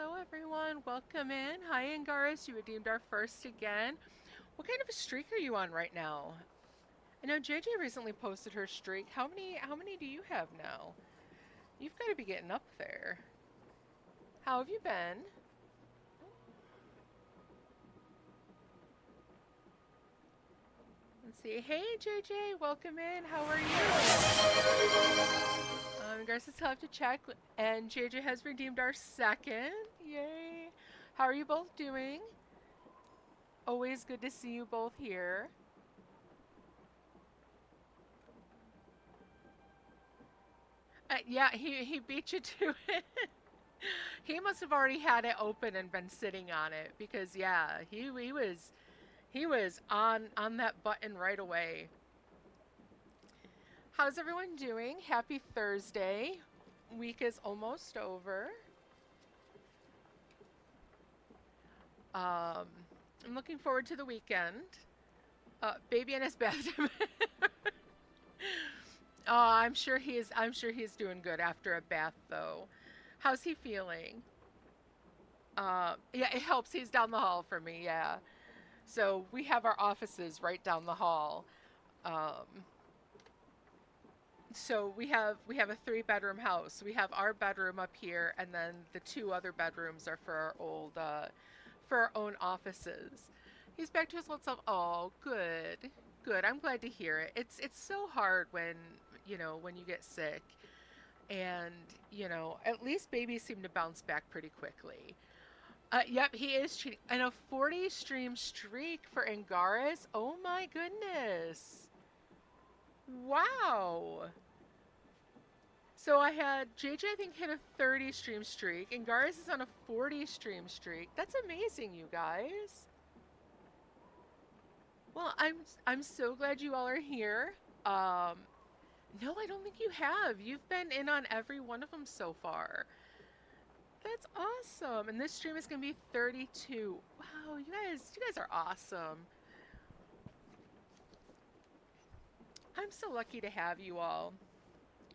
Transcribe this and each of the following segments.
Hello, everyone. Welcome in. Hi, Angaris. You redeemed our first again. What kind of a streak are you on right now? I know JJ recently posted her streak. How many do you have now? You've got to be getting up there. How have you been? Let's see. Hey, JJ. Welcome in. How are you? Angaris will have to check. And JJ has redeemed our second. Yay. How are you both doing? Always good to see you both here. Yeah, he beat you to it. He must have already had it open and been sitting on it because yeah, he was on that button right away. How's everyone doing? Happy Thursday. Week is almost over. Um, I'm looking forward to the weekend. Baby in his bathroom. Oh, I'm sure he's doing good after a bath though. How's he feeling? Yeah, it helps. He's down the hall from me. Yeah. So we have our offices right down the hall. Um, so we have a three-bedroom house. We have our bedroom up here, and then the two other bedrooms are for our own offices. He's back to his old self. Oh, good, good. I'm glad to hear it. It's so hard when when you get sick, and at least babies seem to bounce back pretty quickly. Yep, he is cheating. And a 40 stream streak for Angaris. Oh my goodness. Wow. So I had JJ, I think, hit a 30 stream streak, and Garis is on a 40 stream streak. That's amazing, you guys. Well, I'm so glad you all are here. Um, no, I don't think you have. You've been in on every one of them so far. That's awesome. And this stream is gonna be 32. Wow, you guys are awesome. I'm so lucky to have you all.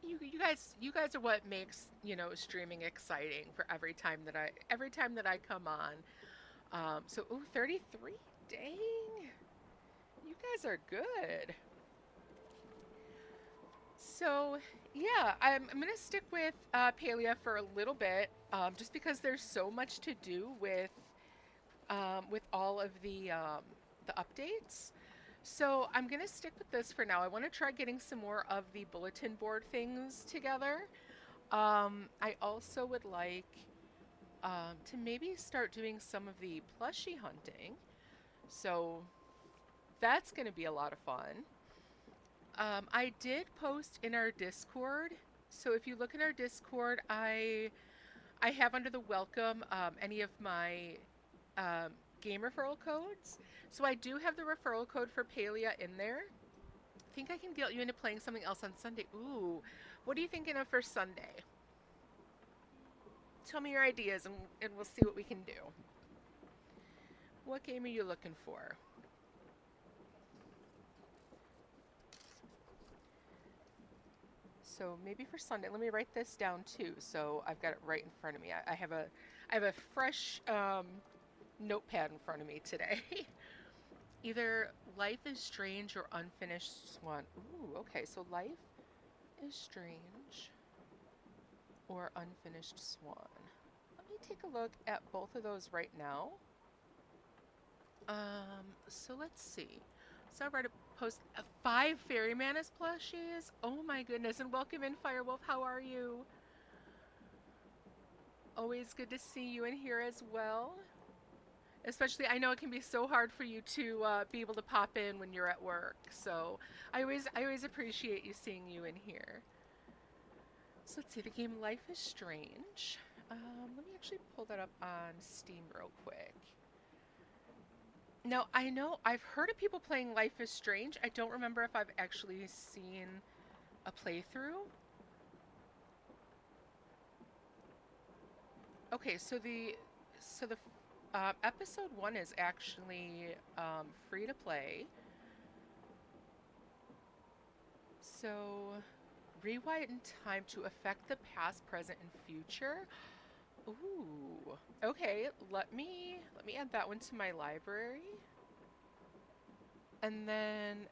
You guys are what makes streaming exciting for every time that I come on. So ooh, 33. Dang, you guys are good. So yeah, I'm gonna stick with Palia for a little bit, just because there's so much to do with all of the updates. So I'm gonna stick with this for now. I want to try getting some more of the bulletin board things together. I also would like to maybe start doing some of the plushie hunting. So that's going to be a lot of fun. I did post in our Discord. So if you look in our Discord, I have under the welcome any of my um, game referral codes. So I do have the referral code for Palia in there. I think I can get you into playing something else on Sunday. Ooh, what are you thinking of for Sunday? Tell me your ideas and we'll see what we can do. What game are you looking for? So maybe for Sunday, let me write this down too. So I've got it right in front of me. I have a fresh notepad in front of me today. Either Life is Strange or Unfinished Swan. Ooh, okay. So Life is Strange or Unfinished Swan. Let me take a look at both of those right now. So let's see. So I read a post, 5 Fairy Manas plushies. Oh my goodness! And welcome in, Firewolf. How are you? Always good to see you in here as well. Especially, I know it can be so hard for you to be able to pop in when you're at work. So I always appreciate you seeing you in here. So let's see, the game Life is Strange. Let me actually pull that up on Steam real quick. Now, I know I've heard of people playing Life is Strange. I don't remember if I've actually seen a playthrough. Okay, so the episode 1 is actually free to play. So rewind in time to affect the past, present, and future. Ooh. Okay, let me add that one to my library. And then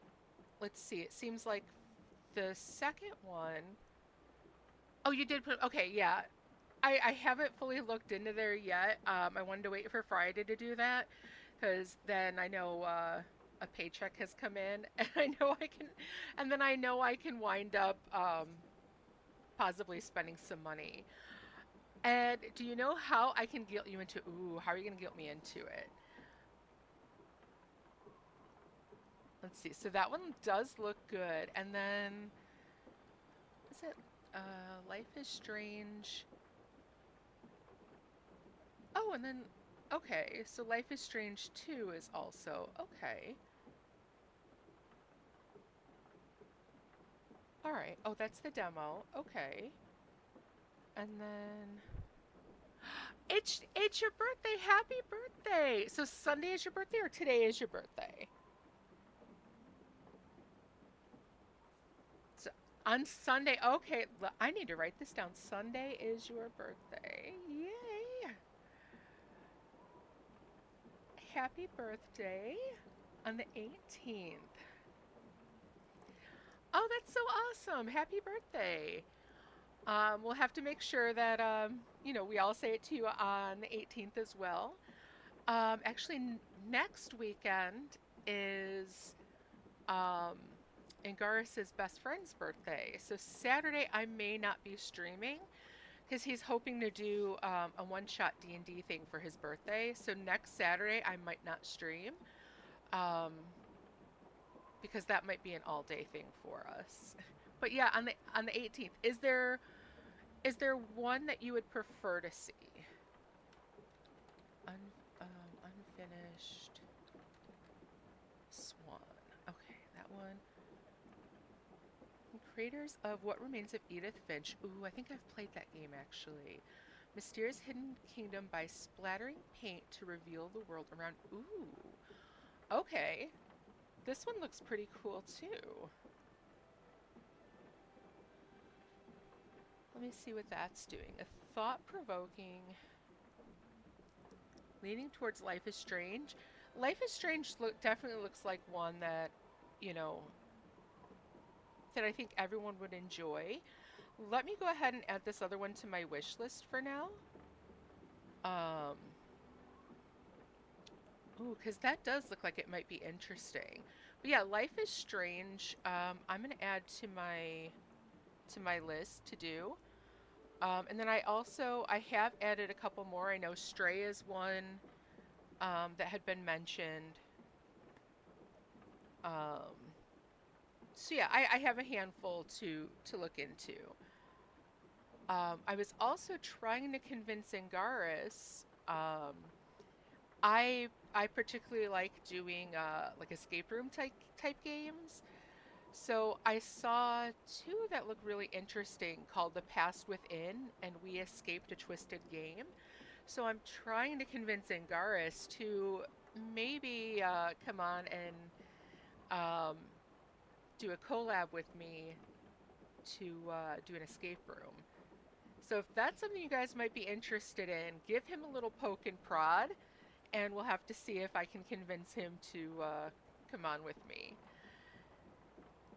let's see. It seems like the second one. Oh, you did put. Okay, yeah. I haven't fully looked into there yet. I wanted to wait for Friday to do that because then I know a paycheck has come in, and I know I can, and then I know I can wind up possibly spending some money. And do you know how I can guilt you into? Ooh, how are you gonna guilt me into it? Let's see. So that one does look good, and then is it Life is Strange? Oh, and then okay. So Life is Strange 2 is also okay. All right. Oh, that's the demo. Okay. And then it's your birthday. Happy birthday. So Sunday is your birthday or today is your birthday? So on Sunday. Okay, I need to write this down. Sunday is your birthday. Yay. Happy birthday on the 18th. Oh, that's so awesome. Happy birthday. We'll have to make sure that we all say it to you on the 18th as well. Actually, next weekend is um, Angaris's best friend's birthday. So Saturday I may not be streaming because he's hoping to do a one-shot D&D thing for his birthday. So next Saturday I might not stream um, because that might be an all-day thing for us. But yeah, on the 18th, is there one that you would prefer to see? Un, Unfinished Swan. Okay, that one. Creators of What Remains of Edith Finch. Ooh, I think I've played that game actually. Mysterious hidden kingdom by splattering paint to reveal the world around. Ooh, okay. This one looks pretty cool too. Let me see what that's doing. A thought-provoking, leaning towards Life is Strange. Life is Strange definitely looks like one that, you know, that I think everyone would enjoy. Let me go ahead and add this other one to my wish list for now. Um, Ooh, because that does look like it might be interesting. But yeah, Life is Strange. I'm gonna add to my list to do. And then I have added a couple more. I know Stray is one that had been mentioned. Um, so yeah, I have a handful to look into. I was also trying to convince Angaris. I particularly like doing like escape room type games. So I saw two that look really interesting called The Past Within and We Escaped a Twisted Game. So I'm trying to convince Angaris to maybe come on and um, do a collab with me to do an escape room. So if that's something you guys might be interested in, give him a little poke and prod, and we'll have to see if I can convince him to come on with me.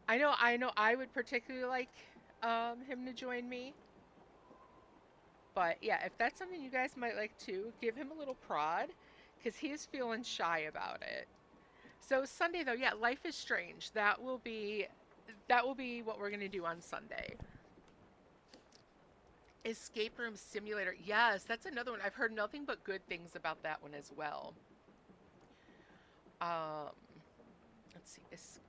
I know, I would particularly like him to join me, but yeah, if that's something you guys might like too, give him a little prod, because he's feeling shy about it. So Sunday though, yeah, Life is Strange. That will be what we're gonna do on Sunday. Escape Room Simulator. Yes, that's another one. I've heard nothing but good things about that one as well. Um, let's see. Escape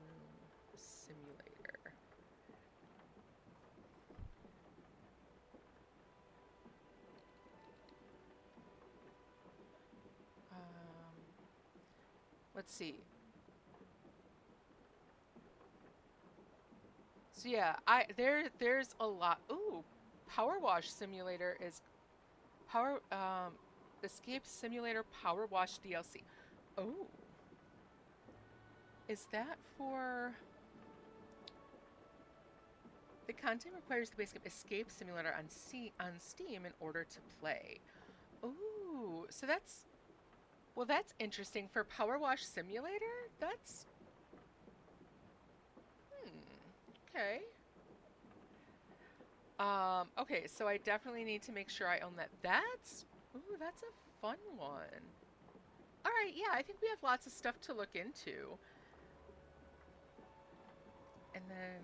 Room Simulator. Um, let's see. So yeah, there's a lot. Ooh, Power Wash Simulator is Power Escape Simulator Power Wash DLC. Oh, is that for The content requires the base game Escape Simulator on Steam in order to play. Ooh, so that's well, that's interesting for Power Wash Simulator. That's okay. Okay, so I definitely need to make sure I own that. That's a fun one. All right, yeah, I think we have lots of stuff to look into. And then,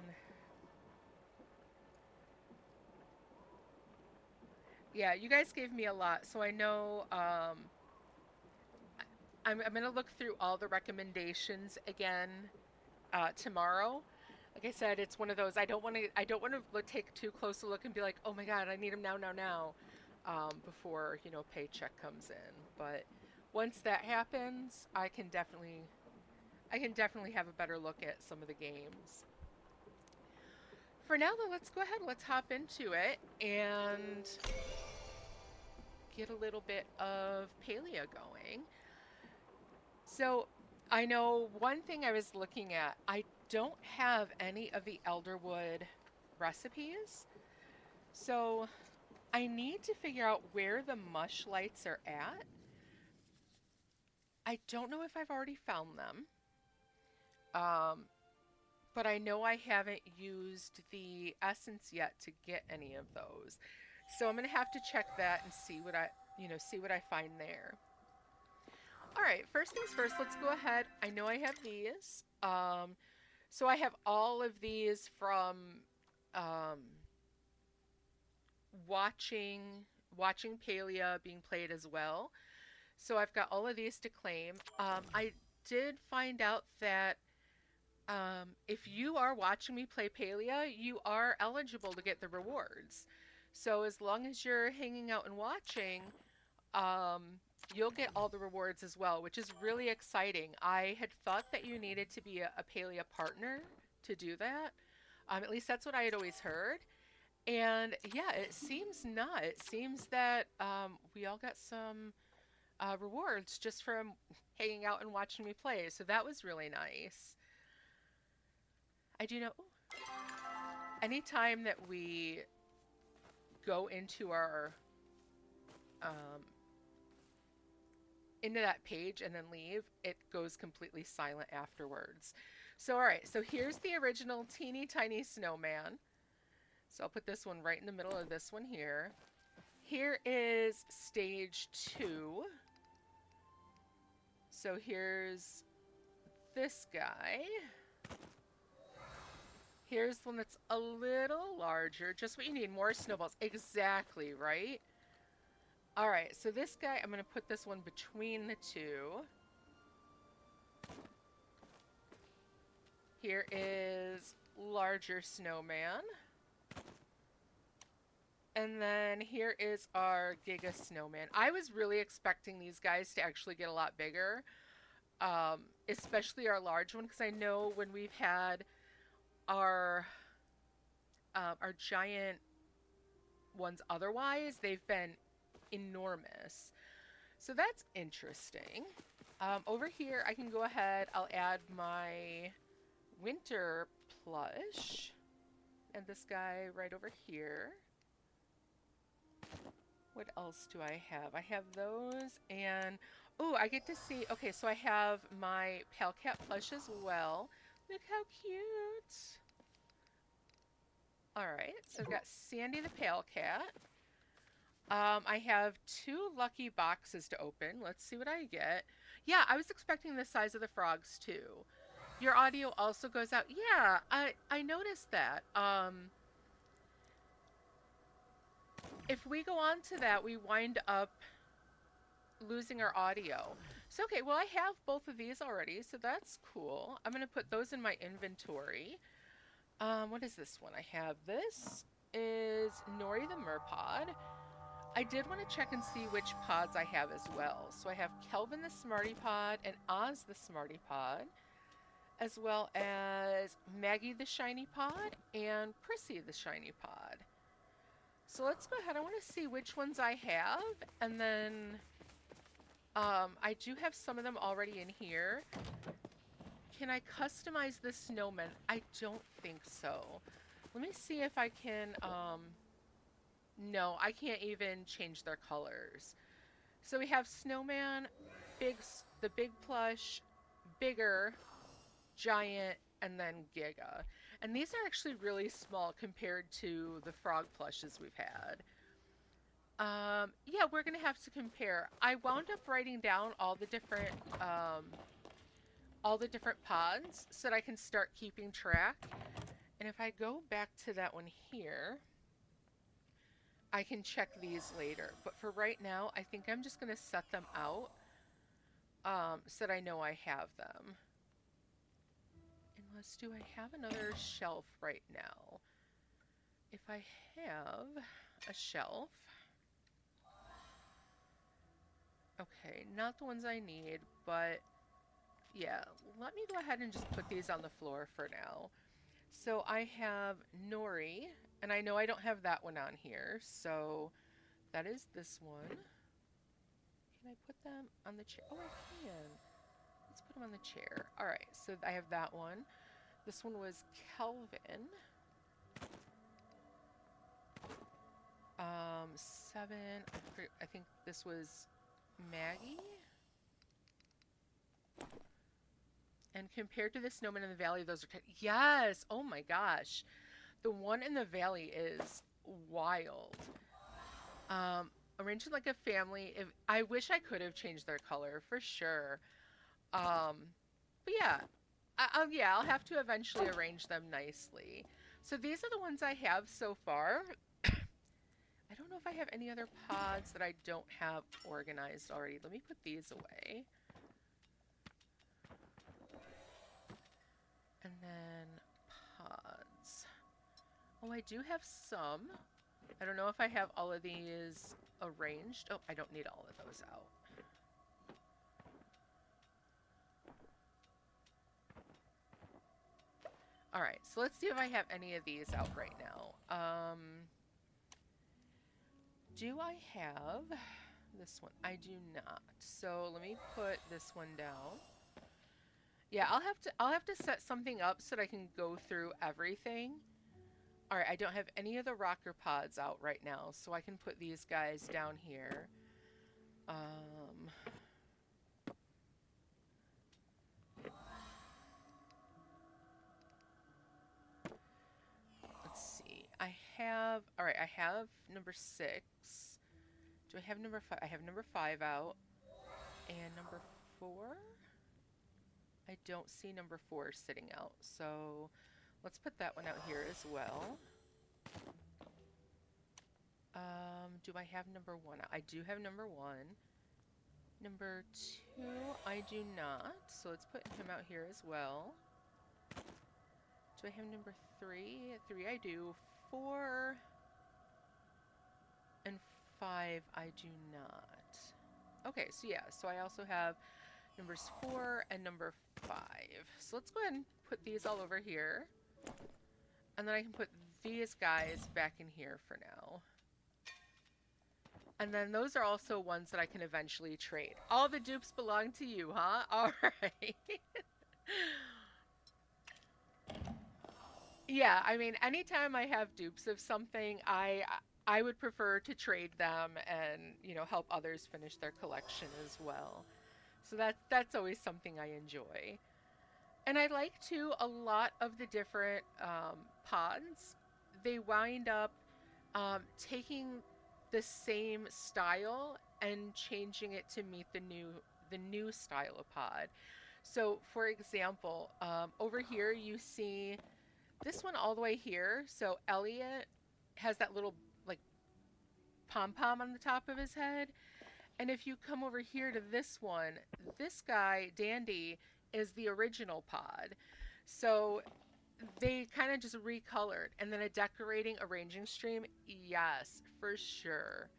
yeah, you guys gave me a lot, so I know I'm gonna look through all the recommendations again tomorrow. Like I said, it's one of those I don't want to take too close a look and be like, oh my God, I need them now, before paycheck comes in. But once that happens, I can definitely have a better look at some of the games. For now, though, let's go ahead. Let's hop into it and get a little bit of Palia going. So I know one thing I was looking at, I don't have any of the elderwood recipes. So I need to figure out where the mush lights are at. I don't know if I've already found them. Um, but I know I haven't used the essence yet to get any of those. So I'm gonna have to check that and see what I find there. All right, first things first, let's go ahead. I know I have these. So I have all of these from um, watching watching Palia being played as well. So I've got all of these to claim. I did find out that if you are watching me play Palia, you are eligible to get the rewards. So as long as you're hanging out and watching, um, you'll get all the rewards as well, which is really exciting. I had thought that you needed to be a Palia partner to do that. At least that's what I had always heard. And yeah, it seems not. It seems that we all got some rewards just from hanging out and watching me play. So that was really nice. I do know anytime that we go um, into that page and then leave, it goes completely silent afterwards. So, all right, so here's the original teeny tiny snowman. So I'll put this one right in the middle of this one here. Here is stage 2. So here's this guy. Here's one that's a little larger, just what you need, more snowballs. Exactly, right? All right, so this guy, I'm going to put this one between the two. Here is larger snowman. And then here is our Giga Snowman. I was really expecting these guys to actually get a lot bigger, especially our large one, because I know when we've had our giant ones otherwise, they've been enormous. So that's interesting. Over here, I can go ahead, I'll add my winter plush, and this guy right over here. What else do I have? I have those, and oh, I get to see, okay, so I have my Pale Cat plush as well. Look how cute. All right, so I've got Sandy the Pale Cat. I have 2 lucky boxes to open. Let's see what I get. Yeah, I was expecting the size of the frogs too. Your audio also goes out. Yeah, I noticed that. If we go on to that, we wind up losing our audio. So okay, well I have both of these already, so that's cool. I'm gonna put those in my inventory. What is this one? I have this is Nori the Merpod. I did want to check and see which pods I have as well. So I have Kelvin the Smarty Pod and Oz the Smarty Pod, as well as Maggie the Shiny Pod and Prissy the Shiny Pod. So let's go ahead. I want to see which ones I have, and then I do have some of them already in here. Can I customize the snowman? I don't think so. Let me see if I can, no, I can't even change their colors. So we have Snowman, the big plush, bigger, giant, and then Giga. And these are actually really small compared to the frog plushes we've had. Yeah, we're gonna have to compare. I wound up writing down all the different pods so that I can start keeping track. And if I go back to that one here, I can check these later. But for right now, I think I'm just gonna set them out so that I know I have them. Unless, do I have another shelf right now? If I have a shelf, okay, not the ones I need, but yeah, let me go ahead and just put these on the floor for now. So I have Nori, and I know I don't have that one on here, so that is this one. Can I put them on the chair? Oh, I can. Let's put them on the chair. All right, so I have that one. This one was Kelvin. 7. I think this was Maggie. And compared to the Snowman in the Valley, those are yes. Oh my gosh, the one in the valley is wild. Arranged like a family. If I wish I could have changed their color for sure. Um, but yeah, yeah, I'll have to eventually arrange them nicely. So these are the ones I have so far. I don't know if I have any other pods that I don't have organized already. Let me put these away. And then pods. Oh, I do have some. I don't know if I have all of these arranged. Oh, I don't need all of those out. All right, so let's see if I have any of these out right now. Do I have this one? I do not. So let me put this one down. Yeah, I'll have to set something up so that I can go through everything. All right, I don't have any of the rocker pods out right now, so I can put these guys down here. Let's see. All right, I have number 6. Do I have number 5? I have number 5 out. And number 4? I don't see number 4 sitting out, so let's put that one out here as well. Do I have number 1? I do have number 1. Number 2, I do not, so let's put him out here as well. Do I have number 3? 3 I do. 4 and 5 I do not. Okay, so yeah, so I also have numbers 4 and number 5. So let's go ahead and put these all over here. And then I can put these guys back in here for now. And then those are also ones that I can eventually trade. All the dupes belong to you, huh? All right. Yeah, I mean, anytime I have dupes of something, I would prefer to trade them and, you know, help others finish their collection as well. So that's always something I enjoy. And I like too a lot of the different pods. They wind up taking the same style and changing it to meet the new style of pod. So, for example, over here you see this one all the way here. So Elliot has that little like pom pom on the top of his head. And if you come over here to this one, this guy, Dandy, is the original pod. So they kind of just recolored. And then a decorating arranging stream, yes, for sure.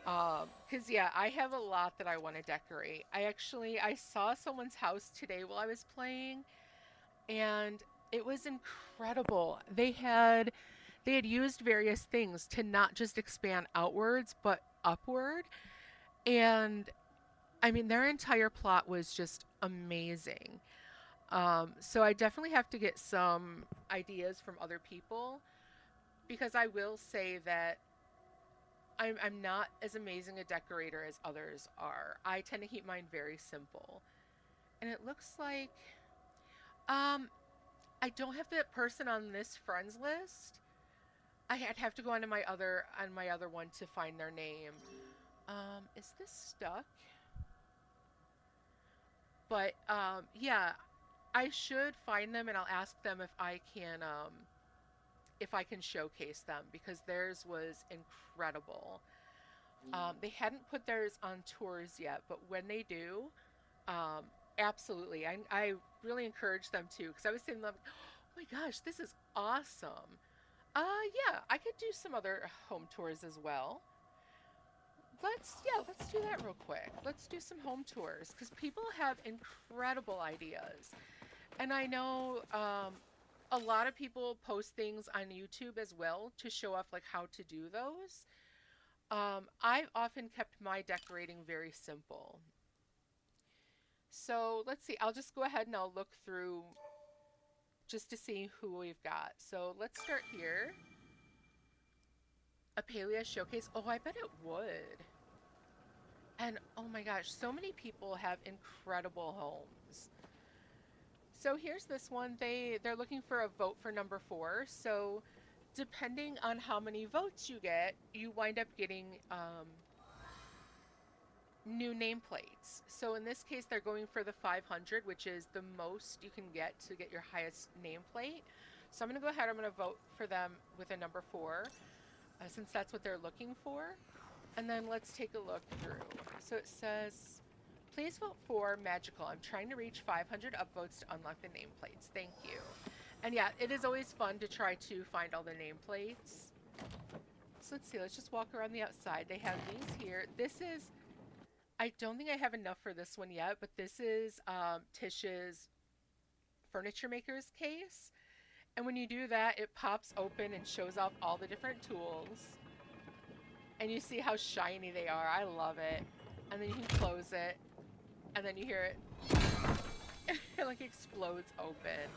Cause yeah, I have a lot that I want to decorate. I saw someone's house today while I was playing, and it was incredible. They had used various things to not just expand outwards, but upward. And I mean, their entire plot was just amazing. So I definitely have to get some ideas from other people because I will say that I'm not as amazing a decorator as others are. I tend to keep mine very simple. And it looks like um I don't have that person on this friends list. I'd have to go onto my other one to find their name. Is this stuck? But yeah, I should find them and I'll ask them if I can showcase them because theirs was incredible. They hadn't put theirs on tours yet, but when they do, um, absolutely, I really encourage them to because I was saying, oh my gosh, this is awesome. Yeah, I could do some other home tours as well. Let's do that real quick. Let's do some home tours because people have incredible ideas. And I know a lot of people post things on YouTube as well to show off like how to do those. I've often kept my decorating very simple. So let's see, I'll just go ahead and I'll look through just to see who we've got. So let's start here. A Palia showcase. Oh, I bet it would. And oh my gosh, so many people have incredible homes. So here's this one. They're looking for a vote for number 4. So depending on how many votes you get, you wind up getting new nameplates. So in this case, they're going for the 500, which is the most you can get to get your highest nameplate. So I'm going to go ahead. I'm going to vote for them with a number 4, since that's what they're looking for. And then let's take a look through. So it says, please vote for Magical. I'm trying to reach 500 upvotes to unlock the nameplates. Thank you. And yeah, it is always fun to try to find all the nameplates. So let's see. Let's just walk around the outside. They have these here. This is, I don't think I have enough for this one yet, but this is Tish's furniture maker's case. And when you do that, it pops open and shows off all the different tools. And you see how shiny they are. I love it. And then you can close it. And then you hear it. It like explodes open.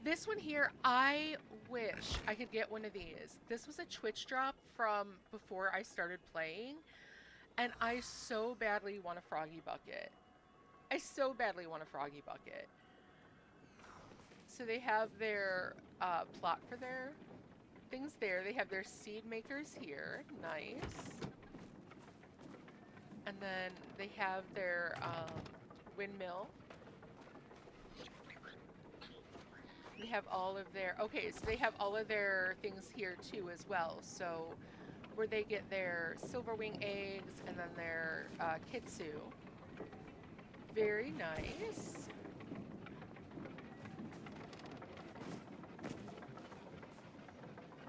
This one here, I wish I could get one of these. This was a Twitch drop from before I started playing. And I so badly want a Froggy Bucket. I so badly want a Froggy Bucket. So they have their plot for their things there. They have their seed makers here. Nice. And then they have their windmill. They have all of their, okay, so they have all of their things here too as well. So where they get their silverwing eggs and then their kitsu. Very nice.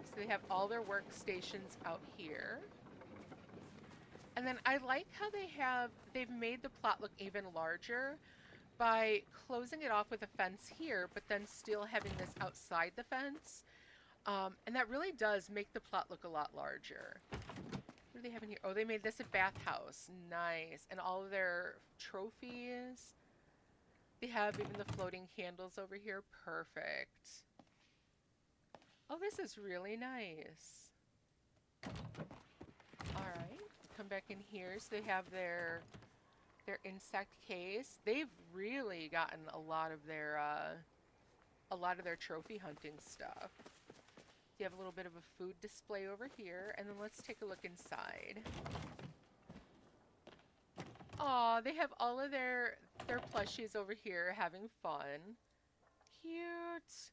So they have all their workstations out here. And then I like how they've made the plot look even larger by closing it off with a fence here, but then still having this outside the fence. And that really does make the plot look a lot larger. What do they have in here? Oh, they made this a bathhouse. Nice. And all of their trophies. They have even the floating candles over here. Perfect. Oh, this is really nice. All right. Come back in here. So they have their insect case. They've really gotten a lot of their trophy hunting stuff. You have a little bit of a food display over here, and then let's take a look inside. Aw, they have all of their plushies over here having fun. Cute.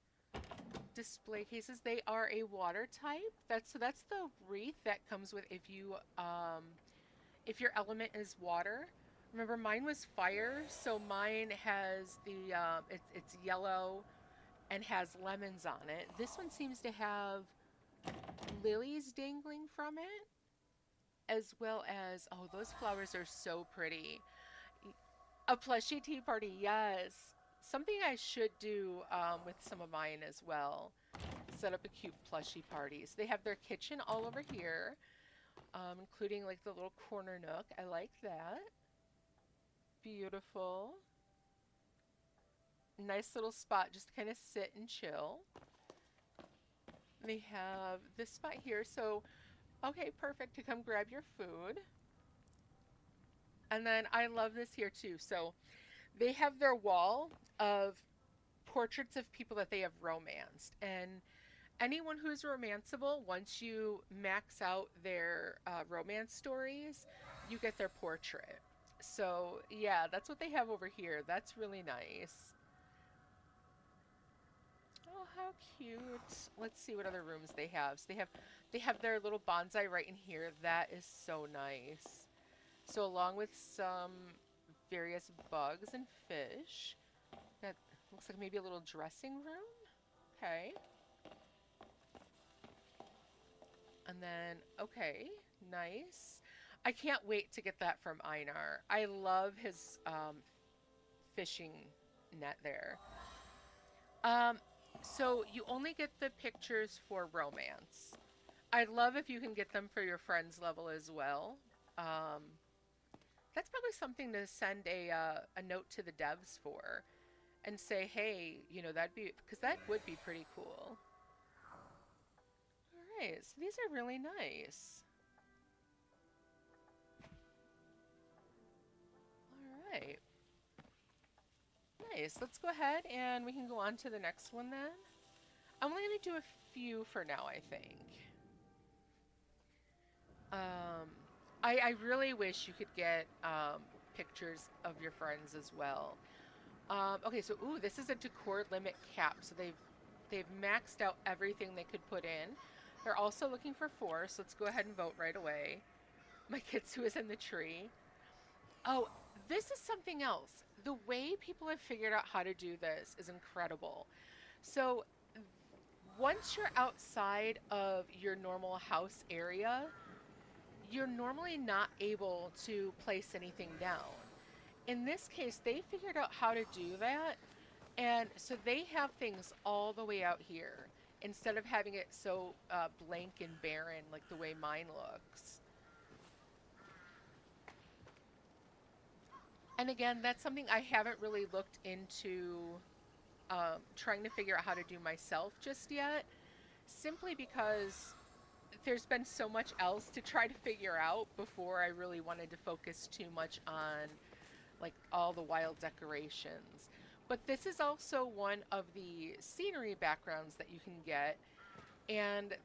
Display cases. They are a water type. That's the wreath that comes with if your element is water. Remember, mine was fire, so mine has the it's yellow and has lemons on it. This one seems to have lilies dangling from it, as well as, oh, those flowers are so pretty. A plushie tea party, yes. Something I should do with some of mine as well. Set up a cute plushie party. So they have their kitchen all over here, including like the little corner nook. I like that. Beautiful. Nice little spot just to kind of sit and chill. They have this spot here. So, okay, perfect to come grab your food. And then I love this here too. So, they have their wall of portraits of people that they have romanced. And anyone who's romanceable, once you max out their romance stories, you get their portrait. So, yeah, that's what they have over here. That's really nice. Oh, how cute. Let's see what other rooms they have. So they have their little bonsai right in here. That is so nice. So along with some various bugs and fish. That looks like maybe a little dressing room. Okay. And then, okay, nice. I can't wait to get that from Einar. I love his fishing net there. Um, so you only get the pictures for romance. I'd love if you can get them for your friends level as well. Um, that's probably something to send a note to the devs for and say, hey, that'd be because that would be pretty cool. All right, so these are really nice. All right, nice. Let's go ahead and we can go on to the next one then. I'm only going to do a few for now, I think. Um, I really wish you could get pictures of your friends as well. Okay, so ooh, this is a decor limit cap. So they've maxed out everything they could put in. They're also looking for four, so let's go ahead and vote right away. My Kitsu is in the tree. Oh, this is something else. The way people have figured out how to do this is incredible. So once you're outside of your normal house area, you're normally not able to place anything down. In this case, they figured out how to do that. And so they have things all the way out here instead of having it so blank and barren like the way mine looks. And again, that's something I haven't really looked into trying to figure out how to do myself just yet, simply because there's been so much else to try to figure out before I really wanted to focus too much on like all the wild decorations. But this is also one of the scenery backgrounds that you can get. And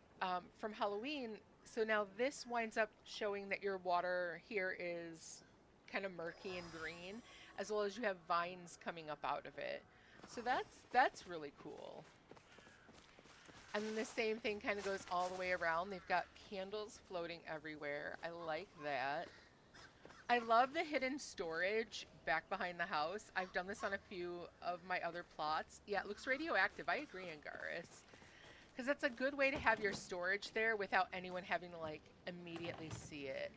from Halloween, so now this winds up showing that your water here is kind of murky and green, as well as you have vines coming up out of it. So that's really cool. And then the same thing kind of goes all the way around. They've got candles floating everywhere. I like that. I love the hidden storage back behind the house. I've done this on a few of my other plots. Yeah, it looks radioactive. I agree, Angaris. Because that's a good way to have your storage there without anyone having to like immediately see it.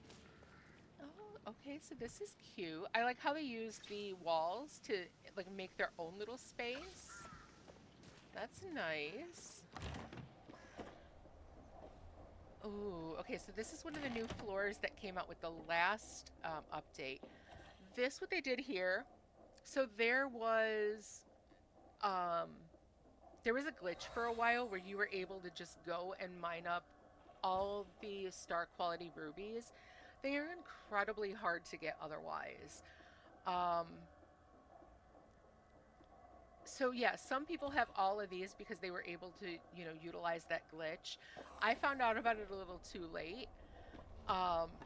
Oh, okay, so this is cute. I like how they use the walls to like make their own little space. That's nice. Oh, okay, so this is one of the new floors that came out with the last update. This, what they did here, so um, there was a glitch for a while where you were able to just go and mine up all the star quality rubies. They are incredibly hard to get otherwise. Um, so yeah, some people have all of these because they were able to, utilize that glitch. I found out about it a little too late.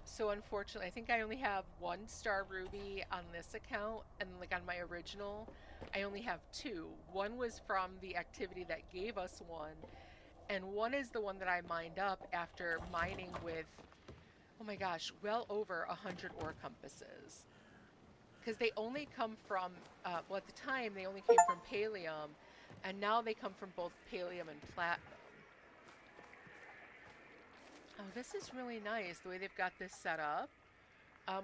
So unfortunately, I think I only have one star ruby on this account, and like on my original, I only have two. One was from the activity that gave us one, and one is the one that I mined up after mining with, oh my gosh, well over 100 ore compasses. Because they only come from, well, at the time they only came from Palium, and now they come from both Palium and Platinum. Oh, this is really nice the way they've got this set up.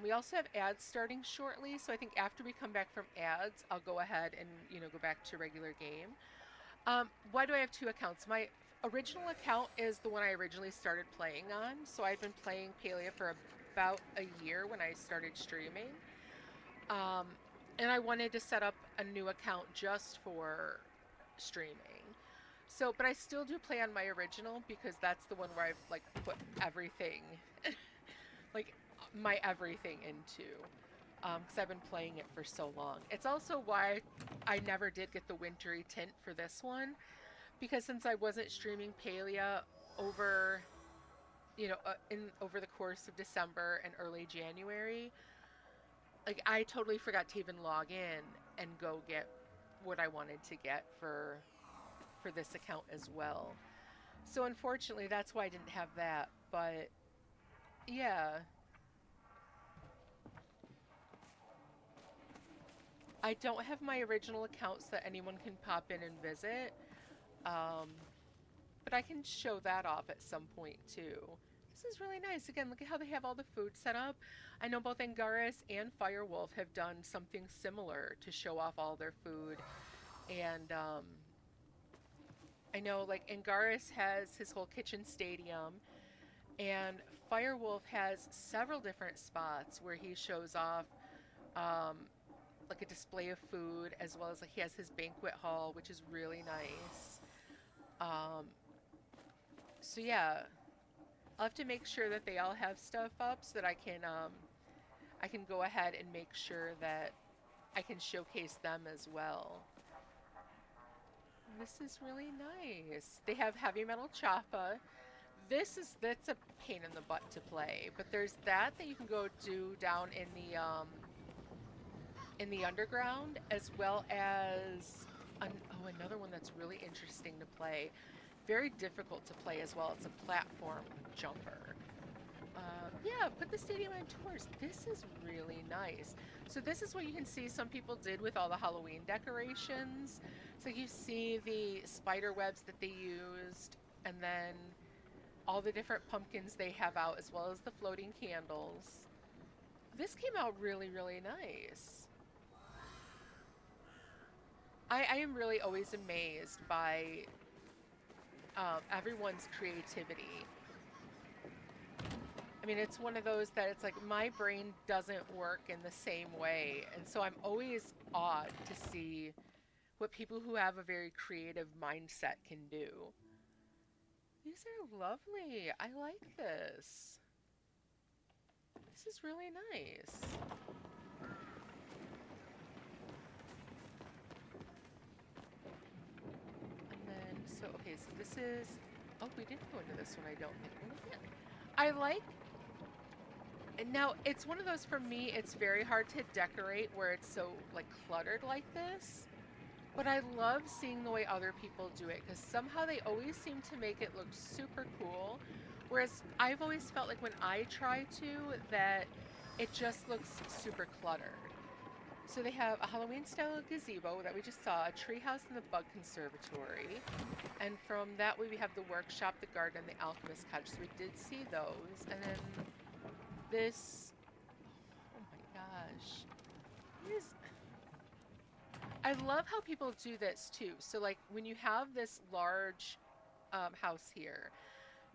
We also have ads starting shortly, so I think after we come back from ads, I'll go ahead and go back to regular game. Why do I have two accounts? My original account is the one I originally started playing on, so I've been playing Palia for about a year when I started streaming. Um, and I wanted to set up a new account just for streaming. So, but I still do play on my original because that's the one where I've like put everything, like my everything into. Because I've been playing it for so long. It's also why I never did get the wintry tint for this one because since I wasn't streaming Palia over, in over the course of December and early January, like I totally forgot to even log in and go get what I wanted to get for this account as well. So unfortunately, that's why I didn't have that. But yeah, I don't have my original accounts that anyone can pop in and visit. Um, but I can show that off at some point too. This is really nice. Again, look at how they have all the food set up. I know both Angaris and Firewolf have done something similar to show off all their food. And I know like Angaris has his whole kitchen stadium, and Firewolf has several different spots where he shows off um, like a display of food, as well as like he has his banquet hall, which is really nice. Um, so yeah, I'll have to make sure that they all have stuff up so that I can go ahead and make sure that I can showcase them as well. This is really nice. They have heavy metal choppa. That's a pain in the butt to play, but there's that you can go do down in the underground, as well as another one that's really interesting to play. Very difficult to play as well. It's a platform jumper. Yeah, put the stadium on tours. This is really nice. So this is what you can see some people did with all the Halloween decorations. So you see the spider webs that they used, and then all the different pumpkins they have out, as well as the floating candles. This came out really, really nice. I am really always amazed by everyone's creativity. I mean, it's one of those that it's like my brain doesn't work in the same way. And so I'm always awed to see what people who have a very creative mindset can do. These are lovely. I like this. This is really nice. And then, so, okay, so this is, oh, we didn't go into this one, I don't think. I like, and now it's one of those for me, it's very hard to decorate where it's so like cluttered like this. But I love seeing the way other people do it because somehow they always seem to make it look super cool. Whereas I've always felt like when I try to, that it just looks super cluttered. So they have a Halloween style gazebo that we just saw, a treehouse and the bug conservatory. And from that way we have the workshop, the garden, and the alchemist cottage. So we did see those. And then this, oh my gosh. This I love how people do this too. So like when you have this large house here,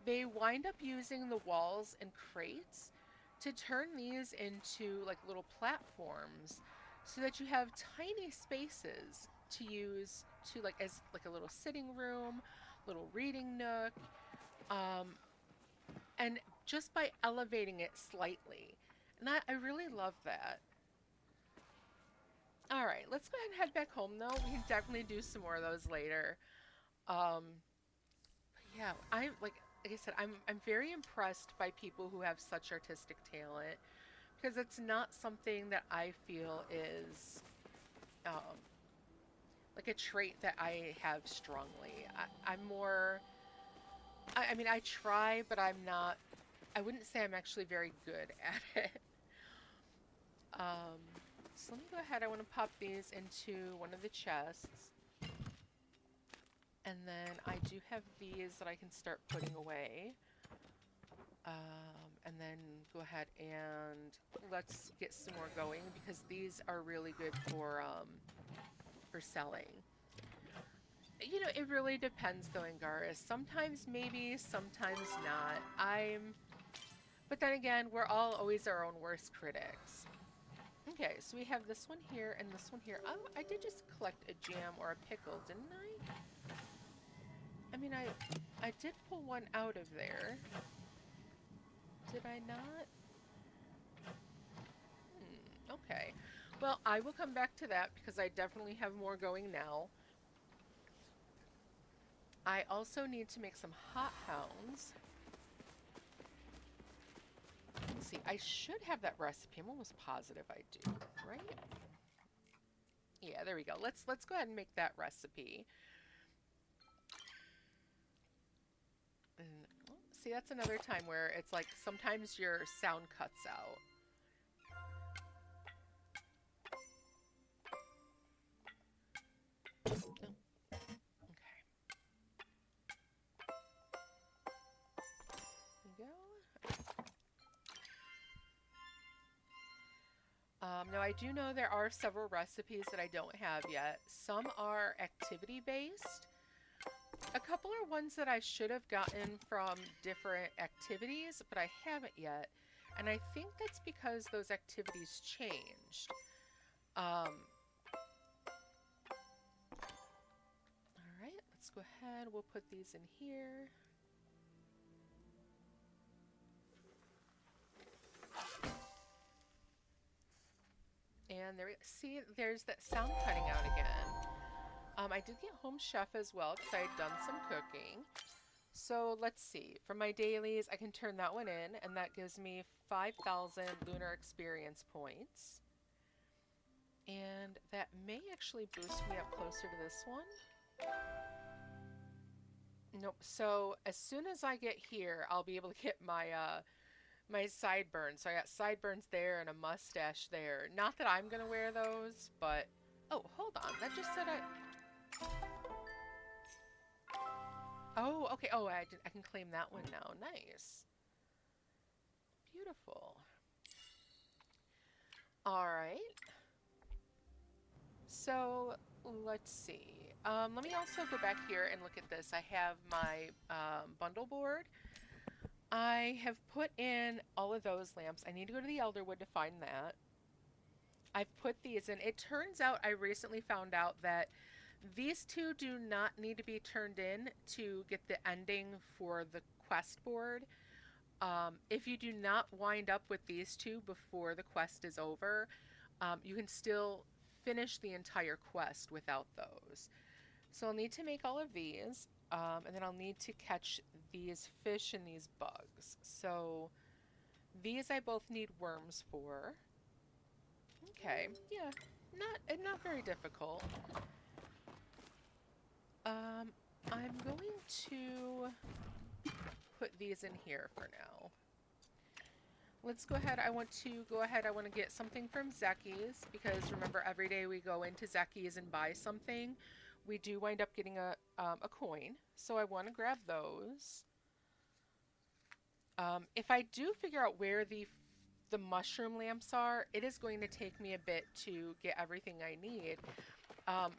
they wind up using the walls and crates to turn these into like little platforms so that you have tiny spaces to use to like as like a little sitting room, little reading nook, um, and just by elevating it slightly. And I really love that. All right, let's go ahead and head back home though. We can definitely do some more of those later. Um, but yeah, like I said, I'm very impressed by people who have such artistic talent because it's not something that I feel is um, like a trait that I have strongly. I'm more. I mean, I try, but I'm not. I wouldn't say I'm actually very good at it. Um, so let me go ahead. I want to pop these into one of the chests. And then I do have these that I can start putting away. And then go ahead and let's get some more going because these are really good for selling. You know, it really depends though, Angaris. Sometimes maybe, sometimes not. But then again, we're all always our own worst critics. Okay, so we have this one here and this one here. Oh, I did just collect a jam or a pickle, didn't I? I mean, I did pull one out of there. Did I not? Okay. Well, I will come back to that because I definitely have more going now. I also need to make some hot hounds. Let's see, I should have that recipe. I'm almost positive I do, right? Yeah, there we go. Let's go ahead and make that recipe. And well, see, that's another time where it's like sometimes your sound cuts out. Oh, okay. There we go. Now, I do know there are several recipes that I don't have yet. Some are activity-based. A couple are ones that I should have gotten from different activities, but I haven't yet. And I think that's because those activities changed. All right, let's go ahead. We'll put these in here. And there, see, there's that sound cutting out again. I did get Home Chef as well because I had done some cooking. So let's see. For my dailies, I can turn that one in, and that gives me 5,000 lunar experience points. And that may actually boost me up closer to this one. Nope. So as soon as I get here, I'll be able to get my my sideburns. So I got sideburns there and a mustache there. Not that I'm gonna wear those, but oh, hold on. That just said I. Oh, okay. Oh, I can claim that one now. Nice. Beautiful. All right. So let's see. Let me also go back here and look at this. I have my bundle board. I have put in all of those lamps. I need to go to the Elderwood to find that. I've put these in. It turns out I recently found out that these two do not need to be turned in to get the ending for the quest board. If you do not wind up with these two before the quest is over, you can still finish the entire quest without those. So I'll need to make all of these, and then I'll need to catch these fish and these bugs. So these I both need worms for. Okay, yeah, not very difficult. I'm going to put these in here for now. Let's go ahead. I want to get something from Zeki's because remember, every day we go into Zeki's and buy something, we do wind up getting a coin. So I want to grab those. If I do figure out where the mushroom lamps are, it is going to take me a bit to get everything I need.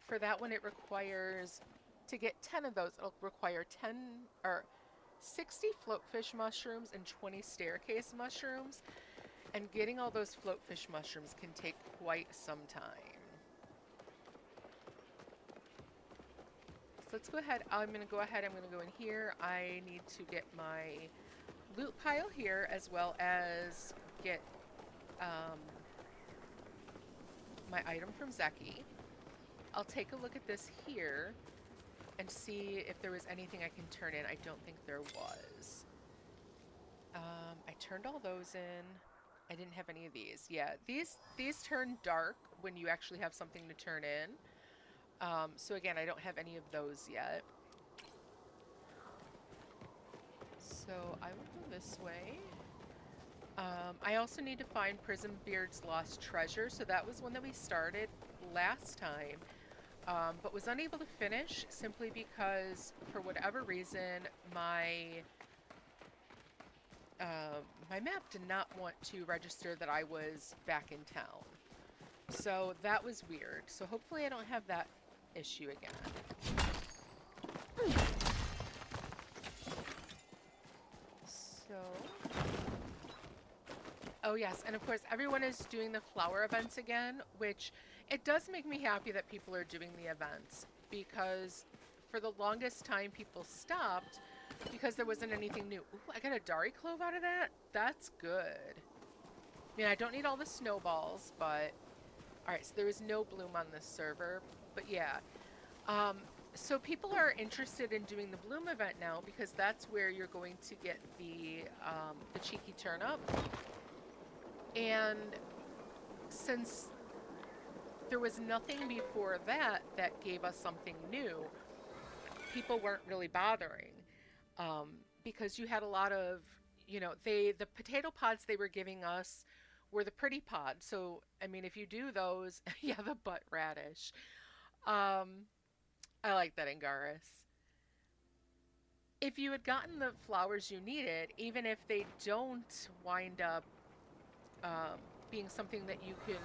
For that one, it requires, to get 10 of those, it'll require 10 or 60 floatfish mushrooms and 20 staircase mushrooms. And getting all those floatfish mushrooms can take quite some time. So let's go ahead. I'm going to go in here. I need to get my loot pile here as well as get my item from Zeki. I'll take a look at this here and see if there was anything I can turn in. I don't think there was. I turned all those in. I didn't have any of these. Yeah, these turn dark when you actually have something to turn in. So again, I don't have any of those yet. So I will go this way. I also need to find Prismbeard's Lost Treasure. So that was one that we started last time, but was unable to finish simply because, for whatever reason, my my map did not want to register that I was back in town. So that was weird. So hopefully I don't have that issue again. So Oh yes, and of course everyone is doing the flower events again, which it does make me happy that people are doing the events because for the longest time people stopped because there wasn't anything new. Ooh, I got a Dari Clove out of that. That's good. I mean, I don't need all the snowballs, but all right, so there is no bloom on this server, but yeah. Um, so people are interested in doing the bloom event now because that's where you're going to get the cheeky turnip. And since there was nothing before that that gave us something new, people weren't really bothering um, because you had a lot of, the potato pods they were giving us were the pretty pods. So, I mean, if you do those, yeah, the butt radish. Um, I like that, Angaris. If you had gotten the flowers you needed, even if they don't wind up um, being something that you can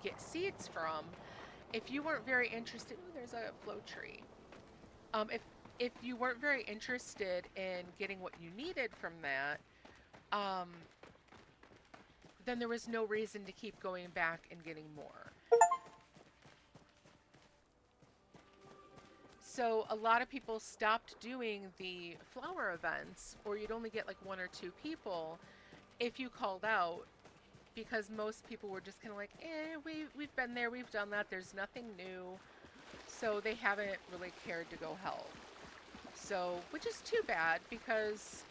get seeds from, if you weren't very interested, ooh, there's a flow tree. If you weren't very interested in getting what you needed from that, um, then there was no reason to keep going back and getting more. So a lot of people stopped doing the flower events, or you'd only get like one or two people if you called out, because most people were just kind of like, we've been there, we've done that, there's nothing new. So they haven't really cared to go help. So, which is too bad because,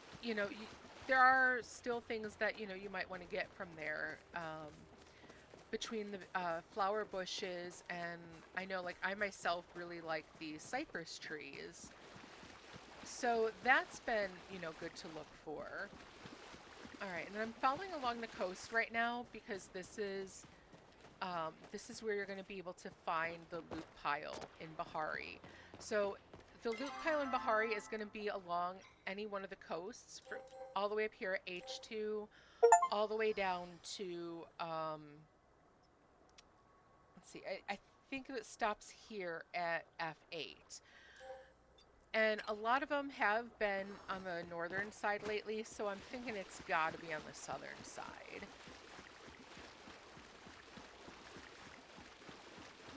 there are still things that, you might want to get from there between the flower bushes. And I know, like, I myself really like the cypress trees. So that's been, good to look for. All right, and I'm following along the coast right now because this is where you're going to be able to find the loot pile in Bahari. So the loot pile in Bahari is going to be along any one of the coasts, all the way up here at H2, all the way down to, let's see, I think it stops here at F8. And a lot of them have been on the northern side lately, so I'm thinking it's got to be on the southern side.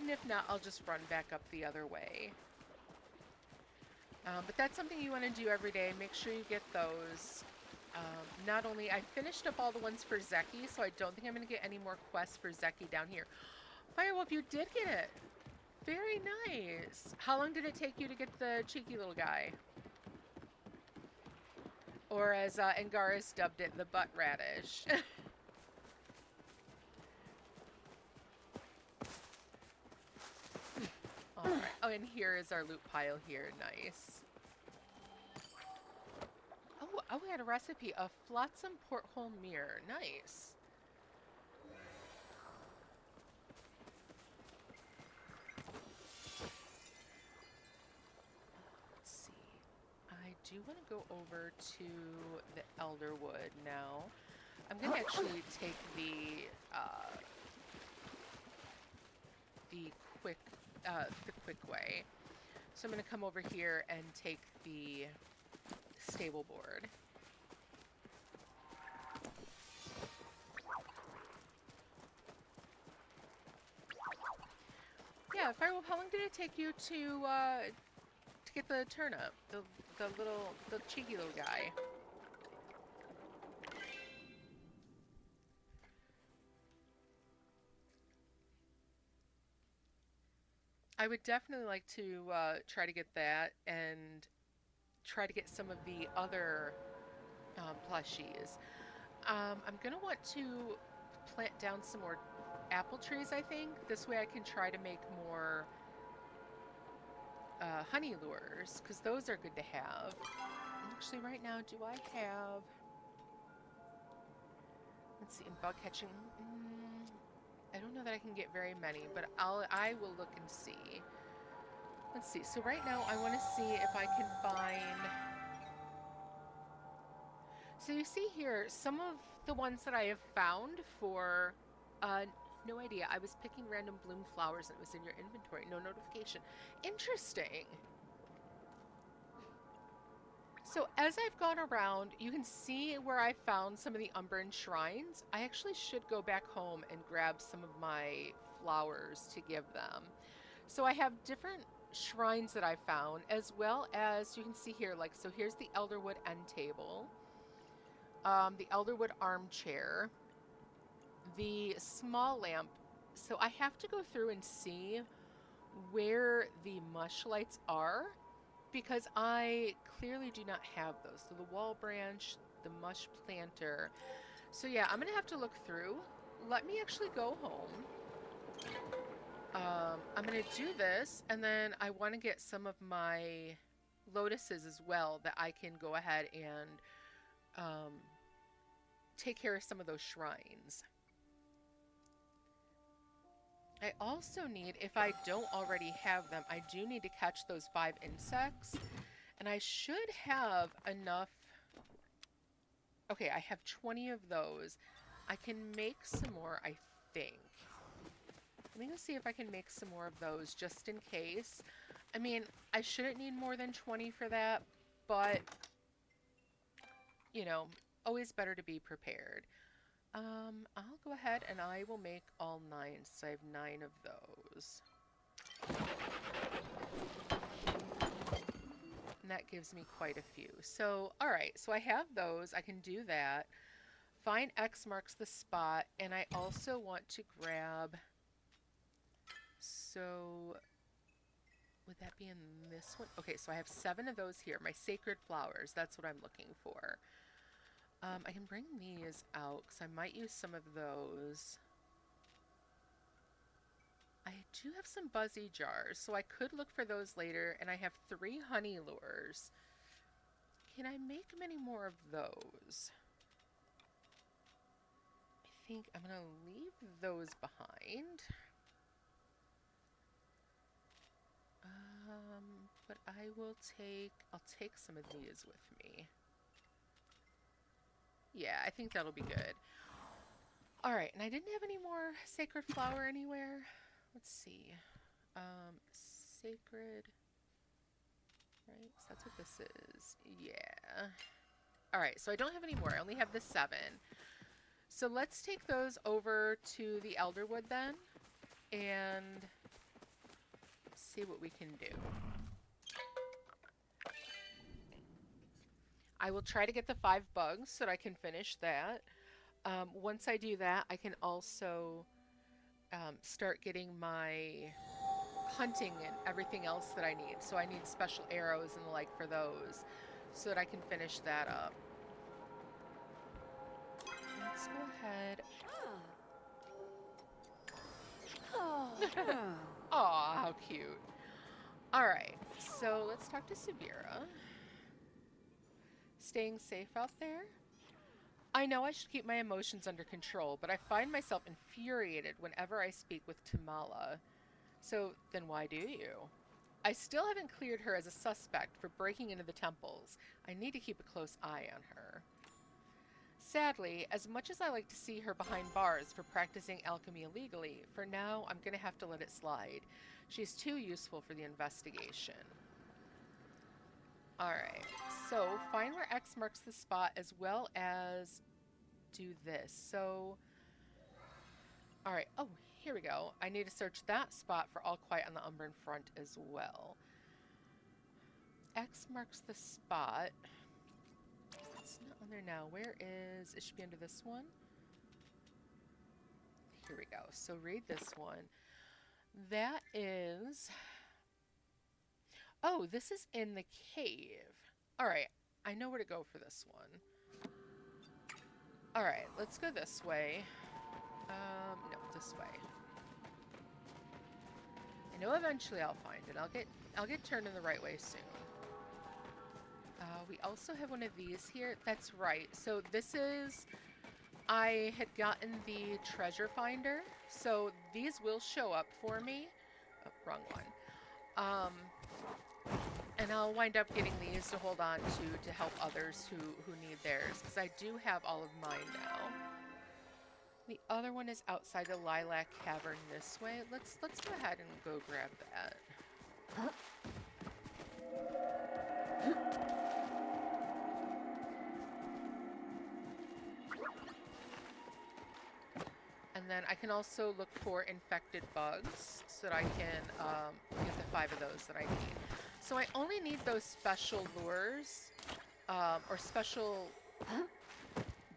And if not, I'll just run back up the other way. But that's something you want to do every day. Make sure you get those. Not only, I finished up all the ones for Zeki, so I don't think I'm going to get any more quests for Zeki down here. Firewolf, you did get it. Very nice. How long did it take you to get the cheeky little guy? Or as Angaris dubbed it, the butt radish. Alright. Oh, and here is our loot pile here. Nice. Oh, we had a recipe. A flotsam porthole mirror. Nice. Let's see. I do want to go over to the Elderwood now. I'm going to actually take the quick way. So I'm going to come over here and take the stable board. Yeah, Firewolf, how long did it take you to get the turnip, the cheeky little guy? I would definitely like to try to get that and try to get some of the other plushies. I'm gonna want to plant down some more apple trees, I think. This way I can try to make more honey lures, because those are good to have. Actually, right now, do I have... Let's see, in bug catching... I don't know that I can get very many, but I will look and see. Let's see, so right now I want to see if I can find... So you see here, some of the ones that I have found for... no idea. I was picking random bloom flowers and it was in your inventory. No notification. Interesting. So as I've gone around, you can see where I found some of the Umbran shrines. I actually should go back home and grab some of my flowers to give them. So I have different shrines that I found, as well as you can see here, like, so here's the Elderwood end table, the Elderwood armchair, the small lamp. So I have to go through and see where the mush lights are because I clearly do not have those. So the wall branch, the mush planter. So yeah, I'm gonna have to look through. Let me actually go home. I'm gonna do this, and then I want to get some of my lotuses as well that I can go ahead and um, take care of some of those shrines. I also need, if I don't already have them, I do need to catch those 5 insects. And I should have enough. Okay, I have 20 of those. I can make some more, I think. Let me go see if I can make some more of those just in case. I mean, I shouldn't need more than 20 for that, but, you know, always better to be prepared. I'll go ahead and I will make all 9, so I have 9 of those. And that gives me quite a few. So, all right, so I have those. I can do that. Find X marks the spot, and I also want to grab, so would that be in this one? Okay, so I have 7 of those here. My sacred flowers, that's what I'm looking for. I can bring these out because I might use some of those. I do have some buzzy jars, so I could look for those later, and I have 3 honey lures. Can I make many more of those? I think I'm going to leave those behind. But I'll take some of these with me. Yeah, I think that'll be good. All right, and I didn't have any more sacred flower anywhere. Let's see. Sacred, right? So that's what this is. Yeah. All right, so I don't have any more. I only have the 7. So let's take those over to the Elderwood then and see what we can do. I will try to get the 5 bugs so that I can finish that. Once I do that, I can also start getting my hunting and everything else that I need. So I need special arrows and the like for those so that I can finish that up. Let's go ahead. Aw, how cute. All right, so let's talk to Severa. Staying safe out there? I know I should keep my emotions under control, but I find myself infuriated whenever I speak with Tamala. So then why do you? I still haven't cleared her as a suspect for breaking into the temples. I need to keep a close eye on her. Sadly, as much as I like to see her behind bars for practicing alchemy illegally, for now I'm going to have to let it slide. She's too useful for the investigation. Alright, so find where X marks the spot as well as do this. So, alright, oh, here we go. I need to search that spot for All Quiet on the Umbran Front as well. X marks the spot. It's not on there now. Where is... It should be under this one. Here we go. So read this one. That is... Oh, this is in the cave. Alright, I know where to go for this one. Alright, let's go this way. No, this way. I know eventually I'll find it. I'll get turned in the right way soon. We also have one of these here. That's right. So this is... I had gotten the treasure finder. So these will show up for me. Oh, wrong one. And I'll wind up getting these to hold on to help others who need theirs. Because I do have all of mine now. The other one is outside the Lilac Cavern this way. Let's go ahead and go grab that. then I can also look for infected bugs so that I can get the 5 of those that I need. So I only need those special lures or special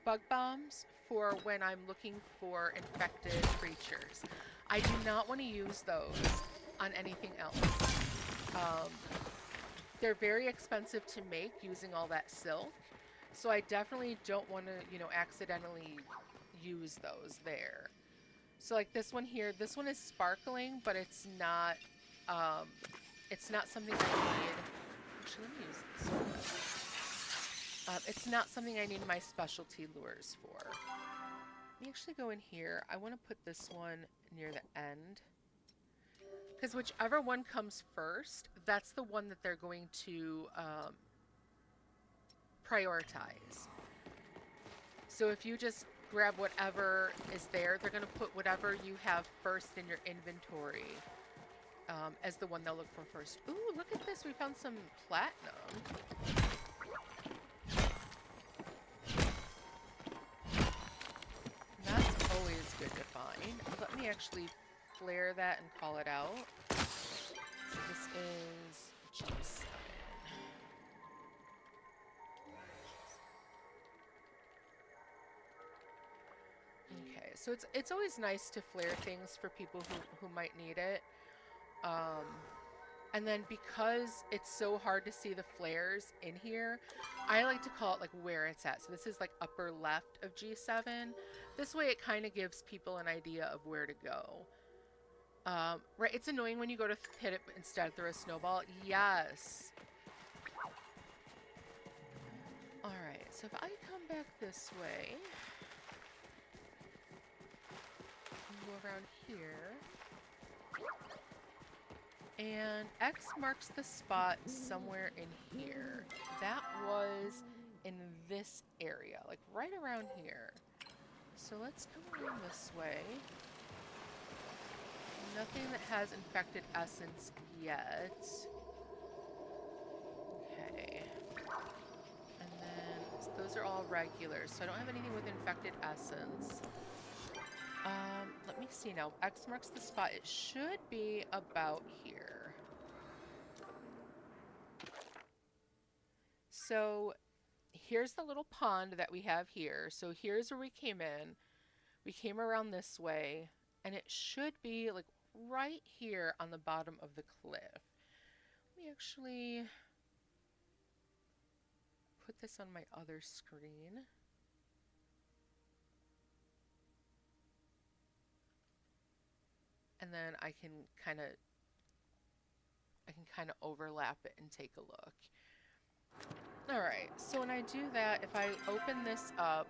bug bombs for when I'm looking for infected creatures. I do not want to use those on anything else. They're very expensive to make using all that silk. So I definitely don't want to, you know, accidentally use those there. So like this one here, this one is sparkling, but it's not something I need. Actually, let me use this one. It's not something I need my specialty lures for. Let me actually go in here. I want to put this one near the end. Because whichever one comes first, that's the one that they're going to prioritize. So if you just grab whatever is there, they're going to put whatever you have first in your inventory as the one they'll look for first. Ooh, look at this. We found some platinum. That's always good to find. Let me actually flare that and call it out. So this is G7. Okay, so it's always nice to flare things for people who might need it. And then because it's so hard to see the flares in here, I like to call it like where it's at. So this is like upper left of G7. This way it kind of gives people an idea of where to go. Right, it's annoying when you go to hit it instead throw a snowball. Yes. Alright, so if I come back this way, go around here, and X marks the spot somewhere in here. That was in this area, like right around here. So let's come around this way. Nothing that has infected essence yet. Okay. And then so those are all regulars, so I don't have anything with infected essence. Let me see now. X marks the spot. It should be about here. So here's the little pond that we have here. So here's where we came in. We came around this way, and it should be like right here on the bottom of the cliff. Let me actually put this on my other screen. And then I can kind of overlap it and take a look. All right, so when I do that, if I open this up,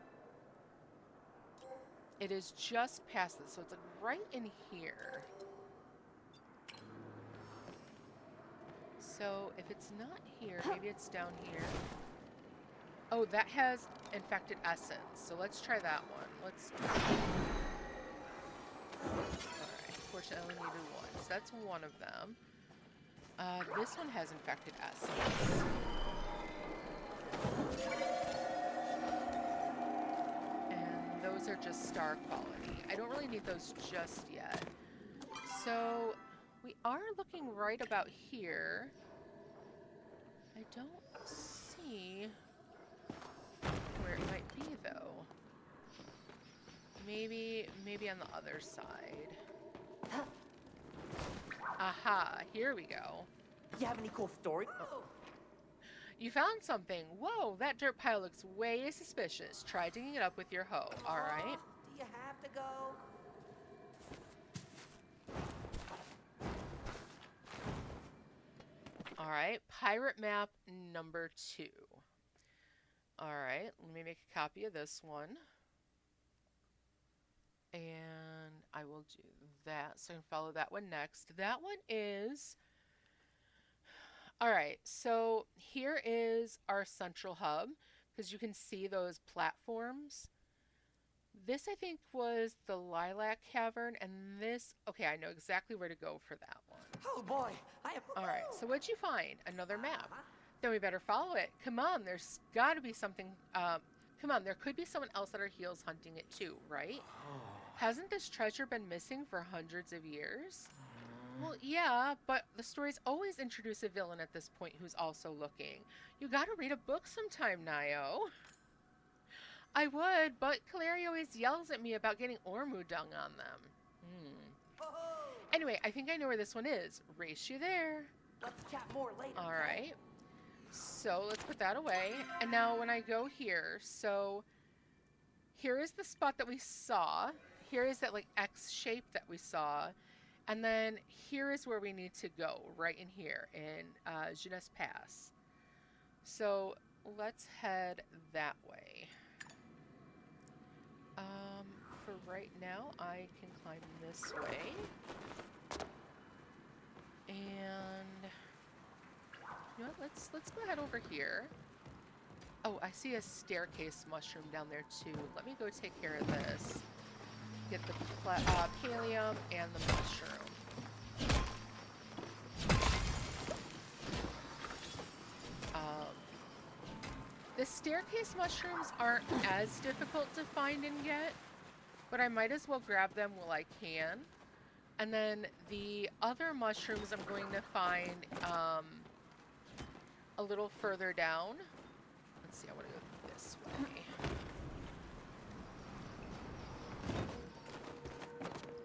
it is just past this, so it's like right in here. So if it's not here, maybe it's down here. Oh, that has infected essence, so let's try that one. Let's... Alright, fortunately I only needed one, so that's one of them. This one has infected essence. And those are just star quality. I don't really need those just yet. So we are looking right about here. I don't see where it might be though. Maybe on the other side. Aha, here we go. You have any cool story? Oh. You found something. Whoa, that dirt pile looks way suspicious. Try digging it up with your hoe, alright? Do you have to go? Alright, pirate map number 2. Alright, let me make a copy of this one. And I will do that, so I can follow that one next. That one is... Alright, so here is our central hub, because you can see those platforms. This, I think, was the Lilac Cavern, and this... Okay, I know exactly where to go for that one. Oh boy, I am... Alright, so what'd you find? Another map. Then we better follow it. Come on, there's gotta be something... come on, there could be someone else at our heels hunting it too, right? Hasn't this treasure been missing for hundreds of years? Well, yeah, but the stories always introduce a villain at this point who's also looking. You gotta read a book sometime, Nio. I would, but Clary always yells at me about getting Ormu dung on them. Hmm. Oh, Anyway, I think I know where this one is. Race you there. let's chat more later. All okay? right. So let's put that away. And now when I go here, so here is the spot that we saw. Here is that like X shape that we saw. And then here is where we need to go, right in here in Jeunesse Pass. So let's head that way. For right now, I can climb this way. And you know what? Let's go ahead over here. Oh, I see a staircase mushroom down there too. Let me go take care of this. Get the pallium and the mushroom. The staircase mushrooms aren't as difficult to find and get, but I might as well grab them while I can. And then the other mushrooms I'm going to find a little further down. Let's see, I want to go this way.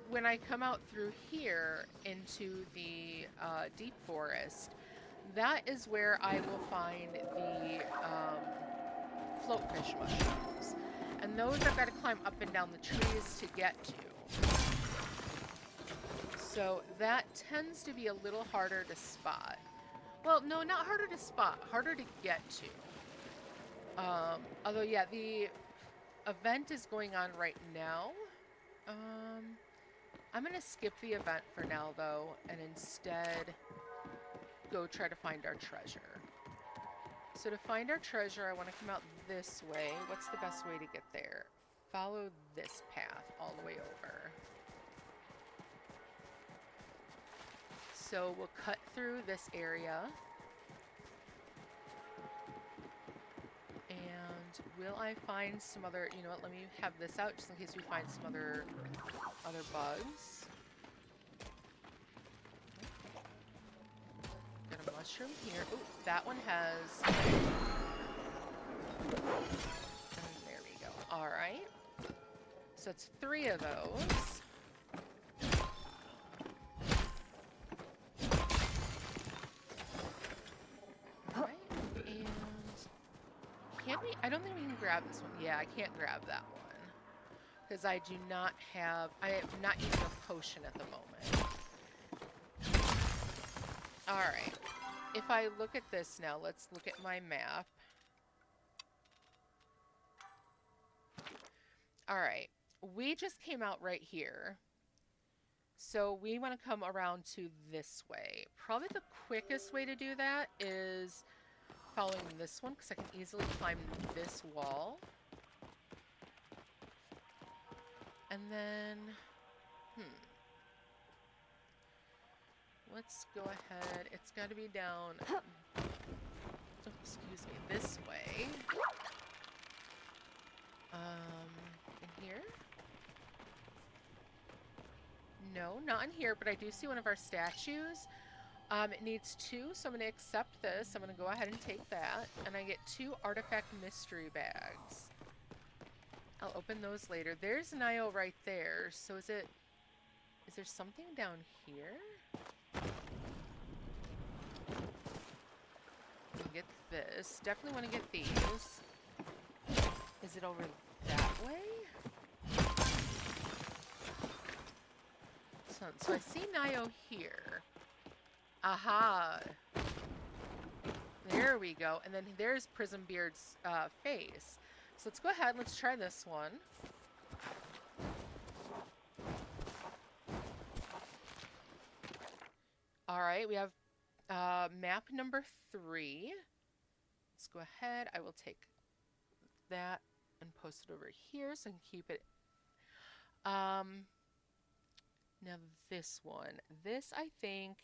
When I come out through here into the deep forest, that is where I will find the floatfish mushrooms. And those I've got to climb up and down the trees to get to. So that tends to be a little harder to spot. Well, no, not harder to spot, harder to get to. Although, yeah, the event is going on right now. I'm going to skip the event for now, though, and instead go try to find our treasure. So to find our treasure, I want to come out this way. What's the best way to get there? Follow this path all the way over. So we'll cut through this area. And will I find some other, you know what, let me have this out just in case we find some other bugs. Got a mushroom here. Oh, that one has... And there we go. All right. So it's 3 of those. All right. And can we... I don't think we can grab this one. Yeah, I can't grab that one. Because I do not have... I am not using a potion at the moment. Alright. If I look at this now, let's look at my map. Alright. We just came out right here. So we want to come around to this way. Probably the quickest way to do that is following this one, because I can easily climb this wall. And then... Let's go ahead. It's got to be down, oh, excuse me, this way. In here? No, not in here, but I do see one of our statues. It needs 2, so I'm going to accept this. I'm going to go ahead and take that. And I get 2 artifact mystery bags. I'll open those later. There's Nio right there. So is there something down here? Get this. Definitely want to get these. Is it over that way? So I see Nio here. Aha! There we go. And then there's Prismbeard's face. So let's go ahead and let's try this one. Alright, we have map number 3. Let's go ahead. I will take that and post it over here so I can keep it. Now this one. This, I think...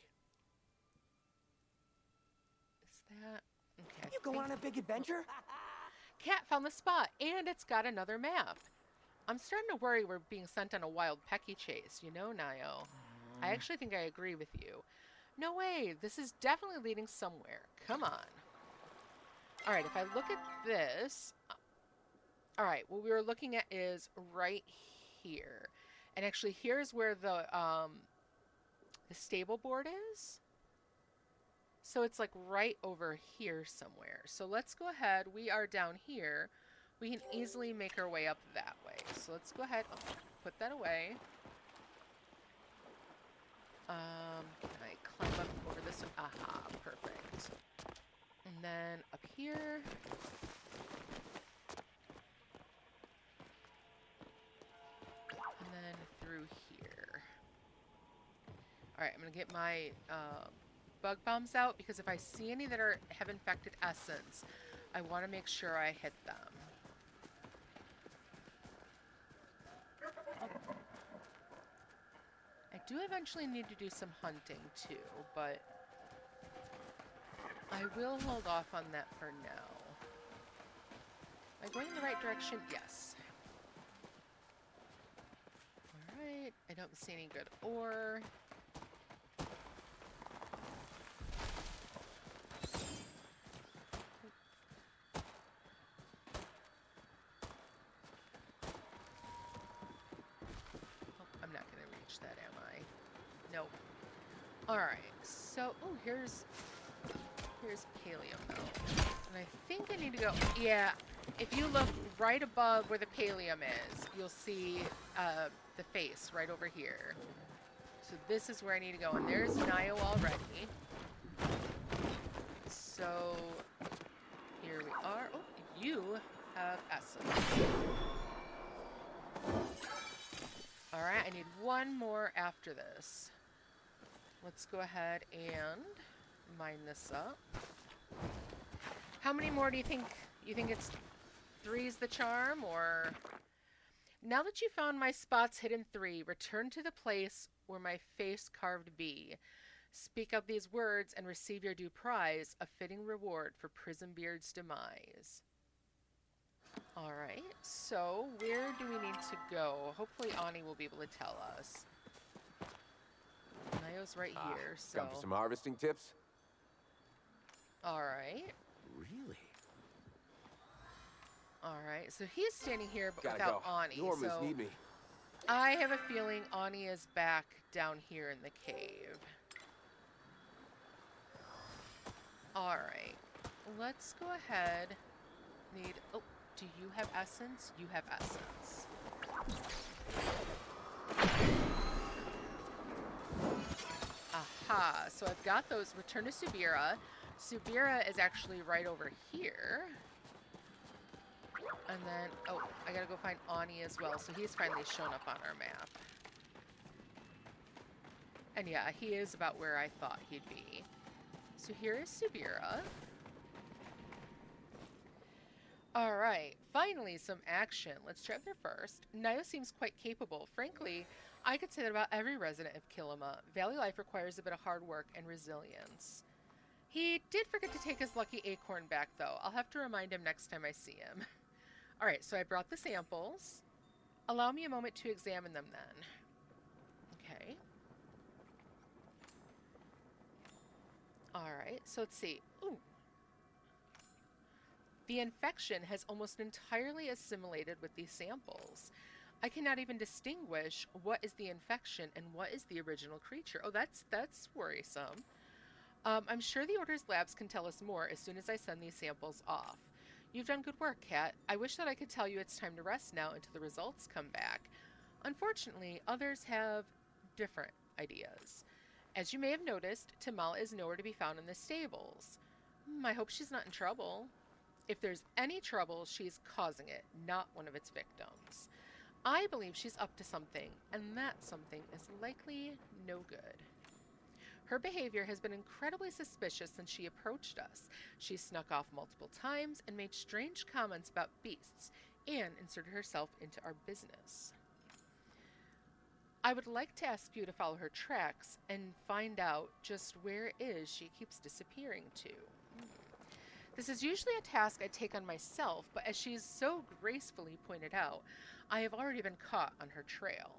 Is that... Okay, You going on a big adventure? Cat found the spot, and it's got another map. I'm starting to worry we're being sent on a wild pecky chase, you know, Nio. I actually think I agree with you. No way, this is definitely leading somewhere. Come on. All right, if I look at this, all right, what we were looking at is right here. And actually here's where the stable board is. So it's like right over here somewhere. So let's go ahead. We are down here. We can easily make our way up that way. So let's go ahead. Oh, put that away. Can I climb up over this one? Aha, perfect. And then up here. And then through here. All right, I'm going to get my bug bombs out because if I see any that have infected essence, I want to make sure I hit them. Oh. I do eventually need to do some hunting too, but I will hold off on that for now. Am I going in the right direction? Yes. Alright, I don't see any good ore. Oh, I'm not going to reach that, am I? Nope. Alright, so, oh, here's Palium though. And I think I need to go, yeah, if you look right above where the Palium is, you'll see the face right over here. So this is where I need to go, and there's Nio already. So here we are. Oh, you have essence. Alright, I need one more after this. Let's go ahead and mine this up. How many more do you think? You think it's 3's the charm, or? Now that you found my spots hidden 3, return to the place where my face carved be. Speak out these words and receive your due prize, a fitting reward for Prismbeard's demise. Alright, so where do we need to go? Hopefully Ani will be able to tell us. Nio's right here, so... Come for some harvesting tips? Alright. Really? Alright, so he's standing here, but Gotta without go. Ani, Normals so... need me. I have a feeling Ani is back down here in the cave. Alright, let's go ahead. Oh, do you have essence? You have essence. Aha, so I've got those. Return to Subira. Subira is actually right over here. And then, oh, I gotta go find Ani as well. So he's finally shown up on our map. And yeah, he is about where I thought he'd be. So here is Subira. Alright, finally some action. Let's try there first. Nio seems quite capable. Frankly, I could say that about every resident of Kilima. Valley life requires a bit of hard work and resilience. He did forget to take his lucky acorn back, though. I'll have to remind him next time I see him. Alright, so I brought the samples. Allow me a moment to examine them then. Okay. Alright, so let's see. Ooh. The infection has almost entirely assimilated with these samples. I cannot even distinguish what is the infection and what is the original creature. Oh, that's worrisome. I'm sure the Order's labs can tell us more as soon as I send these samples off. You've done good work, Kat. I wish that I could tell you it's time to rest now until the results come back. Unfortunately, others have different ideas. As you may have noticed, Tamala is nowhere to be found in the stables. I hope she's not in trouble. If there's any trouble, she's causing it, not one of its victims. I believe she's up to something, and that something is likely no good. Her behavior has been incredibly suspicious since she approached us. She snuck off multiple times and made strange comments about beasts, and inserted herself into our business. I would like to ask you to follow her tracks and find out just where it is she keeps disappearing to. This is usually a task I take on myself, but as she's so gracefully pointed out, I have already been caught on her trail.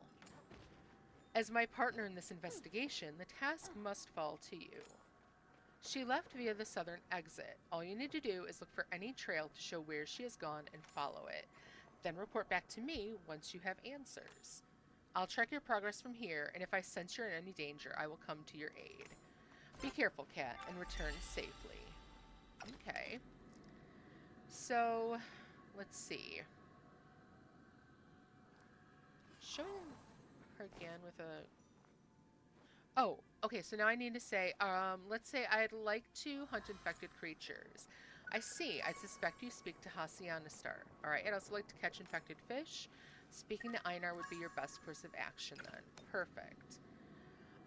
As my partner in this investigation, the task must fall to you. She left via the southern exit. All you need to do is look for any trail to show where she has gone and follow it. Then report back to me once you have answers. I'll track your progress from here, and if I sense you're in any danger, I will come to your aid. Be careful, Cat, and return safely. Okay. So, let's see. Showing her again with a... Oh, okay, so now I need to say, let's say I'd like to hunt infected creatures. I see. I suspect you speak to Hasianistar. Alright, I'd also like to catch infected fish. Speaking to Einar would be your best course of action then. Perfect.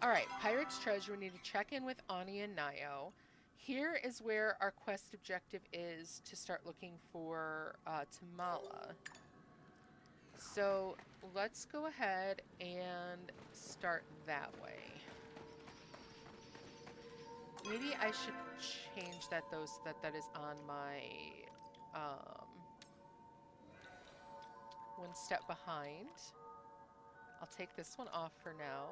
Alright, Pirate's Treasure, we need to check in with Ani and Nayo. Here is where our quest objective is to start looking for Tamala. So let's go ahead and start that way. Maybe I should change that that is on my one step behind. I'll take this one off for now.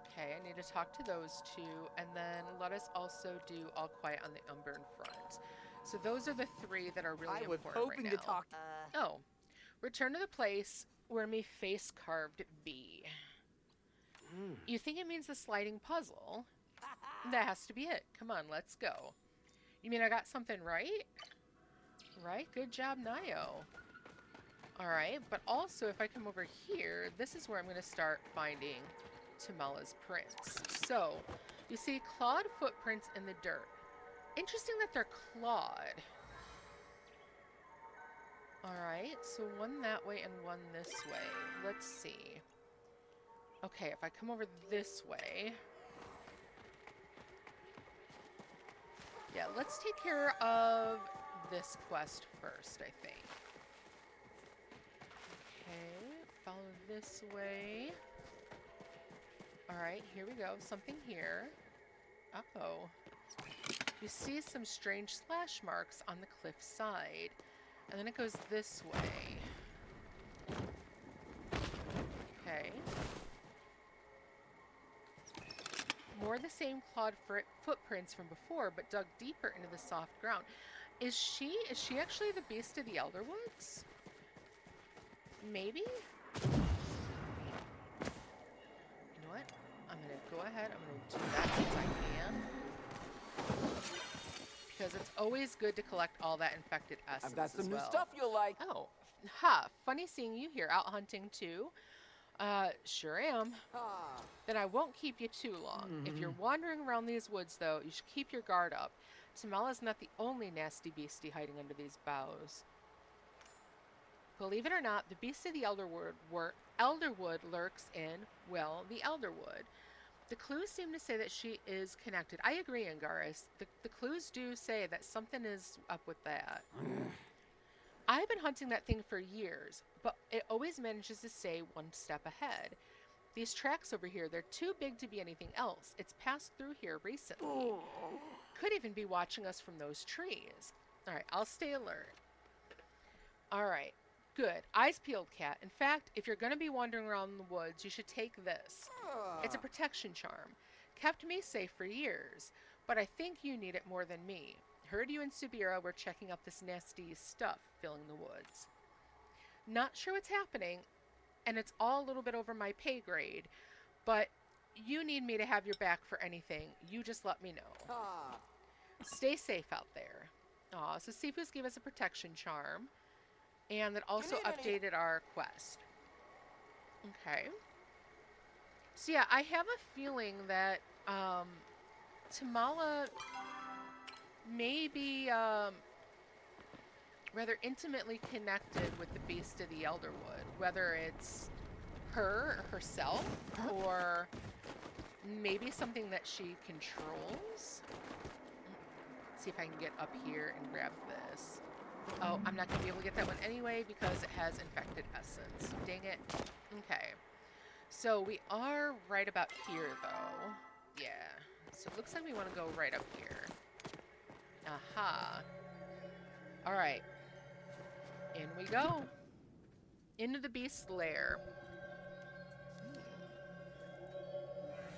Okay, I need to talk to those two, and then let us also do All Quiet on the Unburned Front. So those are the three that are really important right now. I was hoping to talk. Oh, return to the place where me face carved be. You think it means the sliding puzzle? That has to be it. Come on, let's go. You mean I got something right? Right? Good job, Nayo. Alright, but also if I come over here, this is where I'm going to start finding Tamala's prints. So, you see clawed footprints in the dirt. Interesting that they're clawed. Alright, so one that way and one this way. Let's see. Okay, if I come over this way... Yeah, let's take care of this quest first, I think. Okay, follow this way. Alright, here we go. Something here. Uh-oh. You see some strange slash marks on the cliff side. And then it goes this way. Okay. More of the same clawed footprints from before, but dug deeper into the soft ground. Is she actually the beast of the Elder Woods? Maybe? You know what? I'm gonna go ahead. I'm gonna do that since I can. Because it's always good to collect all that infected essence. I've got some as new well. stuff you'll like. Oh, ha! Funny seeing you here, out hunting too. Sure am. Then I won't keep you too long. If you're wandering around these woods, though, you should keep your guard up. Tamala's not the only nasty beastie hiding under these boughs. Believe it or not, the beast of the Elderwood lurks in, well, the Elderwood. The clues seem to say that she is connected. I agree, Angaris. The clues do say that something is up with that. I've been hunting that thing for years, but it always manages to stay one step ahead. These tracks over here, they're too big to be anything else. It's passed through here recently. Could even be watching us from those trees. All right, I'll stay alert. All right, good. Eyes peeled, Cat. In fact, if you're going to be wandering around the woods, you should take this. It's a protection charm. Kept me safe for years, but I think you need it more than me. Heard you and Subira were checking out this nasty stuff filling the woods. Not sure what's happening, and it's all a little bit over my pay grade, but you need me to have your back for anything. You just let me know. Stay safe out there. Aw, so Sifu's gave us a protection charm, and that also updated our quest. Okay. So yeah, I have a feeling that Tamala may be rather intimately connected with the beast of the Elderwood, whether it's her or herself, or maybe something that she controls. See if I can get up here and grab this. Oh, I'm not going to be able to get that one anyway because it has infected essence. Dang it. Okay. So we are right about here, though. Yeah. So it looks like we want to go right up here. Aha. All right. In we go. Into the beast's lair.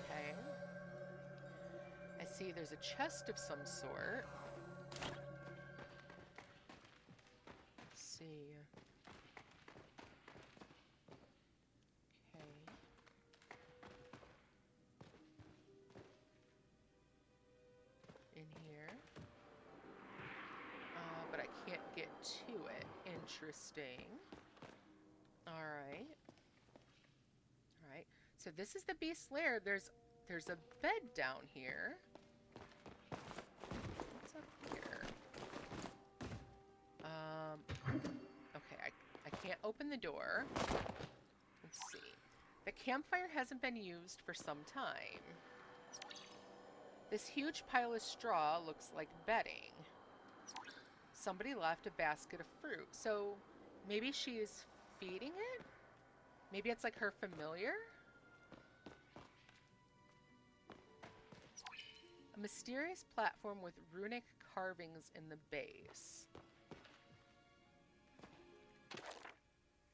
Okay. I see there's a chest of some sort. Let's see. Okay. In here. But I can't get to it. Interesting. Alright. Alright. So this is the beast's lair. There's a bed down here. What's up here? Okay, I can't open the door. Let's see. The campfire hasn't been used for some time. This huge pile of straw looks like bedding. Somebody left a basket of fruit, so maybe she's feeding it? Maybe it's like her familiar? A mysterious platform with runic carvings in the base.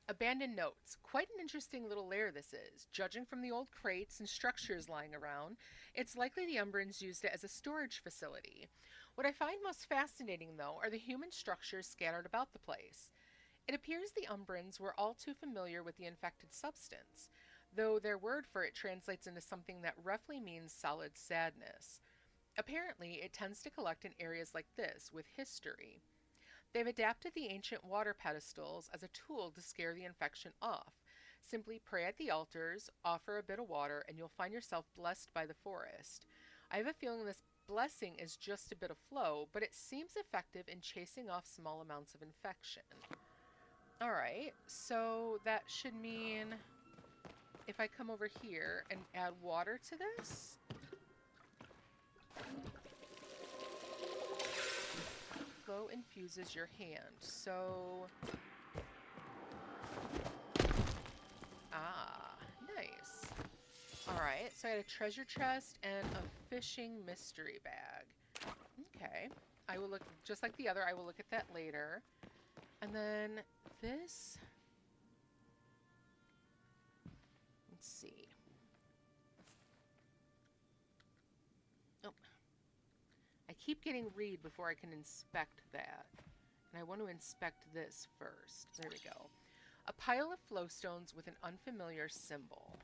Abandoned notes. Quite an interesting little lair this is. Judging from the old crates and structures lying around, it's likely the Umbrans used it as a storage facility. What I find most fascinating, though, are the human structures scattered about the place. It appears the Umbrans were all too familiar with the infected substance, though their word for it translates into something that roughly means solid sadness. Apparently, it tends to collect in areas like this, with history. They've adapted the ancient water pedestals as a tool to scare the infection off. Simply pray at the altars, offer a bit of water, and you'll find yourself blessed by the forest. I have a feeling this blessing is just a bit of flow, but it seems effective in chasing off small amounts of infection. Alright, so that should mean if I come over here and add water to this, flow infuses your hand. So, nice. Alright, so I had a treasure chest and a fishing mystery bag. Okay, I will look, just like the other, I will look at that later. And then this, let's see. Oh, I keep getting read before I can inspect that. And I want to inspect this first. There we go. A pile of flowstones with an unfamiliar symbol.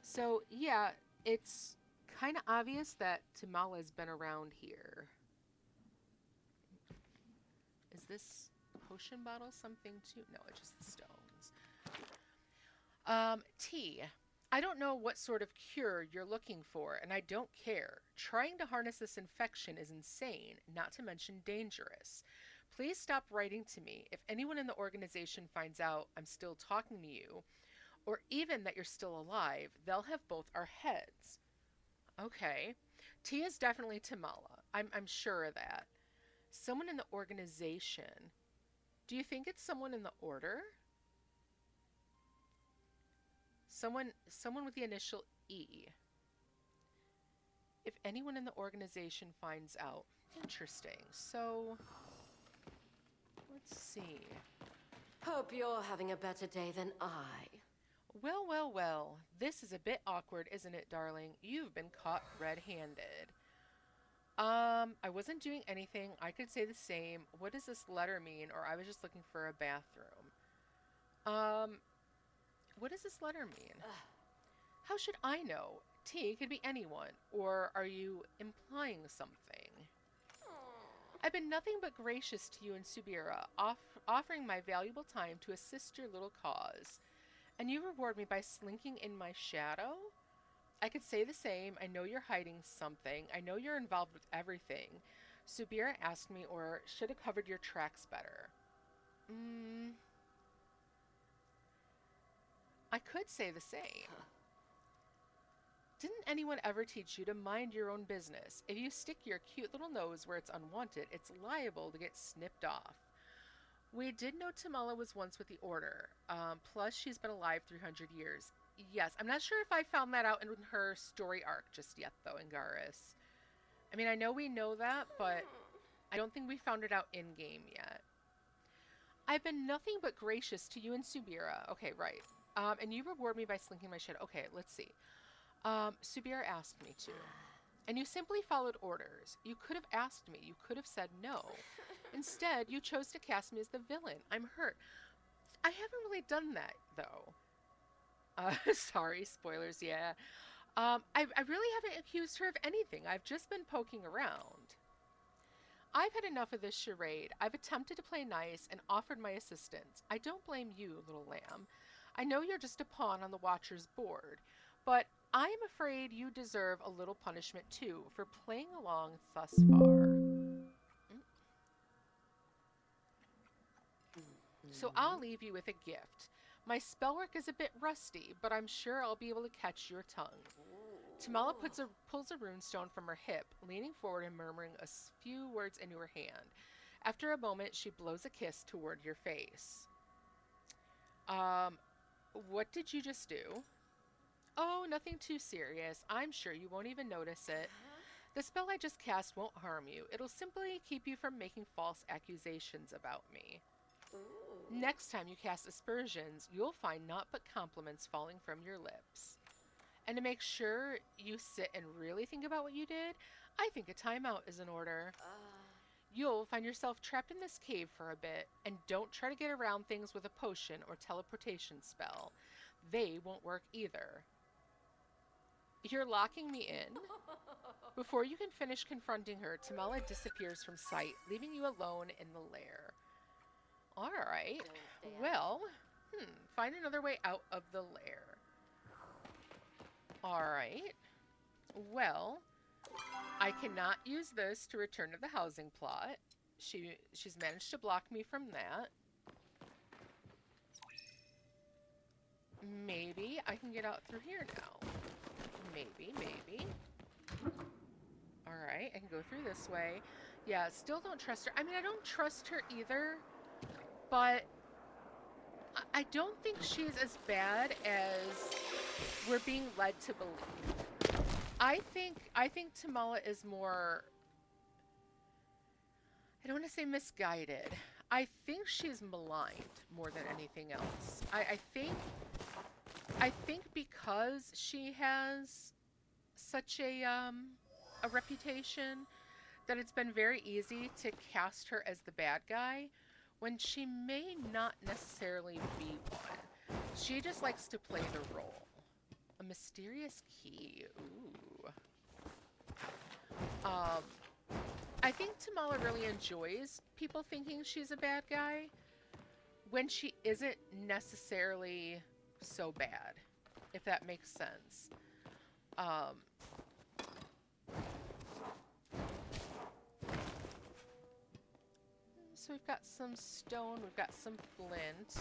So, yeah, it's kind of obvious that Tamala's been around here. Is this potion bottle something too? No, it's just the stones. Tea. I don't know what sort of cure you're looking for, and I don't care. Trying to harness this infection is insane, not to mention dangerous. Please stop writing to me. If anyone in the organization finds out I'm still talking to you, or even that you're still alive, they'll have both our heads. Okay. Tea is definitely Tamala. I'm sure of that. Someone in the organization. Do you think it's someone in the order? Someone with the initial E. If anyone in the organization finds out. Interesting. So, let's see. Hope you're having a better day than I. Well, well, well. This is a bit awkward, isn't it, darling? You've been caught red-handed. I wasn't doing anything. I could say the same. What does this letter mean? Or I was just looking for a bathroom. What does this letter mean? How should I know? T could be anyone. Or are you implying something? I've been nothing but gracious to you and Subira, offering my valuable time to assist your little cause. And you reward me by slinking in my shadow? I could say the same. I know you're hiding something. I know you're involved with everything. Subira asked me, or should have covered your tracks better. I could say the same. Didn't anyone ever teach you to mind your own business? If you stick your cute little nose where it's unwanted, it's liable to get snipped off. We did know Tamala was once with the Order. Plus, she's been alive 300 years. Yes, I'm not sure if I found that out in her story arc just yet, though, Angaris. I mean, I know we know that, but I don't think we found it out in-game yet. I've been nothing but gracious to you and Subira. Okay, right. And you reward me by slinking my shit. Okay, let's see. Subira asked me to. And you simply followed orders. You could have asked me. You could have said no. Instead, you chose to cast me as the villain. I'm hurt. I haven't really done that, though. Sorry, spoilers, yeah. I really haven't accused her of anything. I've just been poking around. I've had enough of this charade. I've attempted to play nice and offered my assistance. I don't blame you, little lamb. I know you're just a pawn on the Watcher's board, but I am afraid you deserve a little punishment too for playing along thus far. So I'll leave you with a gift. My spellwork is a bit rusty, but I'm sure I'll be able to catch your tongue. Tamala pulls a runestone from her hip, leaning forward and murmuring a few words into her hand. After a moment, she blows a kiss toward your face. What did you just do? Oh, nothing too serious. I'm sure you won't even notice it. The spell I just cast won't harm you. It'll simply keep you from making false accusations about me. Next time you cast aspersions, you'll find naught but compliments falling from your lips. And to make sure you sit and really think about what you did, I think a timeout is in order. You'll find yourself trapped in this cave for a bit, and don't try to get around things with a potion or teleportation spell. They won't work either. You're locking me in? Before you can finish confronting her, Tamala disappears from sight, leaving you alone in the lair. Alright, well, find another way out of the lair. Alright, well, I cannot use this to return to the housing plot. She's managed to block me from that. Maybe I can get out through here now. Maybe. Alright, I can go through this way. Yeah, still don't trust her. I mean, I don't trust her either, but I don't think she's as bad as we're being led to believe. I think Tamala is more, I don't want to say misguided. I think she's maligned more than anything else. I think because she has such a reputation that it's been very easy to cast her as the bad guy when she may not necessarily be one. She just likes to play the role. A mysterious key. Ooh. I think Tamala really enjoys people thinking she's a bad guy when she isn't necessarily so bad, if that makes sense. So we've got some stone, we've got some flint.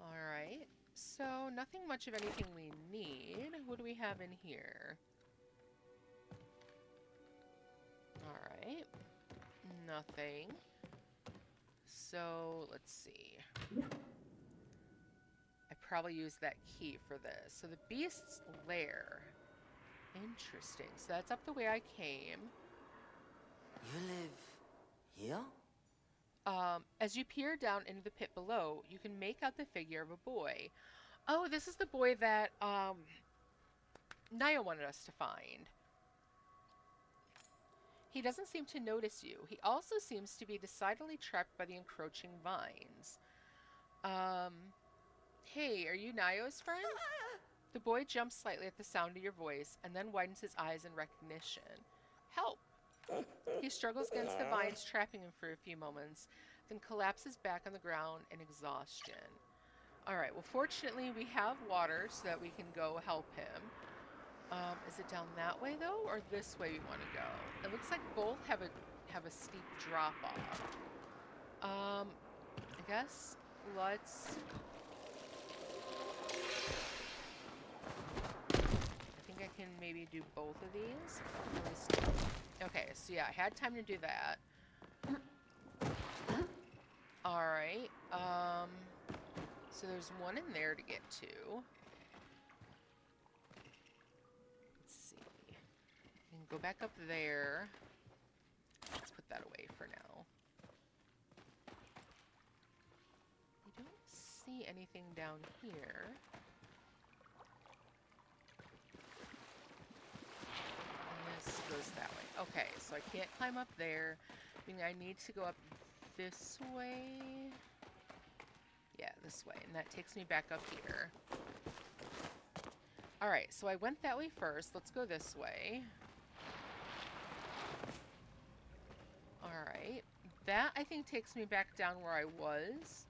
Alright, so nothing much of anything we need. What do we have in here? Alright, nothing. So, let's see. I probably used that key for this. So the beast's lair. Interesting. So that's up the way I came. You live here? As you peer down into the pit below, you can make out the figure of a boy. Oh, this is the boy that Naya wanted us to find. He doesn't seem to notice you. He also seems to be decidedly trapped by the encroaching vines. Hey, are you Nayo's friend? The boy jumps slightly at the sound of your voice and then widens his eyes in recognition. Help! He struggles against the vines, trapping him for a few moments, then collapses back on the ground in exhaustion. Alright, well fortunately we have water so that we can go help him. Is it down that way though, or this way we want to go? It looks like both have a steep drop off. I guess let's. I think I can maybe do both of these. At least. Okay, so yeah, I had time to do that. All right. So there's one in there to get to. go back up there. Let's put that away for now. I don't see anything down here. And this goes that way. Okay, so I can't climb up there. I mean, I need to go up this way. Yeah, this way. And that takes me back up here. Alright, so I went that way first. Let's go this way. Alright. That, I think, takes me back down where I was.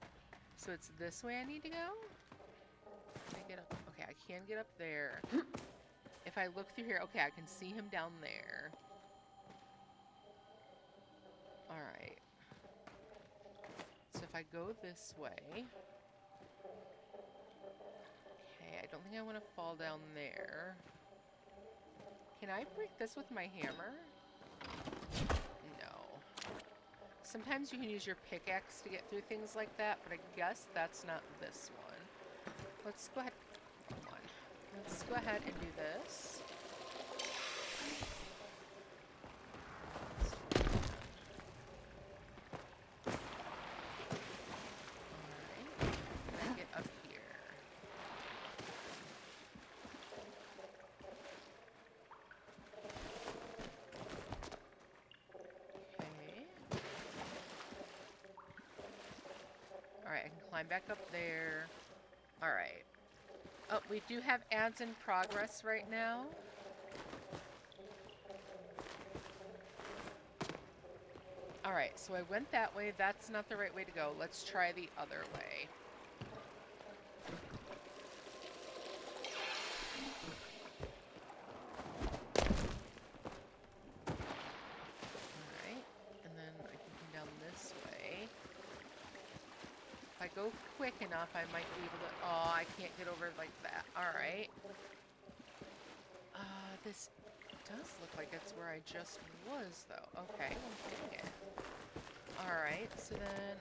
So it's this way I need to go? Can I get up? Okay, I can get up there. If I look through here, okay, I can see him down there. Alright. So if I go this way... Okay, I don't think I want to fall down there. Can I break this with my hammer? No. Sometimes you can use your pickaxe to get through things like that, but I guess that's not this one. Let's go ahead. Come on. Let's go ahead and do this. Alright. And get up here. Okay. Alright, I can climb back up there. Alright. Oh, we do have ads in progress right now. Alright, so I went that way. That's not the right way to go. Let's try the other way. Alright, and then I can come down this way. If I go quick enough, I might be able to... Oh, I can't get over like that. Alright. This does look like it's where I just was, though. Okay, well, dang it. Alright, so then...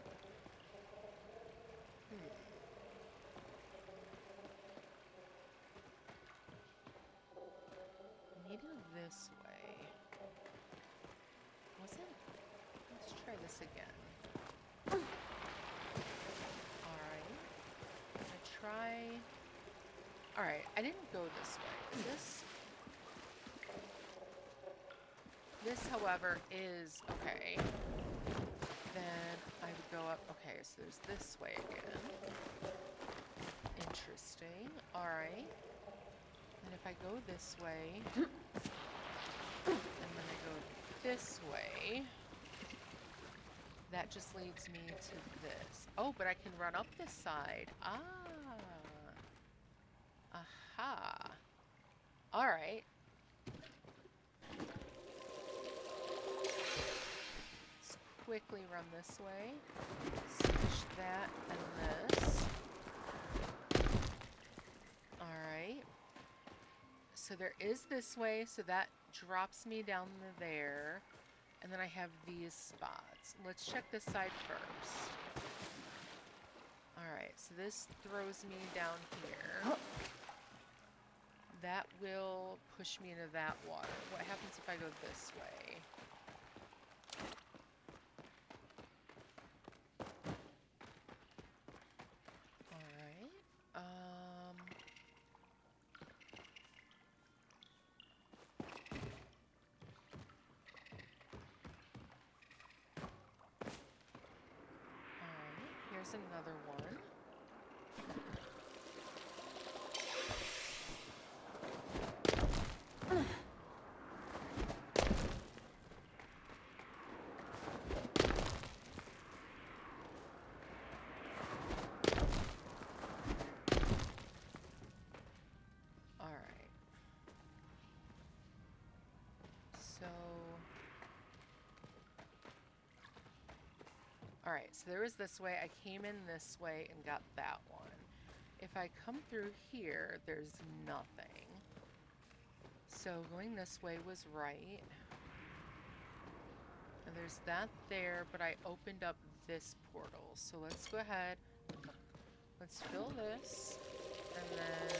I need to go this way. Wasn't... Let's try this again. Alright. Try... Alright, I didn't go this way. Is this... This, however, is... Okay. Then I would go up... Okay, so there's this way again. Interesting. Alright. And if I go this way... and then I go this way... That just leads me to this. Oh, but I can run up this side. Ah. Aha. Alright. Let's quickly run this way. Switch that and this. Alright. So there is this way, so that drops me down there. And then I have these spots. Let's check this side first. Alright, so this throws me down here. That will push me into that water. What happens if I go this way? Alright. Here's another one. Alright. So... Alright, so there was this way. I came in this way and got that one. If I come through here, there's nothing. So going this way was right. And there's that there, but I opened up this portal. So let's go ahead. Let's fill this. And then...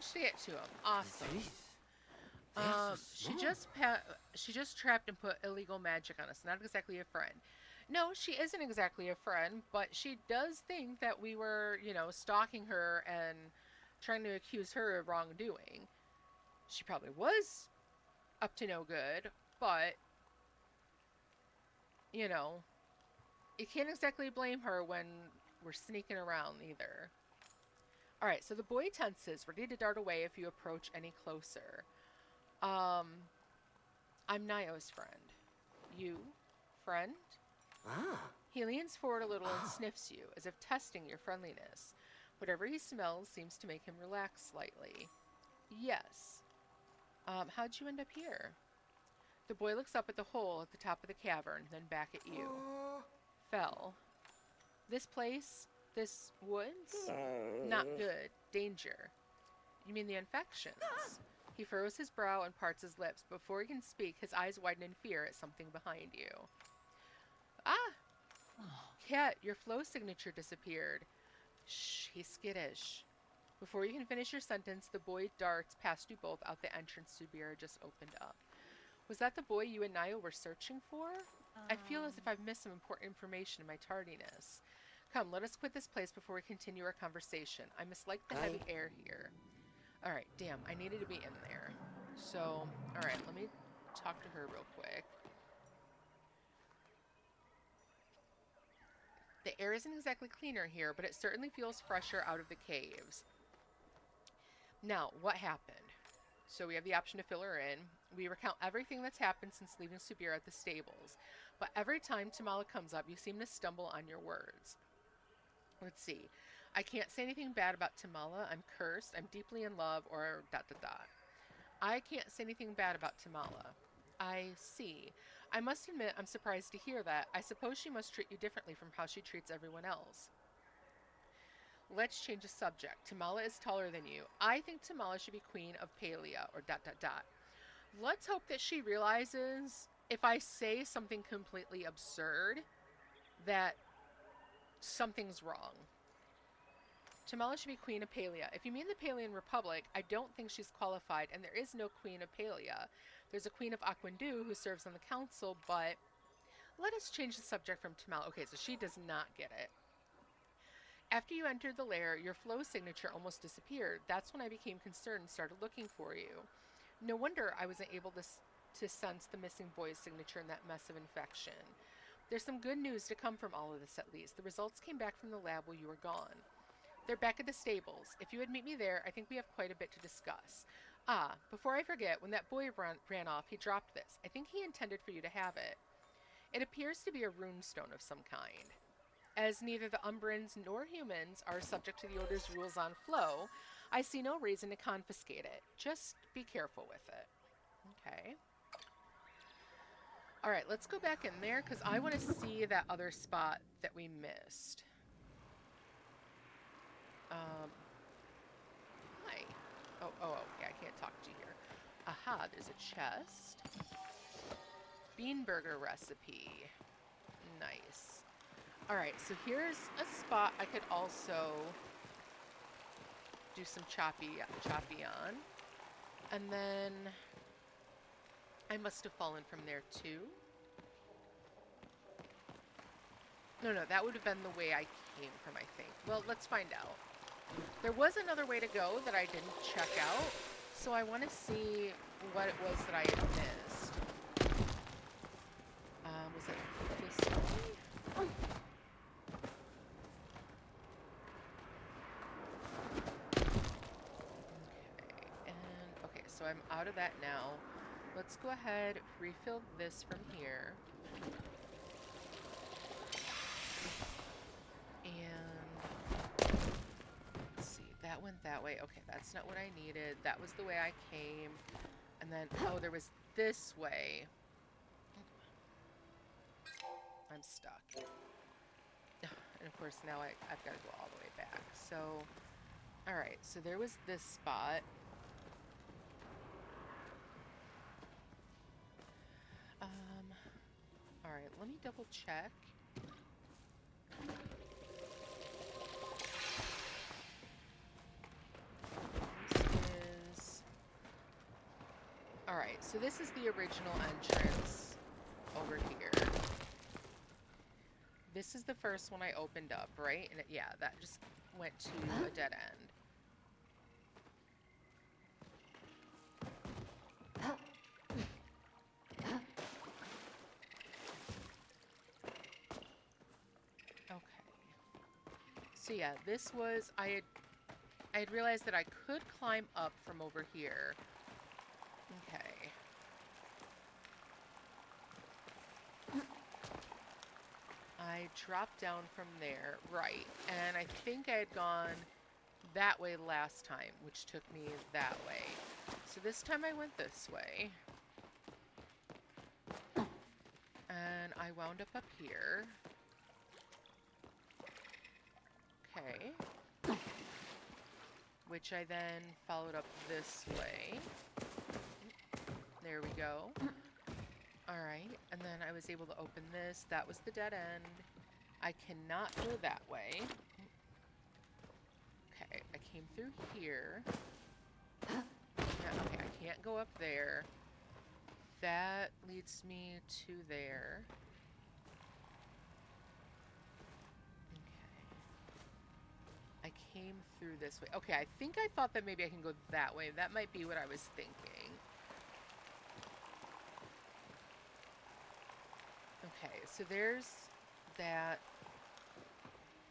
managed to get to him. Awesome. Jeez. They are so She small. she just trapped and put illegal magic on us. Not exactly a friend. No, she isn't exactly a friend, but she does think that we were, stalking her and trying to accuse her of wrongdoing. She probably was up to no good, but, you know, you can't exactly blame her when we're sneaking around either. Alright, so the boy tenses, ready to dart away if you approach any closer. Um, I'm Nio's friend. You? Friend? Ah. He leans forward a little and Oh. sniffs you, as if testing your friendliness. Whatever he smells seems to make him relax slightly. Yes. How'd you end up here? The boy looks up at the hole at the top of the cavern, then back at you. Aw. Fell. This place? This woods? Not good. Danger. You mean the infections? He furrows his brow and parts his lips. Before he can speak, his eyes widen in fear at something behind you. Ah! Cat, your flow signature disappeared. Shh, he's skittish. Before you can finish your sentence, the boy darts past you both out the entrance Subira just opened up. Was that the boy you and Nio were searching for? I feel as if I've missed some important information in my tardiness. Come, let us quit this place before we continue our conversation. I mislike the heavy air here. Alright, damn, I needed to be in there. So, alright, let me talk to her real quick. The air isn't exactly cleaner here, but it certainly feels fresher out of the caves. Now, what happened? So we have the option to fill her in. We recount everything that's happened since leaving Subira at the stables. But every time Tamala comes up, you seem to stumble on your words. Let's see. I can't say anything bad about Tamala. I'm cursed. I'm deeply in love, or ... I can't say anything bad about Tamala. I see. I must admit, I'm surprised to hear that. I suppose she must treat you differently from how she treats everyone else. Let's change the subject. Tamala is taller than you. I think Tamala should be queen of Palia, or ... Let's hope that she realizes if I say something completely absurd, that something's wrong. Tamala should be queen of Palia. If you mean the Palian Republic, I don't think she's qualified, and there is no queen of Palia. There's a queen of Aquandu who serves on the council, but let us change the subject from Tamala. Okay, so she does not get it. After you entered the lair, your flow signature almost disappeared. That's when I became concerned and started looking for you. No wonder I wasn't able to sense the missing boy's signature in that mess of infection. There's some good news to come from all of this, at least. The results came back from the lab while you were gone. They're back at the stables. If you would meet me there, I think we have quite a bit to discuss. Ah, before I forget, when that boy ran off, he dropped this. I think he intended for you to have it. It appears to be a runestone of some kind. As neither the Umbrans nor humans are subject to the Order's rules on flow, I see no reason to confiscate it. Just be careful with it. Okay. Alright, let's go back in there, because I want to see that other spot that we missed. Hi. Oh, okay, I can't talk to you here. Aha, there's a chest. Bean burger recipe. Nice. Alright, so here's a spot I could also do some choppy on. And then I must have fallen from there too. No, that would have been the way I came from, I think. Well, let's find out. There was another way to go that I didn't check out, so I want to see what it was that I had missed. Was it this way? Oh. Okay, so I'm out of that now. Let's go ahead, refill this from here. And let's see, that went that way. Okay, that's not what I needed. That was the way I came. And then, oh, there was this way. I'm stuck. And of course, now I've got to go all the way back. So, alright, so there was this spot. Alright, let me double check. This Alright, so this is the original entrance over here. This is the first one I opened up, right? And yeah, that just went to a dead end. Okay. So yeah, this was, I had realized that I could climb up from over here. Okay. I dropped down from there, right, and I think I had gone that way last time, which took me that way. So this time I went this way. And I wound up here. Okay. Which I then followed up this way. There we go. Alright, and then I was able to open this. That was the dead end. I cannot go that way. Okay, I came through here. Yeah, okay, I can't go up there. That leads me to there. Okay. I came through this way. Okay, I think I thought that maybe I can go that way. That might be what I was thinking. Okay, so there's that.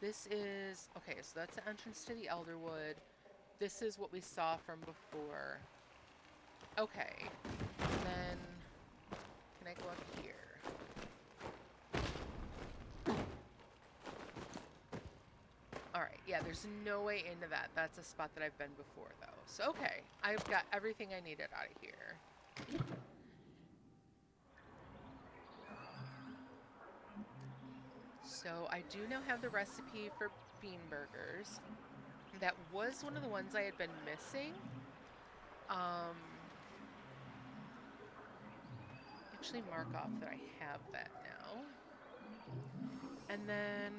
This is, okay, so that's the entrance to the Elderwood. This is what we saw from before. Okay, then can I go up here? Alright, yeah, there's no way into that. That's a spot that I've been before, though. So, okay, I've got everything I needed out of here. So I do now have the recipe for bean burgers. That was one of the ones I had been missing. Actually mark off that I have that now. And then,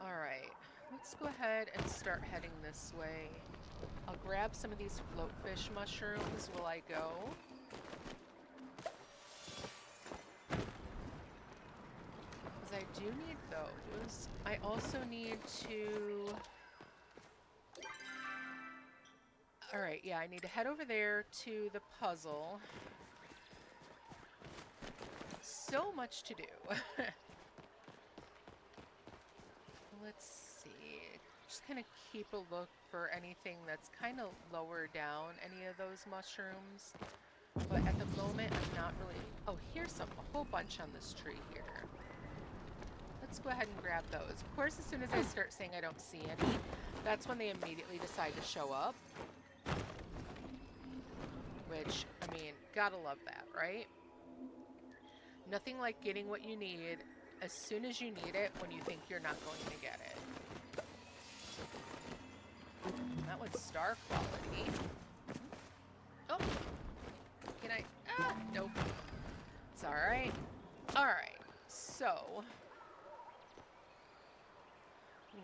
alright, let's go ahead and start heading this way. I'll grab some of these floatfish mushrooms while I go. I do need those. I also need to... Alright, yeah, I need to head over there to the puzzle. So much to do. Let's see. Just kind of keep a look for anything that's kind of lower down any of those mushrooms. But at the moment, I'm not really... Oh, here's some, a whole bunch on this tree here. Let's go ahead and grab those. Of course, as soon as I start saying I don't see any, that's when they immediately decide to show up. Which, I mean, gotta love that, right? Nothing like getting what you need as soon as you need it when you think you're not going to get it. That was star quality. Oh! Can I? Ah! Nope. It's alright. Alright, so...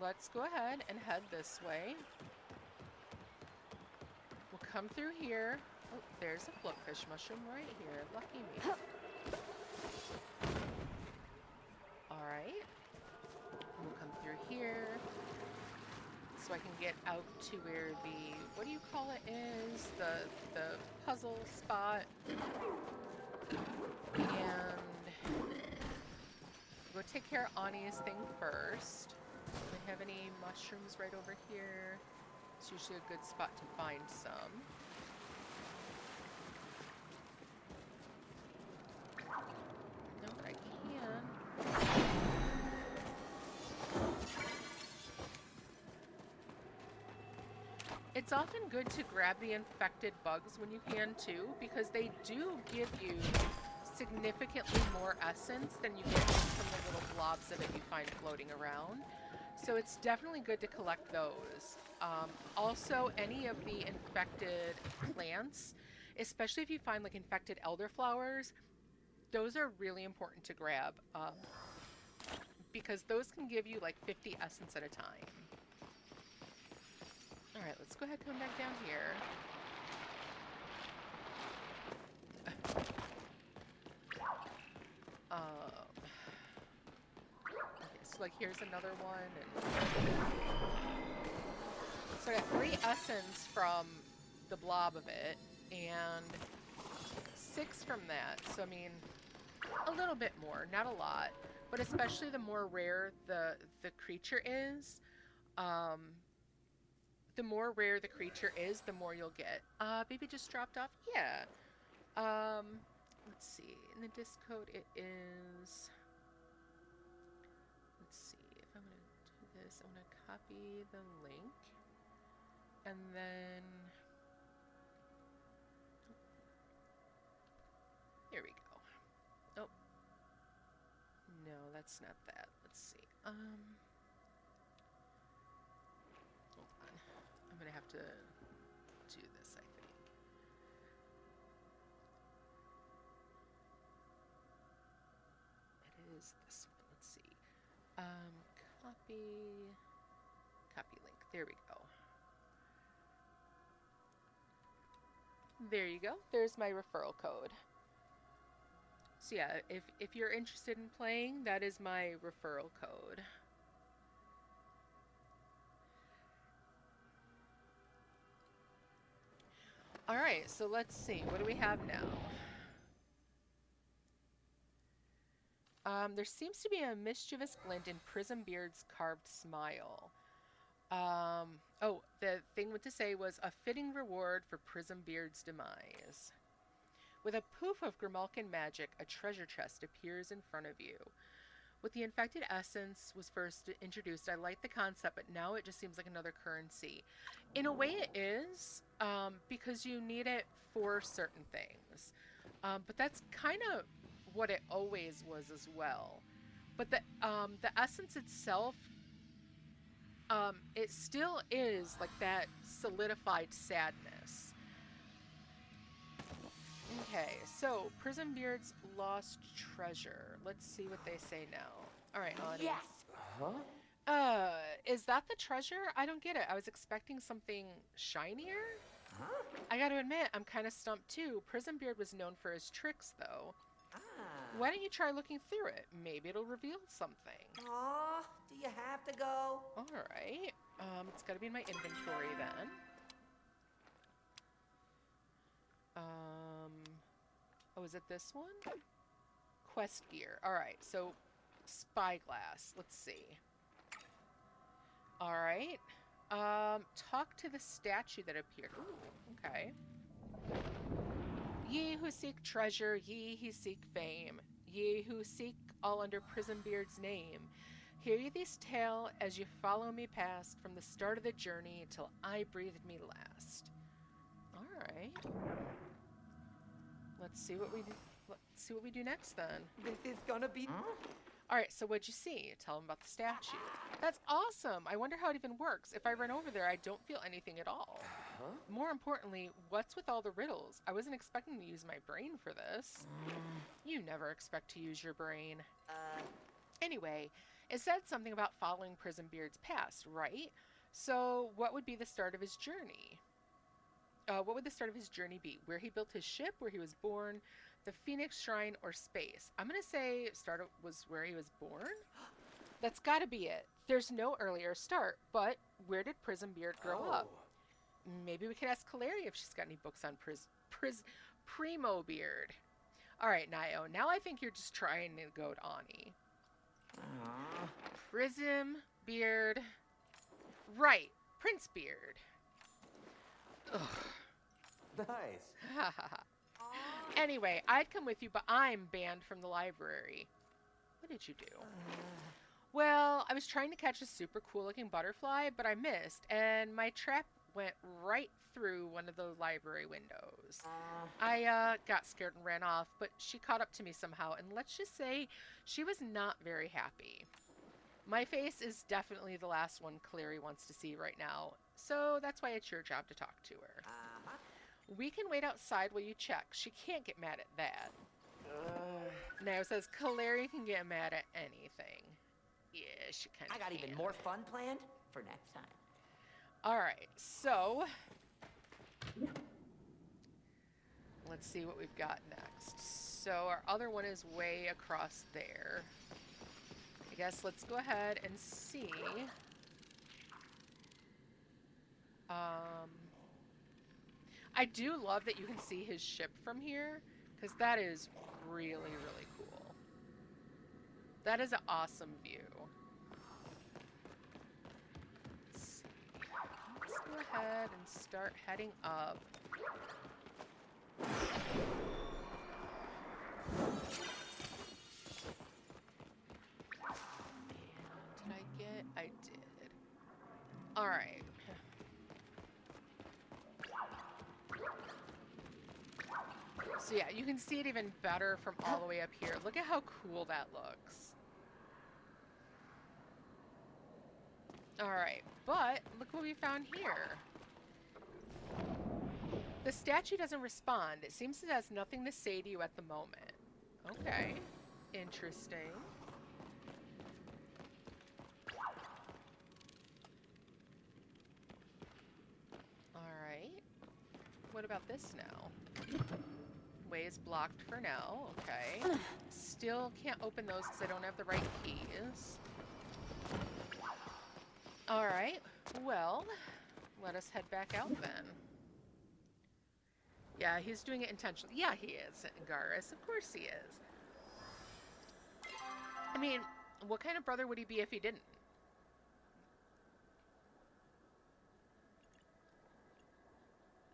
let's go ahead and head this way. We'll come through here. Oh, there's a floatfish mushroom right here. Lucky me. Alright. We'll come through here. So I can get out to where the, what do you call it is? The puzzle spot. And go take care of Ani's thing first. Do we have any mushrooms right over here? It's usually a good spot to find some. No, but I can. It's often good to grab the infected bugs when you can too, because they do give you significantly more essence than you get from the little blobs of it you find floating around. So it's definitely good to collect those. Also, any of the infected plants, especially if you find like infected elderflowers, those are really important to grab because those can give you like 50 essence at a time. Alright, let's go ahead and come back down here. So like here's another one. And so I got 3 essence from the blob of it and 6 from that. So I mean, a little bit more, not a lot, but especially the more rare the creature is, um, the more rare the creature is, the more you'll get. Baby just dropped off. Yeah. Let's see. In the disc code, it is. Let's see if I'm gonna do this. I'm gonna copy the link, and then here we go. Oh, no, that's not that. Let's see. Hold on. I'm gonna have to do this, I think. It is this one. Let's see. Copy link. There we go. There you go. There's my referral code. So yeah, if you're interested in playing, that is my referral code. All right, so let's see. What do we have now? There seems to be a mischievous glint in Prismbeard's carved smile. Oh, the thing to say was a fitting reward for Prismbeard's demise. With a poof of Grimalkin magic, a treasure chest appears in front of you. With the infected essence was first introduced, I like the concept, but now it just seems like another currency. In a way it is, because you need it for certain things. But that's kind of what it always was as well. But the essence itself, it still is like that solidified sadness. Okay, so Prismbeard's lost treasure. Let's see what they say now. All right, Ani. Yes. Huh? Is that the treasure? I don't get it. I was expecting something shinier. Huh? I gotta admit, I'm kind of stumped too. Prismbeard was known for his tricks, though. Ah. Why don't you try looking through it? Maybe it'll reveal something. Aw, do you have to go? All right. It's gotta be in my inventory then. Oh, is it this one? Quest gear. All right, so spyglass. Let's see. All right. Talk to the statue that appeared. Ooh, okay. Ye who seek treasure, ye who seek fame, ye who seek all under Prismbeard's name, hear ye this tale as you follow me past from the start of the journey till I breathed me last. All right. Let's see what we do next then. This is gonna be. All right, so what'd you see? Tell them about the statue. That's awesome. I wonder how it even works. If I run over there, I don't feel anything at all. Huh? More importantly, what's with all the riddles? I wasn't expecting to use my brain for this. You never expect to use your brain. Anyway, it said something about following Prismbeard's past, right? So what would be the start of his journey? What would the start of his journey be? Where he built his ship, where he was born, the Phoenix Shrine, or space? I'm going to say start was where he was born. That's got to be it. There's no earlier start, but where did Prismbeard grow up? Maybe we could ask Caleria if she's got any books on Primo Beard. All right, Nio. Now I think you're just trying to goad Ani. Prism Beard. Right, Prince Beard. Ugh. Nice. Anyway, I'd come with you, but I'm banned from the library. What did you do? Well, I was trying to catch a super cool looking butterfly, but I missed, and my trap went right through one of the library windows. I got scared and ran off, but she caught up to me somehow, and let's just say she was not very happy. My face is definitely the last one Clary wants to see right now, so that's why it's your job to talk to her. We can wait outside while you check. She can't get mad at that. Now it says Clary can get mad at anything. Yeah, she kind of I got even more fun planned for next time. All right, so let's see what we've got next. So our other one is way across there. I guess let's go ahead and see. Um, I do love that you can see his ship from here, because that is really, really cool. That is an awesome view. Let's see. Let's go ahead and start heading up. And did I get? I did. All right. So yeah, you can see it even better from all the way up here. Look at how cool that looks. All right, but look what we found here. The statue doesn't respond. It seems it has nothing to say to you at the moment. Okay, interesting. All right, what about this now? Way is blocked for now, okay. Still can't open those because I don't have the right keys. All right, well, let us head back out then. Yeah, he's doing it intentionally. Yeah, he is, Garrus. Of course he is. I mean, what kind of brother would he be if he didn't?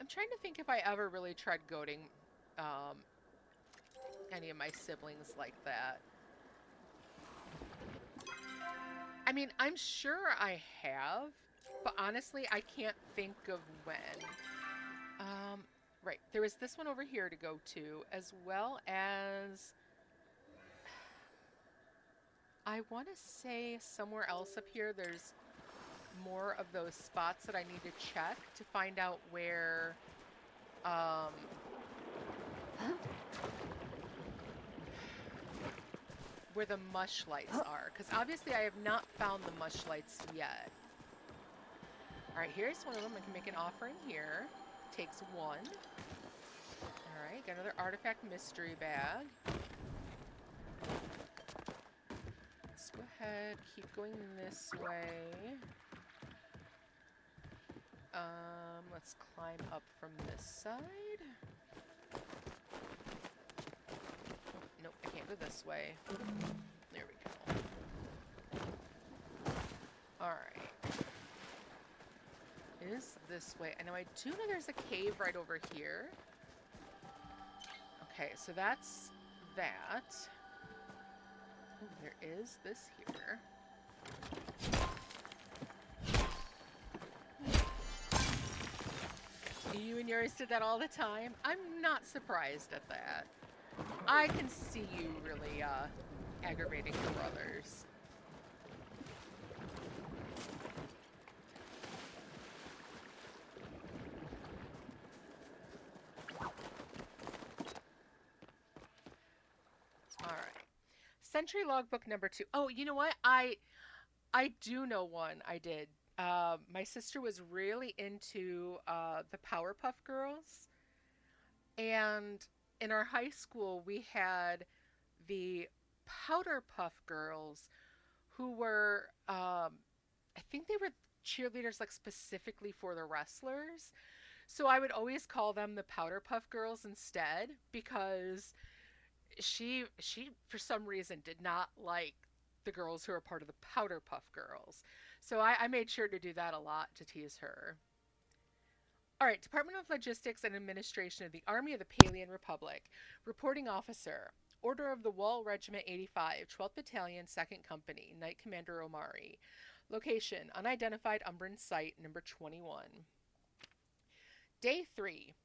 I'm trying to think if I ever really tried goading any of my siblings like that. I mean, I'm sure I have, but honestly, I can't think of when. Right, there was this one over here to go to, as well as... I want to say somewhere else up here there's more of those spots that I need to check to find out where the mush lights are, because obviously I have not found the mush lights yet. All right, here's one of them. I can make an offering here. Takes one. All right, got another artifact mystery bag. Let's go ahead, keep going this way. Let's climb up from this side. Nope, I can't go this way. There we go. Alright. Is this way? I know I do know there's a cave right over here. Okay, so that's that. Ooh, there is this here. You and yours did that all the time? I'm not surprised at that. I can see you really aggravating your brothers. All right. Century logbook number 2. Oh, you know what? I do know one I did. My sister was really into the Powerpuff Girls. And in our high school, we had the Powderpuff Girls who were, I think they were cheerleaders like specifically for the wrestlers. So I would always call them the Powderpuff Girls instead, because she for some reason did not like the girls who are part of the Powderpuff Girls. So I made sure to do that a lot to tease her. All right, Department of Logistics and Administration of the Army of the Palian Republic. Reporting Officer, Order of the Wall Regiment 85, 12th Battalion, 2nd Company, Knight Commander Omari. Location, unidentified Umbran Site, number 21. Day 3.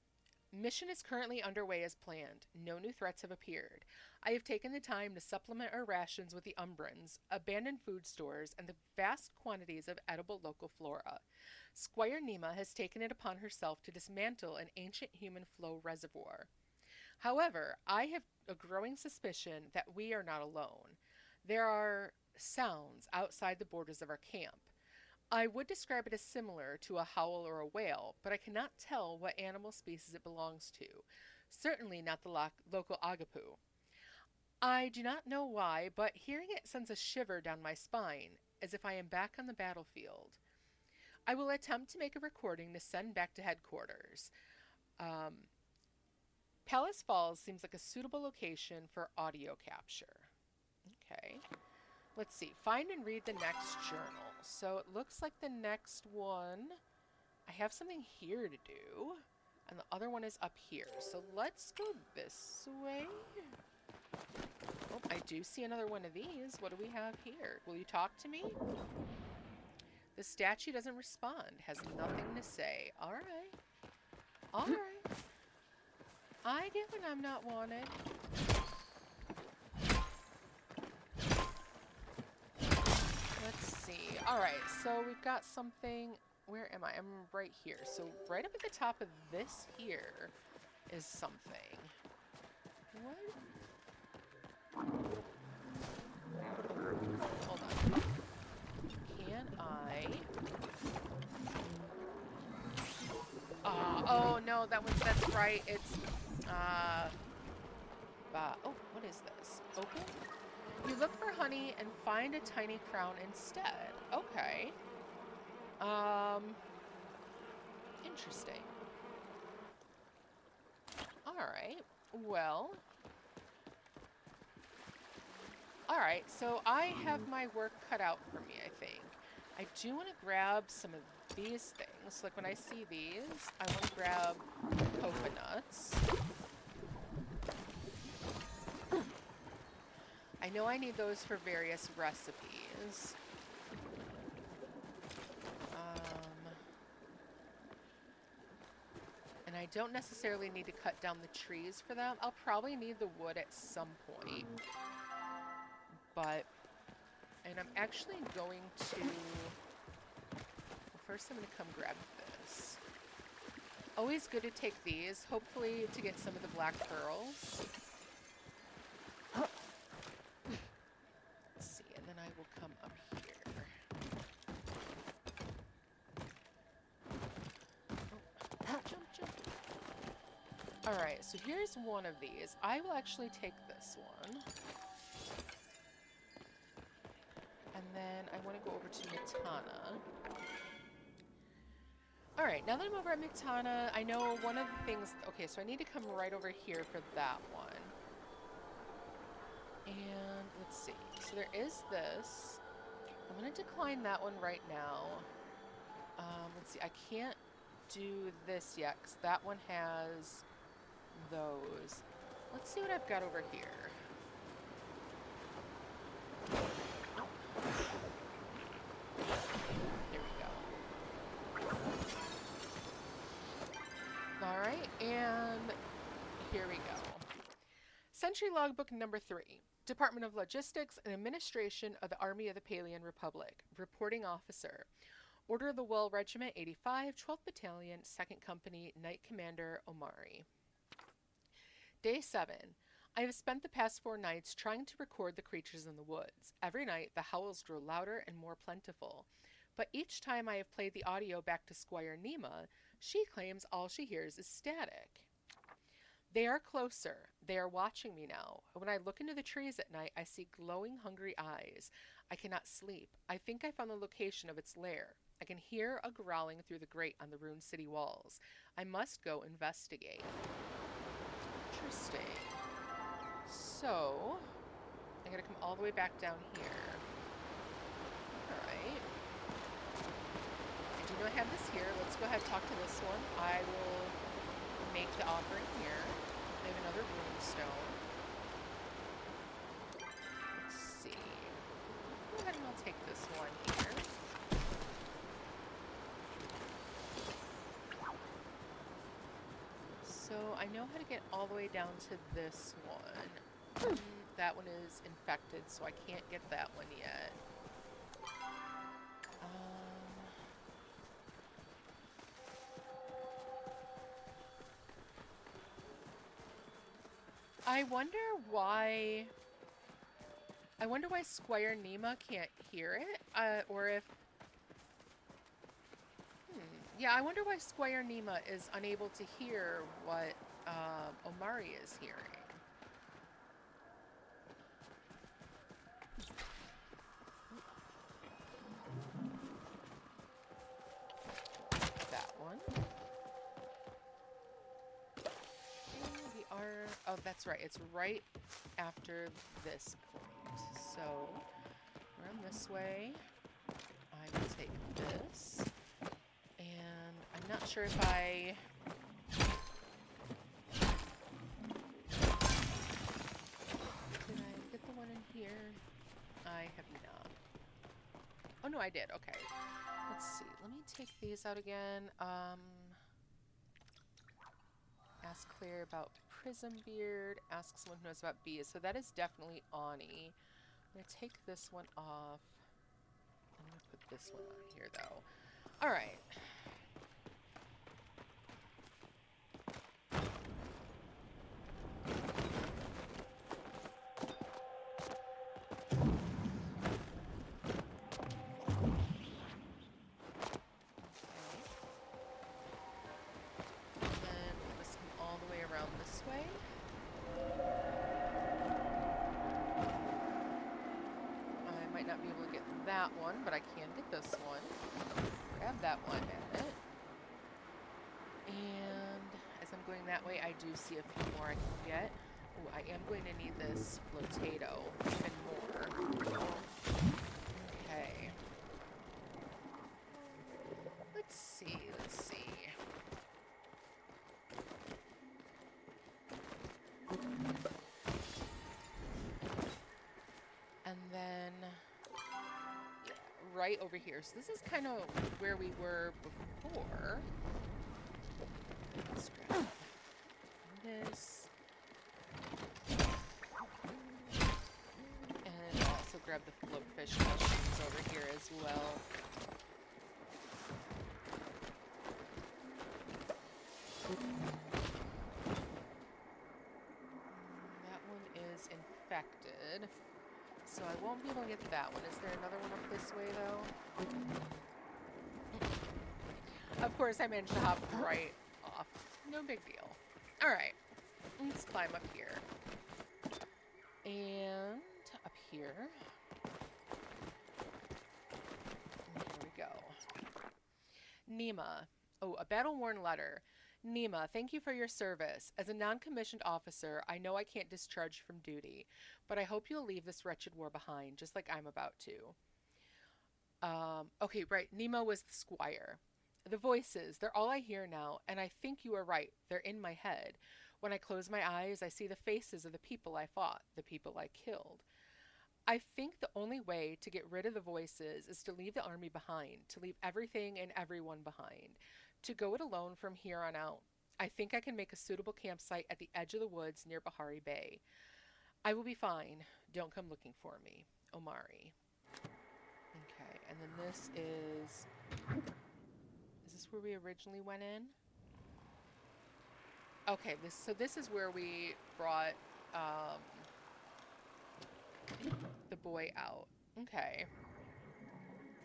Mission is currently underway as planned. No new threats have appeared. I have taken the time to supplement our rations with the Umbrans, abandoned food stores, and the vast quantities of edible local flora. Squire Nima has taken it upon herself to dismantle an ancient human flow reservoir. However, I have a growing suspicion that we are not alone. There are sounds outside the borders of our camp. I would describe it as similar to a howl or a wail, but I cannot tell what animal species it belongs to. Certainly not the local Agapu. I do not know why, but hearing it sends a shiver down my spine, as if I am back on the battlefield. I will attempt to make a recording to send back to headquarters. Um, Palace Falls seems like a suitable location for audio capture. Okay. Let's see. Find and read the next journal. So it looks like the next one, I have something here to do, and the other one is up here. So let's go this way. Oh, I do see another one of these. What do we have here? Will you talk to me? The statue doesn't respond. Has nothing to say. All right. All right. I get when I'm not wanted. Let's see. All right. So we've got something. Where am I? I'm right here. So right up at the top of this here is something. What? Hold on. Can I? Oh no, that's right. It's oh, what is this? Open? You look for honey and find a tiny crown instead. Okay. Interesting. All right. Well. All right. So I have my work cut out for me, I think. I do want to grab some of these things. Like when I see these, I want to grab coconuts. I know I need those for various recipes. And I don't necessarily need to cut down the trees for them. I'll probably need the wood at some point. But, and I'm actually going to, well, first I'm going to come grab this. Always good to take these, hopefully to get some of the black pearls. Let's see, and then I will come up here. Alright, so here's one of these. I will actually take this one. And then I want to go over to Matana. Alright, now that I'm over at Matana, I know one of the things... Okay, so I need to come right over here for that one. And let's see. So there is this. I'm going to decline that one right now. Let's see. I can't do this yet because that one has... those. Let's see what I've got over here. There we go. Alright, and here we go. Sentry Logbook number 3. Department of Logistics and Administration of the Army of the Palian Republic. Reporting Officer. Order of the Well Regiment 85, 12th Battalion, 2nd Company, Knight Commander Omari. Day 7. I have spent the past 4 nights trying to record the creatures in the woods. Every night, the howls grow louder and more plentiful. But each time I have played the audio back to Squire Nema, she claims all she hears is static. They are closer. They are watching me now. When I look into the trees at night, I see glowing, hungry eyes. I cannot sleep. I think I found the location of its lair. I can hear a growling through the grate on the ruined city walls. I must go investigate. Interesting. So, I gotta come all the way back down here. Alright. I do know I have this here. Let's go ahead and talk to this one. I will make the offering here. I have another runestone. Let's see. Go ahead and I'll take this one here. So I know how to get all the way down to this one. That one is infected, so I can't get that one yet. I wonder why Squire Nema can't hear it, or if... Yeah, I wonder why Squire Nema is unable to hear what Omari is hearing. on. Okay, we are... Oh, that's right. It's right after this point. So, run this way. I will take this. And I'm not sure if I... Did I get the one in here? I have not. Oh, no, I did. Okay. Let's see. Let me take these out again. Ask Claire about Prism Beard. Ask someone who knows about bees. So that is definitely Ani. I'm going to take this one off. I'm going to put this one on here, though. All right. That one, but I can get this one. Grab that one, damn it. And as I'm going that way, I do see a few more I can get. Oh, I am going to need this flotato even more. Okay. Let's see, let's see. And then... right over here. So this is kind of where we were before. Let's grab this. And also grab the floatfish mushrooms over here as well. That one is infected. So I won't be able to get that one. Is there another one up this way, though? Of course, I managed to hop right off. No big deal. All right. Let's climb up here. And up here. And here we go. Nima. Oh, a battle-worn letter. Nima, thank you for your service. As a non-commissioned officer, I know I can't discharge from duty, but I hope you'll leave this wretched war behind, just like I'm about to. Okay, right. Nima was the squire. The voices, they're all I hear now, and I think you are right. They're in my head. When I close my eyes, I see the faces of the people I fought, the people I killed. I think the only way to get rid of the voices is to leave the army behind, to leave everything and everyone behind. To go it alone from here on out. I think I can make a suitable campsite at the edge of the woods near Bahari Bay. I will be fine. Don't come looking for me. Omari. Okay, and then this is... Is this where we originally went in? Okay, so this is where we brought the boy out. Okay.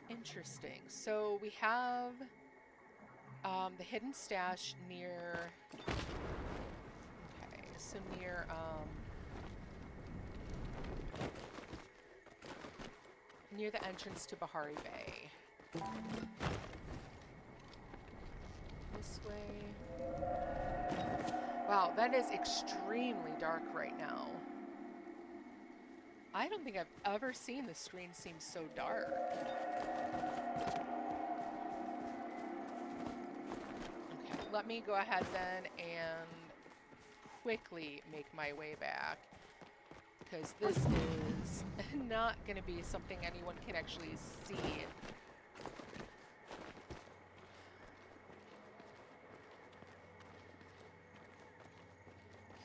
Interesting. So we have... the hidden stash near... Okay, so near, near the entrance to Bahari Bay. This way. Wow, that is extremely dark right now. I don't think I've ever seen the screen seem so dark. Let me go ahead then and quickly make my way back, because this is not going to be something anyone can actually see.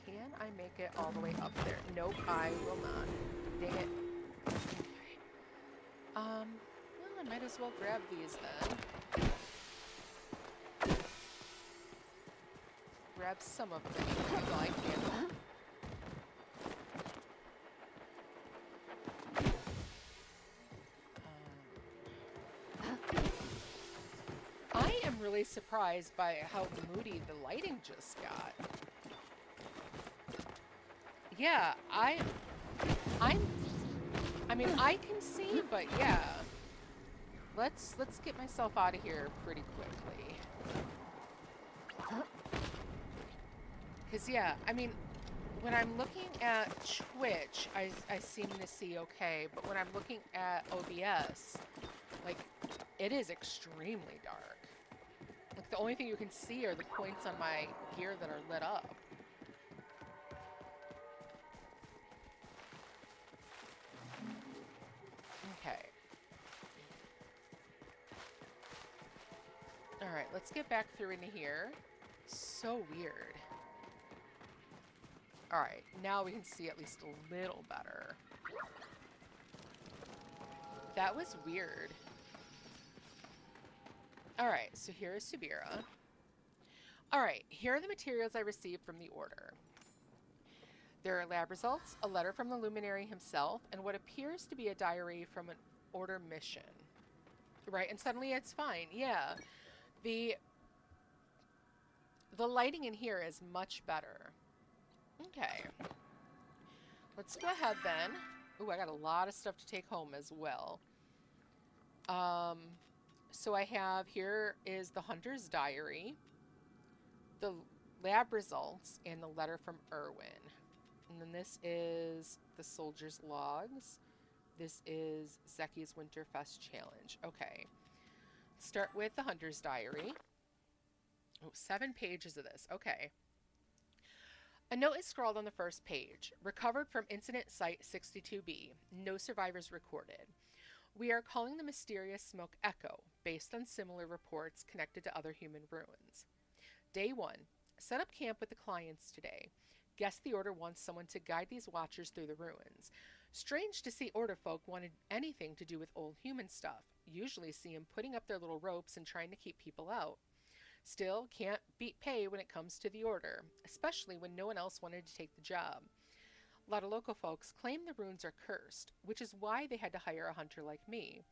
Can I make it all the way up there? Nope, I will not. Dang it. Okay. Well, I might as well grab these then. Grab some of them while I can. I am really surprised by how moody the lighting just got. Yeah, I mean, I can see, but yeah. Let's get myself out of here pretty quickly. Because, yeah, I mean, when I'm looking at Twitch, I seem to see okay, but when I'm looking at OBS, like, it is extremely dark. Like, the only thing you can see are the points on my gear that are lit up. Okay. Alright, let's get back through into here. So weird. Alright, now we can see at least a little better. That was weird. Alright, so here is Subira. Alright, here are the materials I received from the Order. There are lab results, a letter from the Luminary himself, and what appears to be a diary from an Order mission. Right, and suddenly it's fine. Yeah. The lighting in here is much better. Okay. Let's go ahead then. Ooh, I got a lot of stuff to take home as well. So I have, here is the Hunter's Diary, the lab results, and the letter from Irwin. And then this is the Soldier's Logs. This is Zeki's Winterfest Challenge. Okay. Start with the Hunter's Diary. Oh, 7 pages of this. Okay. A note is scrawled on the first page. Recovered from Incident Site 62B. No survivors recorded. We are calling the mysterious smoke Echo, based on similar reports connected to other human ruins. Day 1. Set up camp with the clients today. Guess the Order wants someone to guide these watchers through the ruins. Strange to see Order folk wanted anything to do with old human stuff. Usually see them putting up their little ropes and trying to keep people out. Still, can't beat pay when it comes to the Order, especially when no one else wanted to take the job. A lot of local folks claim the ruins are cursed, which is why they had to hire a hunter like me.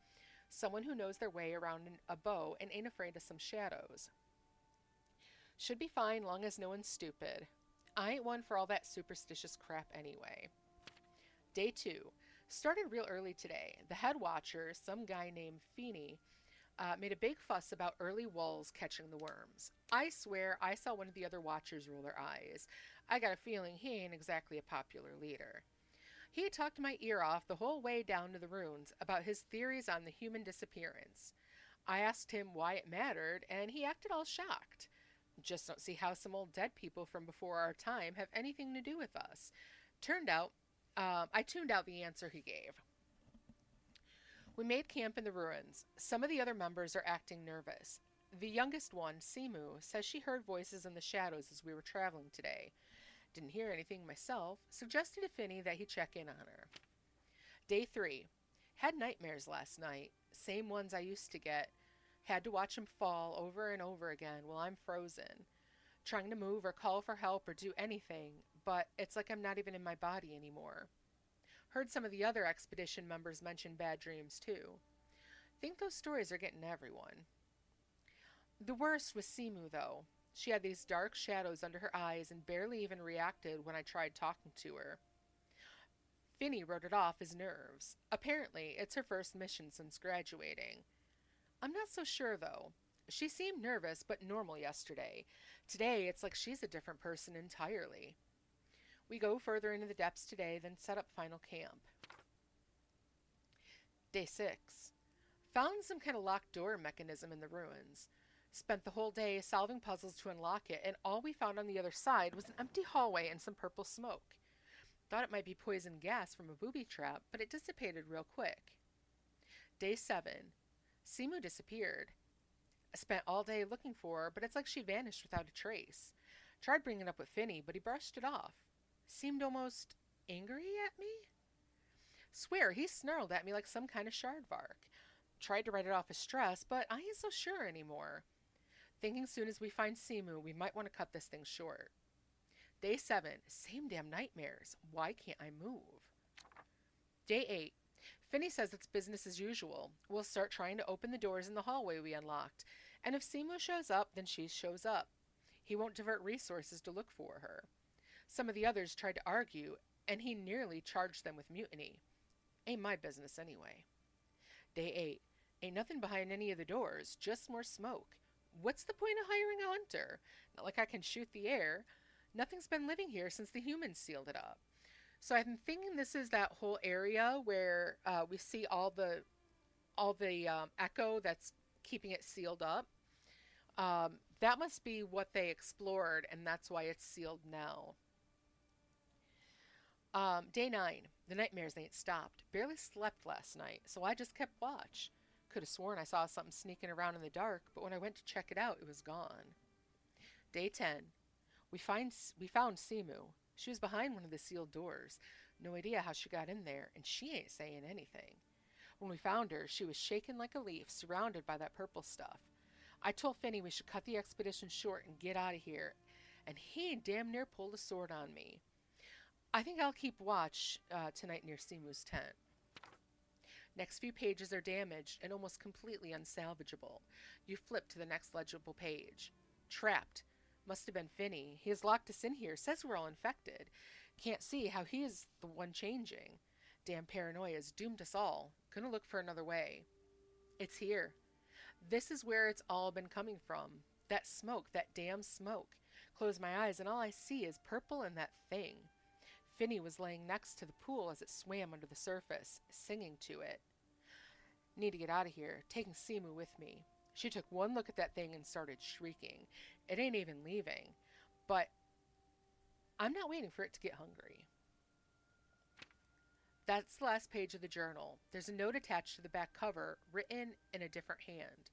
Someone who knows their way around a bow and ain't afraid of some shadows. Should be fine long as no one's stupid. I ain't one for all that superstitious crap anyway. Day 2. Started real early today. The head watcher, some guy named Feeney, made a big fuss about early wolves catching the worms. I swear I saw one of the other watchers roll their eyes. I got a feeling he ain't exactly a popular leader. He talked my ear off the whole way down to the ruins about his theories on the human disappearance. I asked him why it mattered, and he acted all shocked. Just don't see how some old dead people from before our time have anything to do with us. I tuned out the answer he gave. We made camp in the ruins. Some of the other members are acting nervous. The youngest one, Simu, says she heard voices in the shadows as we were traveling today. Didn't hear anything myself. Suggested to Finny that he check in on her. Day 3. Had nightmares last night. Same ones I used to get. Had to watch him fall over and over again while I'm frozen. Trying to move or call for help or do anything, but it's like I'm not even in my body anymore. Heard some of the other expedition members mention bad dreams too. Think those stories are getting everyone. The worst was Simu, though. She had these dark shadows under her eyes and barely even reacted when I tried talking to her. Finny wrote it off as nerves. Apparently, it's her first mission since graduating. I'm not so sure, though. She seemed nervous but normal yesterday. Today, it's like she's a different person entirely. We go further into the depths today, then set up final camp. Day 6. Found some kind of locked door mechanism in the ruins. Spent the whole day solving puzzles to unlock it, and all we found on the other side was an empty hallway and some purple smoke. Thought it might be poison gas from a booby trap, but it dissipated real quick. Day 7. Simu disappeared. I spent all day looking for her, but it's like she vanished without a trace. Tried bringing it up with Finny, but he brushed it off. Seemed almost angry at me? Swear, he snarled at me like some kind of shardvark. Tried to write it off as stress, but I ain't so sure anymore. Thinking soon as we find Simu, we might want to cut this thing short. Day 7. Same damn nightmares. Why can't I move? Day 8. Finny says it's business as usual. We'll start trying to open the doors in the hallway we unlocked. And if Simu shows up, then she shows up. He won't divert resources to look for her. Some of the others tried to argue, and he nearly charged them with mutiny. Ain't my business anyway. Day 8. Ain't nothing behind any of the doors, just more smoke. What's the point of hiring a hunter? Not like I can shoot the air. Nothing's been living here since the humans sealed it up. So I'm thinking this is that whole area where we see all the echo that's keeping it sealed up. That must be what they explored, and that's why it's sealed now. Day 9. The nightmares ain't stopped. Barely slept last night, so I just kept watch. Could have sworn I saw something sneaking around in the dark, but when I went to check it out, it was gone. Day 10. We found Simu. She was behind one of the sealed doors. No idea how she got in there, and she ain't saying anything. When we found her, she was shaking like a leaf, surrounded by that purple stuff. I told Finney we should cut the expedition short and get out of here, and he damn near pulled a sword on me. I think I'll keep watch tonight near Simu's tent. Next few pages are damaged and almost completely unsalvageable. You flip to the next legible page. Trapped. Must have been Finney. He has locked us in here, says we're all infected. Can't see how he is the one changing. Damn paranoia's doomed us all. Gonna look for another way. It's here. This is where it's all been coming from. That smoke, that damn smoke. Close my eyes and all I see is purple and that thing. Finney was laying next to the pool as it swam under the surface, singing to it. Need to get out of here, taking Simu with me. She took one look at that thing and started shrieking. It ain't even leaving. But I'm not waiting for it to get hungry. That's the last page of the journal. There's a note attached to the back cover, written in a different hand.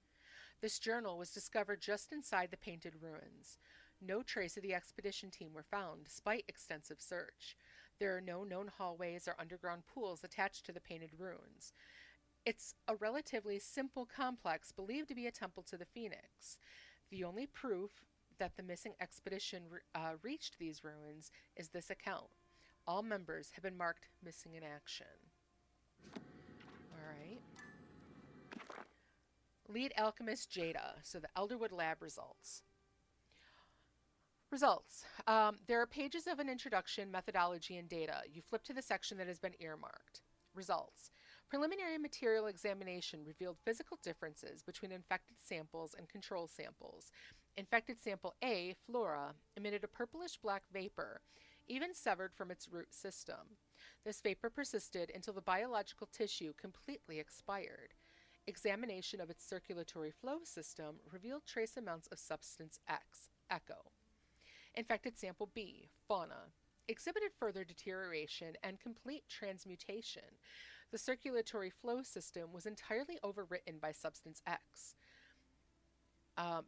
This journal was discovered just inside the painted ruins. No trace of the expedition team were found, despite extensive search. There are no known hallways or underground pools attached to the painted ruins. It's a relatively simple complex believed to be a temple to the Phoenix. The only proof that the missing expedition reached these ruins is this account. All members have been marked missing in action. All right. Lead alchemist Jada. So the Elderwood lab results. Results. There are pages of an introduction, methodology, and data. You flip to the section that has been earmarked. Results. Preliminary material examination revealed physical differences between infected samples and control samples. Infected sample A, Flora, emitted a purplish black vapor, even severed from its root system. This vapor persisted until the biological tissue completely expired. Examination of its circulatory flow system revealed trace amounts of substance X, echo. Infected sample B, fauna, exhibited further deterioration and complete transmutation. The circulatory flow system was entirely overwritten by substance X.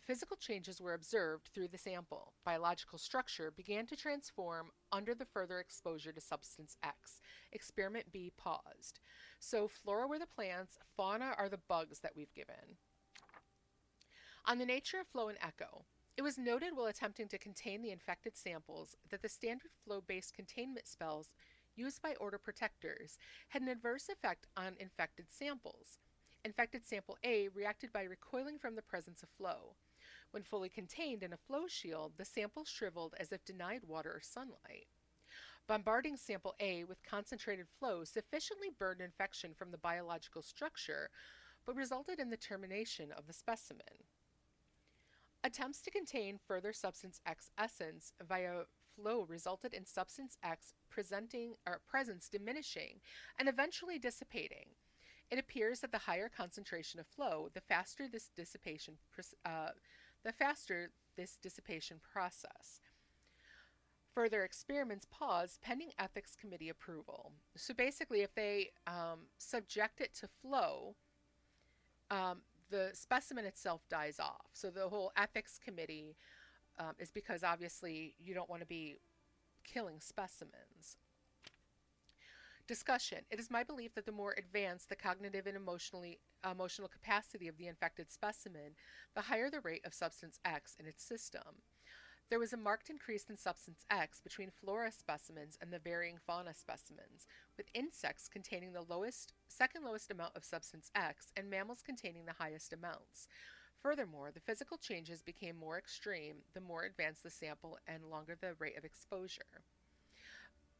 Physical changes were observed through the sample. Biological structure began to transform under the further exposure to substance X. Experiment B paused. So flora were the plants, fauna are the bugs that we've given. On the nature of flow and echo. It was noted while attempting to contain the infected samples that the standard flow-based containment spells used by order protectors had an adverse effect on infected samples. Infected sample A reacted by recoiling from the presence of flow. When fully contained in a flow shield, the sample shriveled as if denied water or sunlight. Bombarding sample A with concentrated flow sufficiently burned infection from the biological structure, but resulted in the termination of the specimen. Attempts to contain further substance X essence via flow resulted in substance X presence diminishing and eventually dissipating. It appears that the higher concentration of flow, the faster this dissipation process. Further experiments pause pending ethics committee approval. So basically, if they subject it to flow, the specimen itself dies off. So the whole ethics committee is because obviously you don't want to be killing specimens. Discussion. It is my belief that the more advanced the cognitive and emotional capacity of the infected specimen, the higher the rate of substance X in its system. There was a marked increase in substance X between flora specimens and the varying fauna specimens, with insects containing the second lowest amount of substance X and mammals containing the highest amounts. Furthermore, the physical changes became more extreme the more advanced the sample and longer the rate of exposure.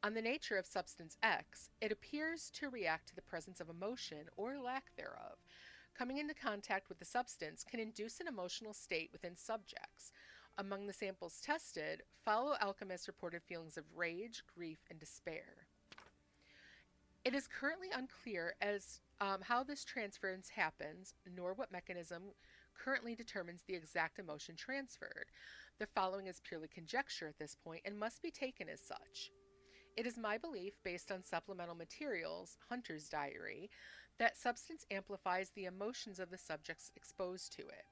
On the nature of substance X, it appears to react to the presence of emotion or lack thereof. Coming into contact with the substance can induce an emotional state within subjects. Among the samples tested, fellow alchemists reported feelings of rage, grief, and despair. It is currently unclear as how this transference happens, nor what mechanism currently determines the exact emotion transferred. The following is purely conjecture at this point and must be taken as such. It is my belief, based on supplemental materials, Hunter's Diary, that substance amplifies the emotions of the subjects exposed to it.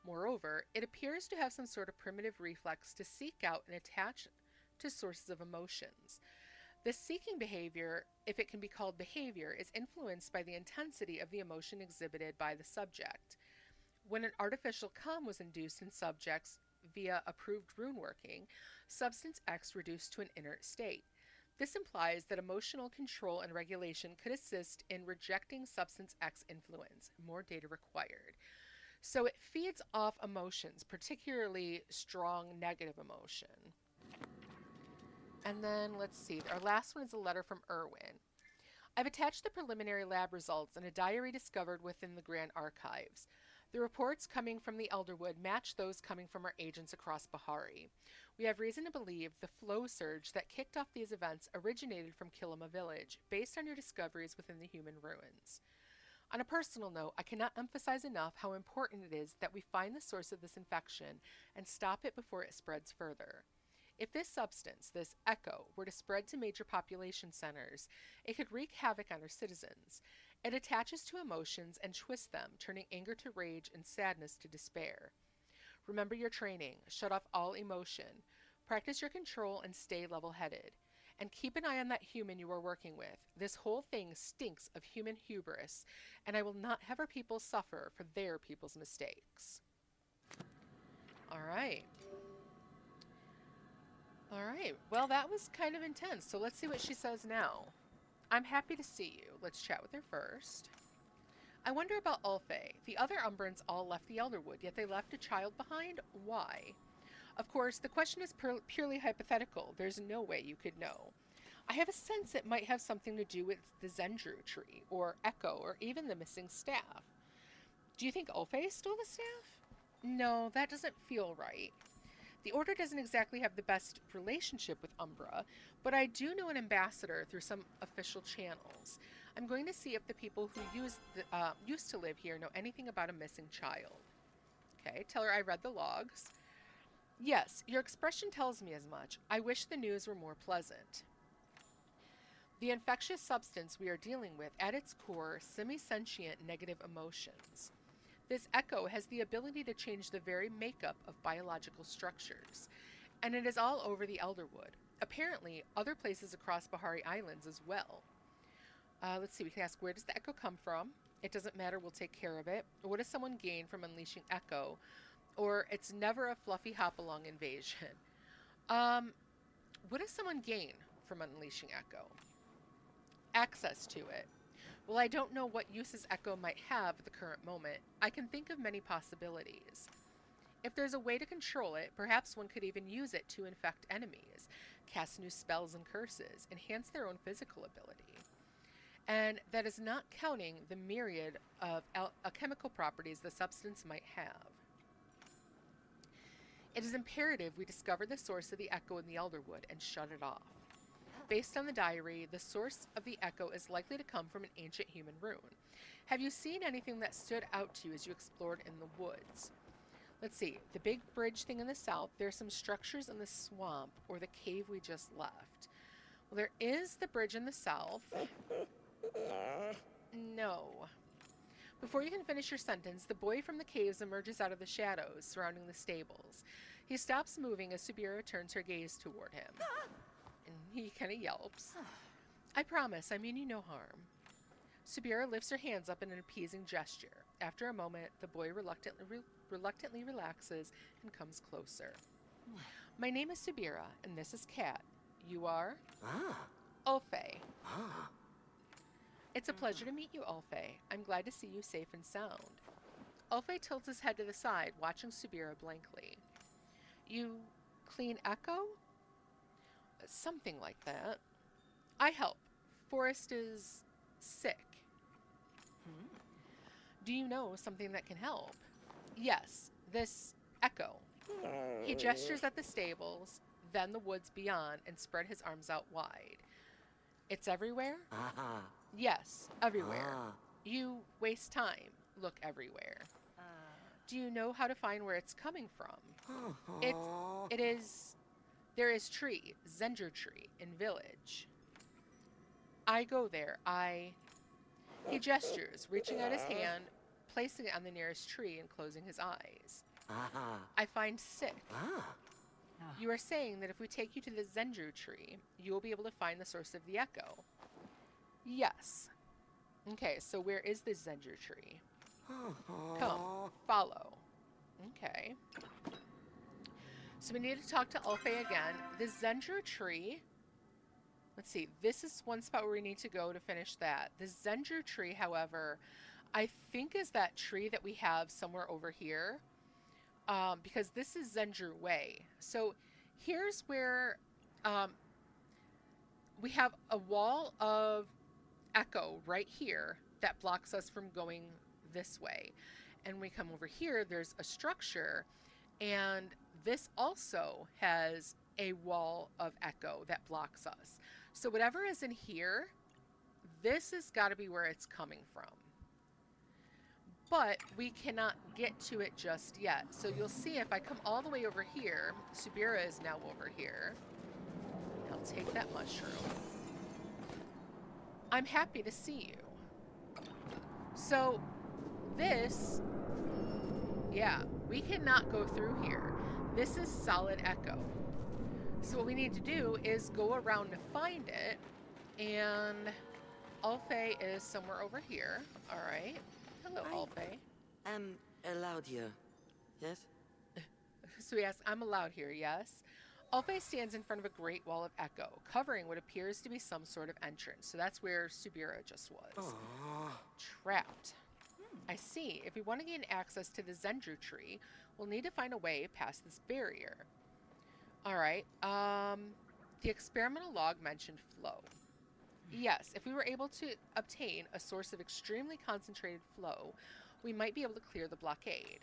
Moreover, it appears to have some sort of primitive reflex to seek out and attach to sources of emotions. This seeking behavior, if it can be called behavior, is influenced by the intensity of the emotion exhibited by the subject. When an artificial calm was induced in subjects via approved rune working, substance X reduced to an inert state. This implies that emotional control and regulation could assist in rejecting substance X influence. More data required. So it feeds off emotions, particularly strong negative emotion. And then let's see, our last one is a letter from Irwin. I've attached the preliminary lab results in a diary discovered within the Grand Archives. The reports coming from the Elderwood match those coming from our agents across Bahari. We have reason to believe the flow surge that kicked off these events originated from Kilima Village, based on your discoveries within the human ruins. On a personal note, I cannot emphasize enough how important it is that we find the source of this infection and stop it before it spreads further. If this substance, this echo, were to spread to major population centers, it could wreak havoc on our citizens. It attaches to emotions and twists them, turning anger to rage and sadness to despair. Remember your training, shut off all emotion, practice your control and stay level-headed. And keep an eye on that human you are working with. This whole thing stinks of human hubris, and I will not have our people suffer for their people's mistakes. All right. All right. Well, that was kind of intense, so let's see what she says now. I'm happy to see you. Let's chat with her first. I wonder about Ulfe. The other Umbrans all left the Elderwood, yet they left a child behind? Why? Of course, the question is purely hypothetical. There's no way you could know. I have a sense it might have something to do with the Zendru tree, or Echo, or even the missing staff. Do you think Ulfe stole the staff? No, that doesn't feel right. The Order doesn't exactly have the best relationship with Umbra, but I do know an ambassador through some official channels. I'm going to see if the people who used to live here know anything about a missing child. Okay, tell her I read the logs. Yes, your expression tells me as much. I wish the news were more pleasant. The infectious substance we are dealing with, at its core, semi-sentient negative emotions. This echo has the ability to change the very makeup of biological structures, and it is all over the Elderwood. Apparently, other places across Bahari Islands as well. Let's see, we can ask, where does the echo come from? It doesn't matter, we'll take care of it. What does someone gain from unleashing echo? Or it's never a fluffy hop-along invasion. What does someone gain from unleashing echo? Access to it. Well, I don't know what uses echo might have at the current moment. I can think of many possibilities. If there's a way to control it, perhaps one could even use it to infect enemies, cast new spells and curses, enhance their own physical ability. And that is not counting the myriad of chemical properties the substance might have. It is imperative we discover the source of the echo in the Elderwood and shut it off. Based on the diary, the source of the echo is likely to come from an ancient human rune. Have you seen anything that stood out to you as you explored in the woods? Let's see, the big bridge thing in the south, there's some structures in the swamp or the cave we just left. Well, there is the bridge in the south. No. Before you can finish your sentence, the boy from the caves emerges out of the shadows surrounding the stables. He stops moving as Subira turns her gaze toward him. And he kind of yelps. I promise, I mean you no harm. Subira lifts her hands up in an appeasing gesture. After a moment, the boy reluctantly relaxes and comes closer. My name is Subira, and this is Kat. You are? Ulfe. It's a pleasure to meet you, Ulfe. I'm glad to see you safe and sound. Ulfe tilts his head to the side, watching Subira blankly. You clean Echo? Something like that. I help. Forrest is sick. Do you know something that can help? Yes, this echo. He gestures at the stables, then the woods beyond, and spread his arms out wide. It's everywhere? Ah. Yes, everywhere. Ah. You waste time. Look everywhere. Do you know how to find where it's coming from? It, Oh. it is, there is tree, Zenger tree, in village. I go there. He gestures, reaching out his hand, placing it on the nearest tree and closing his eyes. Ah. I find sick. Ah. You are saying that if we take you to the Zenger tree, you will be able to find the source of the echo. Yes. Okay, so where is this Zenger tree? Come, follow. Okay. So we need to talk to Ulfe again. The Zenger tree. Let's see. This is one spot where we need to go to finish that. The Zenger tree, however, I think is that tree that we have somewhere over here. Because this is Zenger Way. So here's where we have a wall of echo right here that blocks us from going this way. And we come over here, there's a structure, and this also has a wall of echo that blocks us. So whatever is in here, this has got to be where it's coming from. But we cannot get to it just yet. So you'll see if I come all the way over here, Subira is now over here. I'll take that mushroom. I'm happy to see you. So this, yeah, we cannot go through here. This is solid echo. So what we need to do is go around to find it. And Ulfe is somewhere over here. All right. Hello, Ulfe. I'm allowed here. Yes? So he asks, I'm allowed here, yes? Ulfe stands in front of a great wall of echo, covering what appears to be some sort of entrance. So that's where Subira just was. Oh. Trapped. I see. If we want to gain access to the Zenger tree, we'll need to find a way past this barrier. All right. The experimental log mentioned flow. Yes, if we were able to obtain a source of extremely concentrated flow, we might be able to clear the blockade.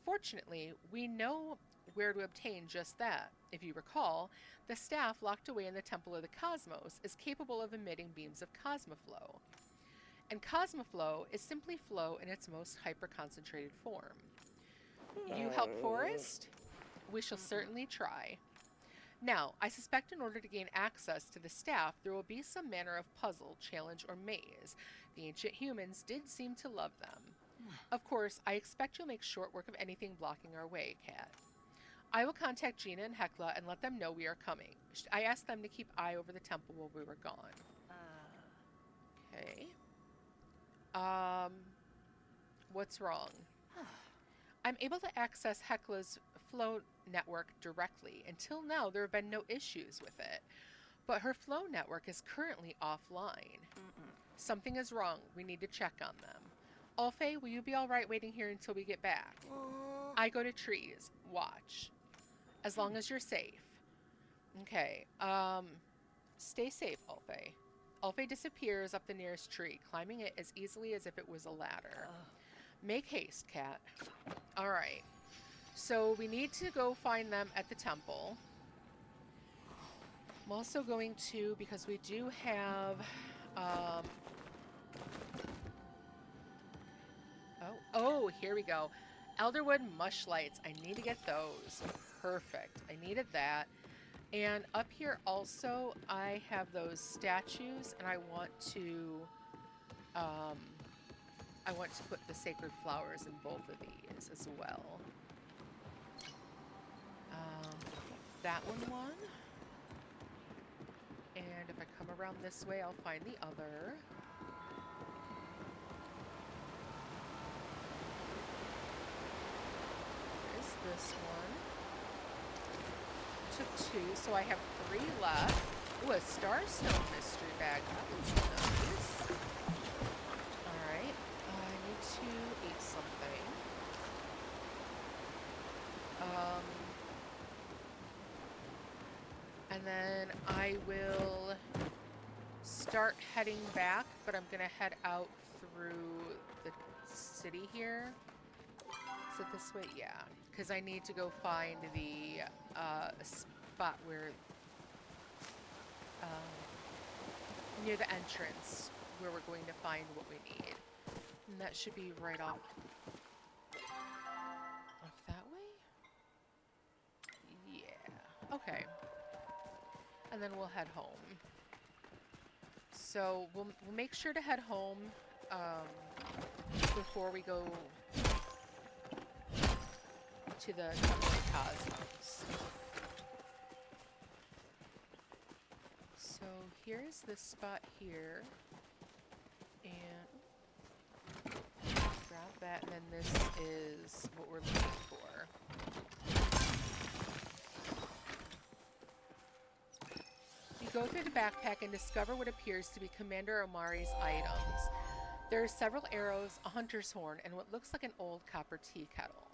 Fortunately, we know where to obtain just that. If you recall, the staff locked away in the Temple of the Cosmos is capable of emitting beams of cosmoflow. And cosmoflow is simply flow in its most hyper-concentrated form. You help Forrest? We shall certainly try. Now, I suspect in order to gain access to the staff, there will be some manner of puzzle, challenge, or maze. The ancient humans did seem to love them. Of course, I expect you'll make short work of anything blocking our way, Cat. I will contact Gina and Hecla and let them know we are coming. I asked them to keep eye over the temple while we were gone. Okay. What's wrong? I'm able to access Hecla's flow network directly. Until now, there have been no issues with it. But her flow network is currently offline. Something is wrong. We need to check on them. Ulfe, will you be all right waiting here until we get back? I go to trees. Watch. As long as you're safe. Okay. Stay safe, Ulfe. Ulfe disappears up the nearest tree, climbing it as easily as if it was a ladder. Make haste, Cat. All right. So we need to go find them at the temple. I'm also going to, because we do have, oh, here we go. Elderwood mushlights. I need to get those. Perfect. I needed that. And up here also, I have those statues, and I want to put the sacred flowers in both of these as well. That one. And if I come around this way, I'll find the other. There's this one. Took 2, so I have 3 left. Ooh, a Starstone mystery bag. That was nice. Alright, I need to eat something. And then I will start heading back, but I'm going to head out through the city here. Is it this way? Yeah. Because I need to go find the spot where near the entrance where we're going to find what we need. And that should be right off that way? Yeah. Okay. And then we'll head home. So we'll make sure to head home before we go to the Temple of Cosmos. So here's this spot here, and grab that, and then this is what we're looking for. You go through the backpack and discover what appears to be Commander Omari's items. There are several arrows, a hunter's horn, and what looks like an old copper tea kettle.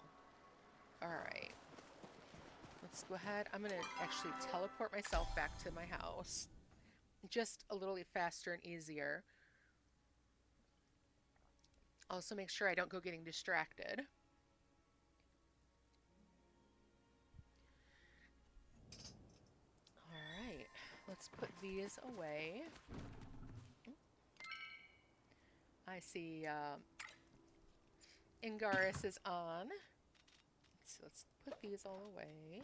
Alright. Let's go ahead. I'm going to actually teleport myself back to my house. Just a little faster and easier. Also make sure I don't go getting distracted. Alright. Let's put these away. I see Ingaris is on. So let's put these all away.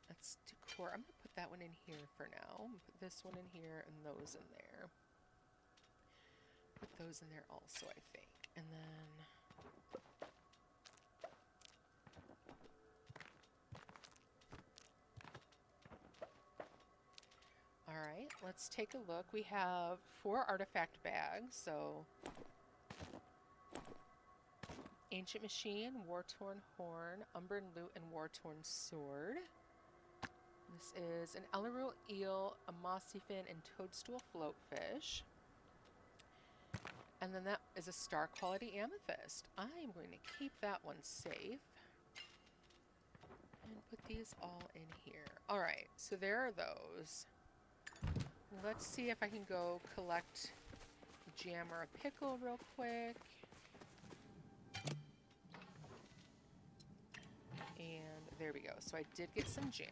That's decor. I'm going to put that one in here for now. Put this one in here and those in there. Put those in there also, I think. And then... Alright, let's take a look. We have 4 artifact bags, so... Ancient Machine, War-Torn Horn, Umbran Lute, and War-Torn Sword. This is an Ellerule Eel, a Mossy Fin, and Toadstool Floatfish. And then that is a Star Quality Amethyst. I am going to keep that one safe. And put these all in here. Alright, so there are those. Let's see if I can go collect a jam or a pickle real quick. And there we go. So I did get some jam.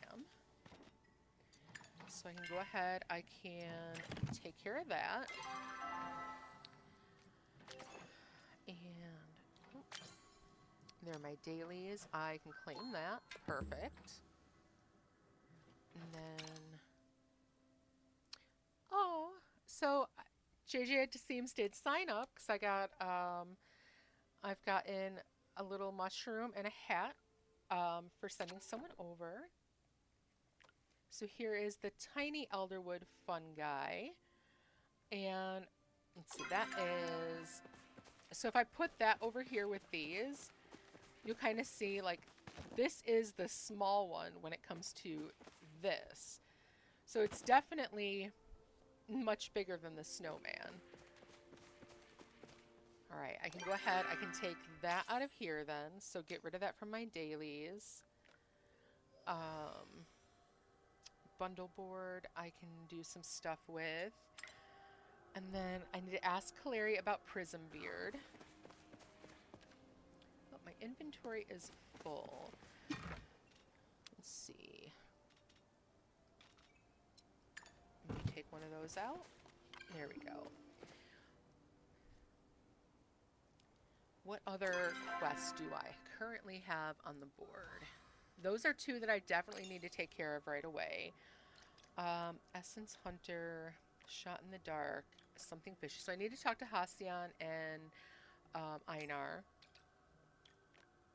So I can go ahead. I can take care of that. And oh, there are my dailies. I can claim that. Perfect. And then... Oh, so JJ at Seams did sign up because I got, I've gotten a little mushroom and a hat for sending someone over. So here is the tiny elderwood fungi. And let's see, that is... So if I put that over here with these, you'll kind of see, like, this is the small one when it comes to this. So it's definitely much bigger than the snowman. Alright, I can go ahead. I can take that out of here then. So get rid of that from my dailies. Bundle board I can do some stuff with. And then I need to ask Kaleri about Prism Beard. Oh, my inventory is full. Let's see. Let me take one of those out. There we go. What other quests do I currently have on the board? Those are 2 that I definitely need to take care of right away. Essence Hunter, Shot in the Dark, Something Fishy. So I need to talk to Halcyon and Einar.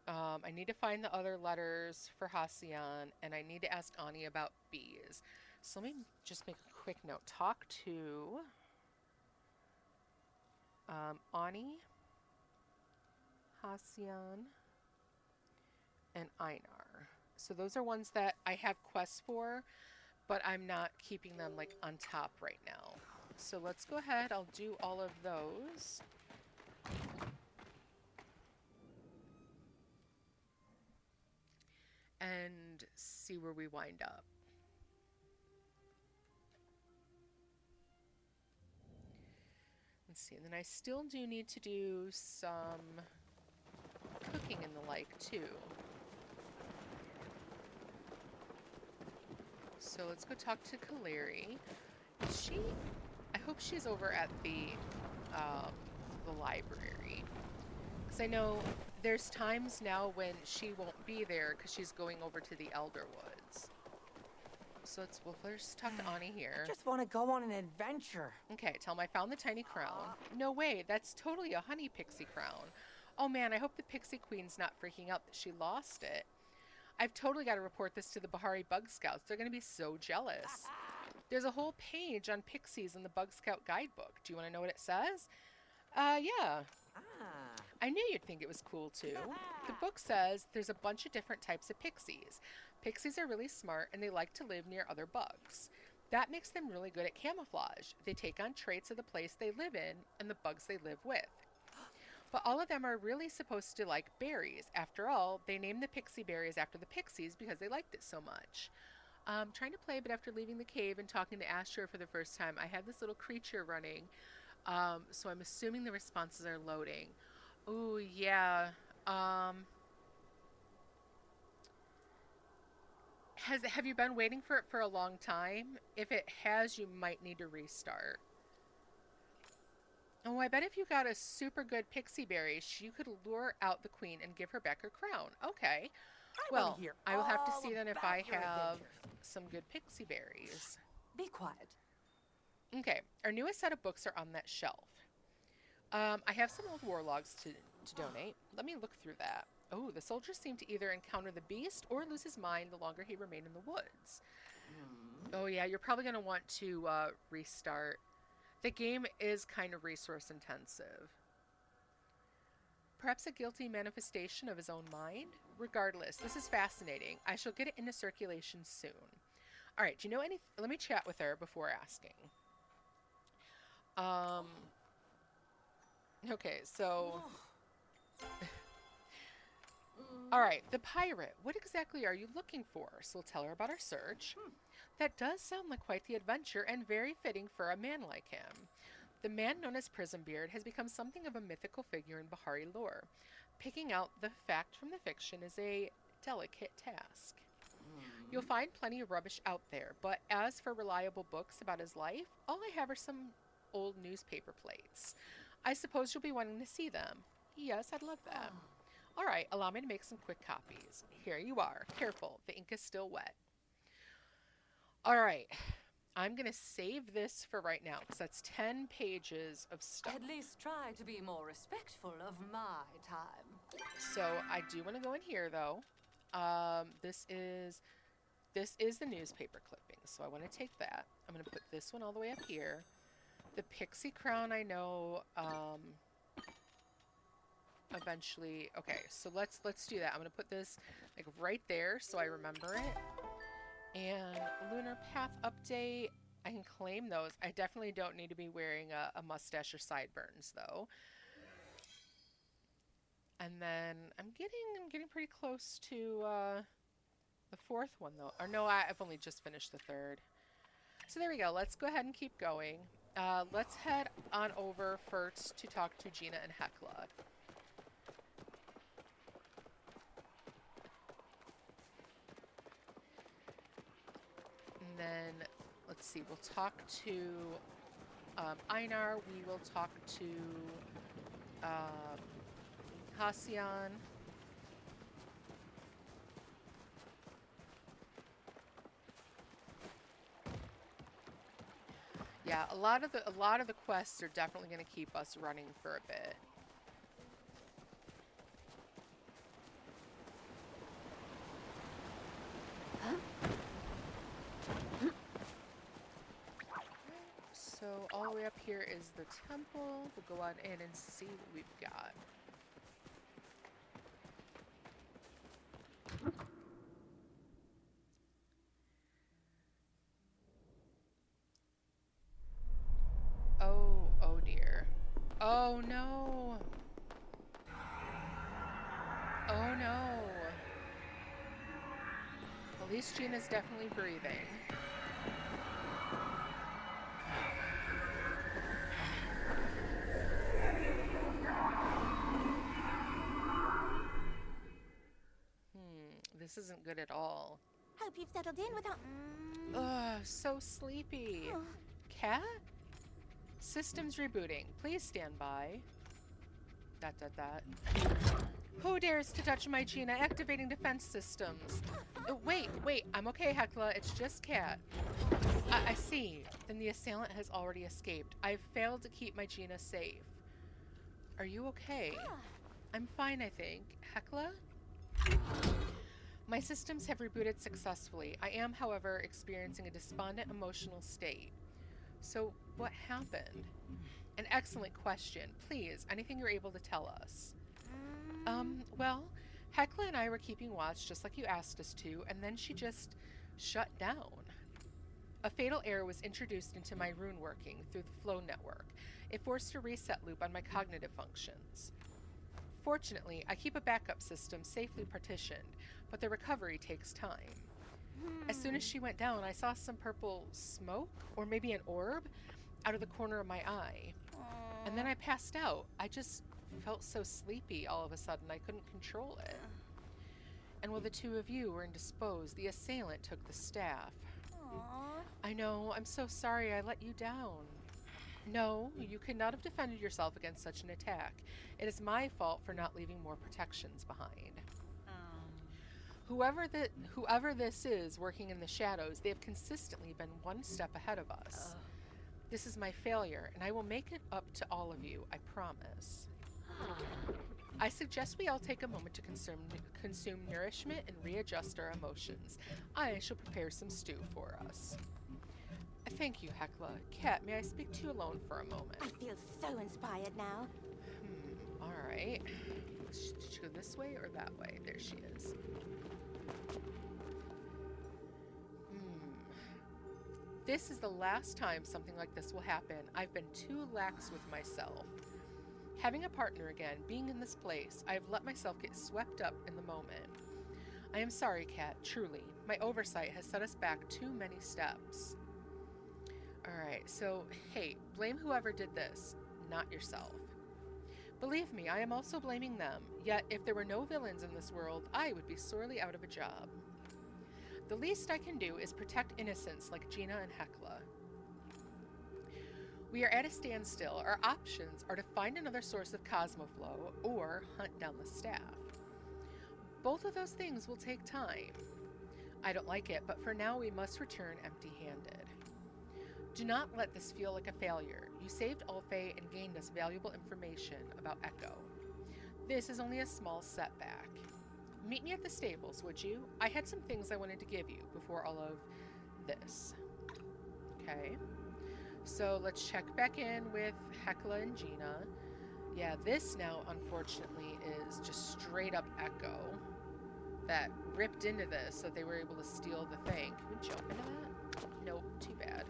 I need to find the other letters for Halcyon, and I need to ask Ani about bees. So let me just make a quick note. Talk to Ani, Halcyon, and Einar. So those are ones that I have quests for, but I'm not keeping them like on top right now. So let's go ahead. I'll do all of those. And see where we wind up. Let's see, and then I still do need to do some cooking and the like too. So let's go talk to Kaleri. Is she? I hope she's over at the library. Because I know there's times now when she won't be there because she's going over to the Elder Woods. So we'll first talk to Ani here. Just want to go on an adventure. Okay, tell him I found the tiny crown. No way, that's totally a honey pixie crown. Oh man, I hope the pixie queen's not freaking out that she lost it. I've totally got to report this to the Bahari Bug Scouts. They're going to be so jealous. There's a whole page on pixies in the Bug Scout guidebook. Do you want to know what it says? Yeah. I knew you'd think it was cool too. The book says there's a bunch of different types of pixies. Pixies are really smart and they like to live near other bugs. That makes them really good at camouflage. They take on traits of the place they live in and the bugs they live with. But all of them are really supposed to like berries. After all, they named the pixie berries after the pixies because they liked it so much. Trying to play, but after leaving the cave and talking to Astro for the first time, I had this little creature running. So I'm assuming the responses are loading. Ooh, yeah. Have you been waiting for it for a long time? If it has, you might need to restart. Oh, I bet if you got a super good pixie berry, you could lure out the queen and give her back her crown. Okay. Well, I will have to see then if I have some good pixie berries. Be quiet. Okay, our newest set of books are on that shelf. I have some old war logs to donate. Let me look through that. Oh, the soldier seemed to either encounter the beast or lose his mind the longer he remained in the woods. Oh yeah, you're probably going to want to restart. The game is kind of resource intensive. Perhaps a guilty manifestation of his own mind? Regardless, this is fascinating. I shall get it into circulation soon. All right, do you know any? Let me chat with her before asking. Okay, so... All right, the pirate. What exactly are you looking for? So we'll tell her about our search. That does sound like quite the adventure and very fitting for a man like him. The man known as Prismbeard has become something of a mythical figure in Bahari lore. Picking out the fact from the fiction is a delicate task. You'll find plenty of rubbish out there, but as for reliable books about his life, all I have are some old newspaper plates. I suppose you'll be wanting to see them. Yes, I'd love that. All right, allow me to make some quick copies. Here you are. Careful, the ink is still wet. All right, I'm going to save this for right now because that's 10 pages of stuff. At least try to be more respectful of my time. So I do want to go in here though. This is the newspaper clipping, so I want to take that. I'm going to put this one all the way up here. The pixie crown, I know. Eventually, okay. So let's do that. I'm going to put this like right there so I remember it. And lunar path update. I can claim those. I definitely don't need to be wearing a mustache or sideburns though. And then I'm getting pretty close to the fourth one though. Or no, I've only just finished the third. So there we go. Let's go ahead and keep going. Let's head on over first to talk to Gina and Hekla. And then, let's see, we'll talk to Einar. We will talk to Hassian. Yeah, a lot of the quests are definitely going to keep us running for a bit. So all the way up here is the temple. We'll go on in and see what we've got. Oh dear. Oh no. Oh no. At least Gina's definitely breathing. This isn't good at all. Hope you've settled in without. Ugh, so sleepy. Oh. Cat? Systems rebooting. Please stand by. Dot dot dot. Who dares to touch my Gina? Activating defense systems. Wait. I'm okay, Hecla. It's just Cat. I see. Then the assailant has already escaped. I've failed to keep my Gina safe. Are you okay? I'm fine, I think. Hecla? My systems have rebooted successfully. I am, however, experiencing a despondent emotional state. So, what happened? An excellent question. Please, anything you're able to tell us. Well, Hecla and I were keeping watch just like you asked us to, and then she just shut down. A fatal error was introduced into my rune working through the flow network. It forced a reset loop on my cognitive functions. Fortunately, I keep a backup system safely partitioned, but the recovery takes time. As soon as she went down, I saw some purple smoke, or maybe an orb, out of the corner of my eye. And then I passed out. I just felt so sleepy all of a sudden I couldn't control it. And while the two of you were indisposed, the assailant took the staff. I know, I'm so sorry I let you down. No, you could not have defended yourself against such an attack. It is my fault for not leaving more protections behind. Whoever this is working in the shadows, they have consistently been one step ahead of us. This is my failure, and I will make it up to all of you, I promise. I suggest we all take a moment to consume nourishment and readjust our emotions. I shall prepare some stew for us. Thank you, Hecla. Cat, may I speak to you alone for a moment? I feel so inspired now. Alright. Should she go this way or that way? There she is. This is the last time something like this will happen. I've been too lax with myself. Having a partner again, being in this place, I have let myself get swept up in the moment. I am sorry, Cat, truly. My oversight has set us back too many steps. Alright, so, hey, blame whoever did this, not yourself. Believe me, I am also blaming them, yet if there were no villains in this world, I would be sorely out of a job. The least I can do is protect innocents like Gina and Hecla. We are at a standstill. Our options are to find another source of Cosmoflow or hunt down the staff. Both of those things will take time. I don't like it, but for now we must return empty-handed. Do not let this feel like a failure. You saved Ulfe and gained us valuable information about Echo. This is only a small setback. Meet me at the stables, would you? I had some things I wanted to give you before all of this. Okay. So let's check back in with Hecla and Gina. Yeah, this now, unfortunately, is just straight up Echo that ripped into this so they were able to steal the thing. Can we jump into that? Nope, too bad.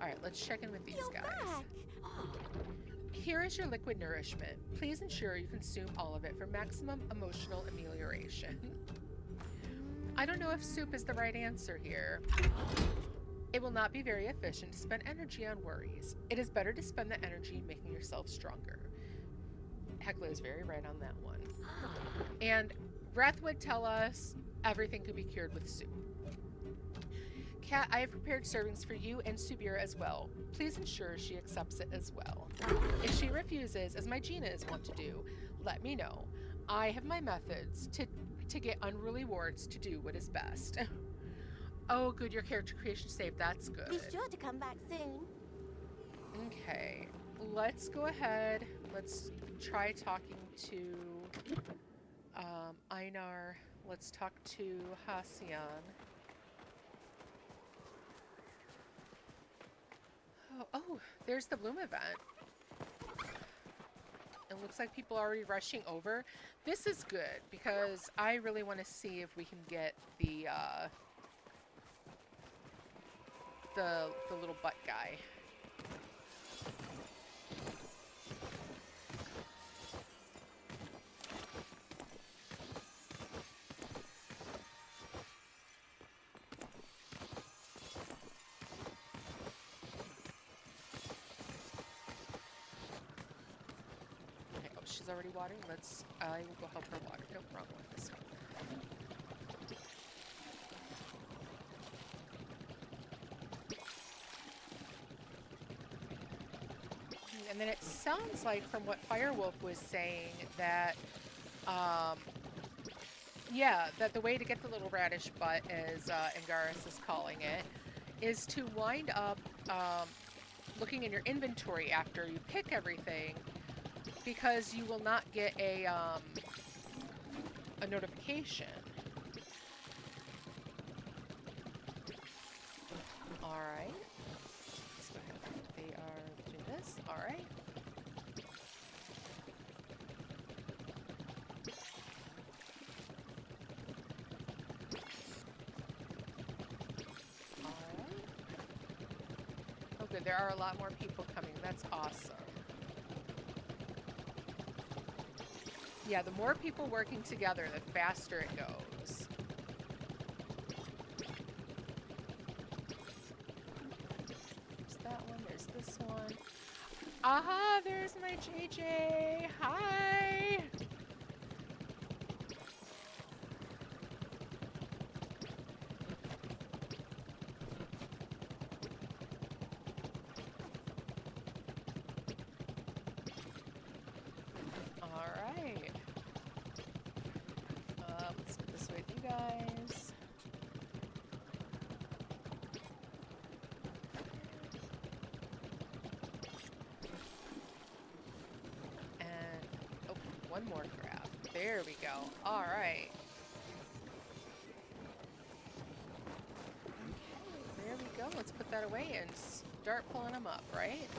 Alright, let's check in with these guys. Back. Here is your liquid nourishment. Please ensure you consume all of it for maximum emotional amelioration. I don't know if soup is the right answer here. It will not be very efficient to spend energy on worries. It is better to spend the energy making yourself stronger. Hecla is very right on that one. And Wrath would tell us everything could be cured with soup. Cat, I have prepared servings for you and Subira as well. Please ensure she accepts it as well. If she refuses, as my Gina is wont to do, let me know. I have my methods to get unruly wards to do what is best. Oh, good, your character creation saved. That's good. Be sure to come back soon. Okay, let's go ahead. Let's try talking to Einar. Let's talk to Hacian. Oh, there's the Bloom event. It looks like people are already rushing over. This is good because I really want to see if we can get the little butt guy. Okay, oh, she's already watering. I will go help her water. No problem with this one. And then it sounds like from what Firewolf was saying that, um, yeah, that the way to get the little radish butt, as Angaris is calling it, is to wind up looking in your inventory after you pick everything, because you will not get a notification. All right. So they are doing this. All right. All right. Oh, good. There are a lot more people coming. That's awesome. Yeah, the more people working together, the faster it goes. There's that one, there's this one. Aha, there's my JJ. Hi. All right. Let's go this way with you guys. And, oh, one more grab. There we go. All right. Okay, there we go. Let's put that away and start pulling them up, right?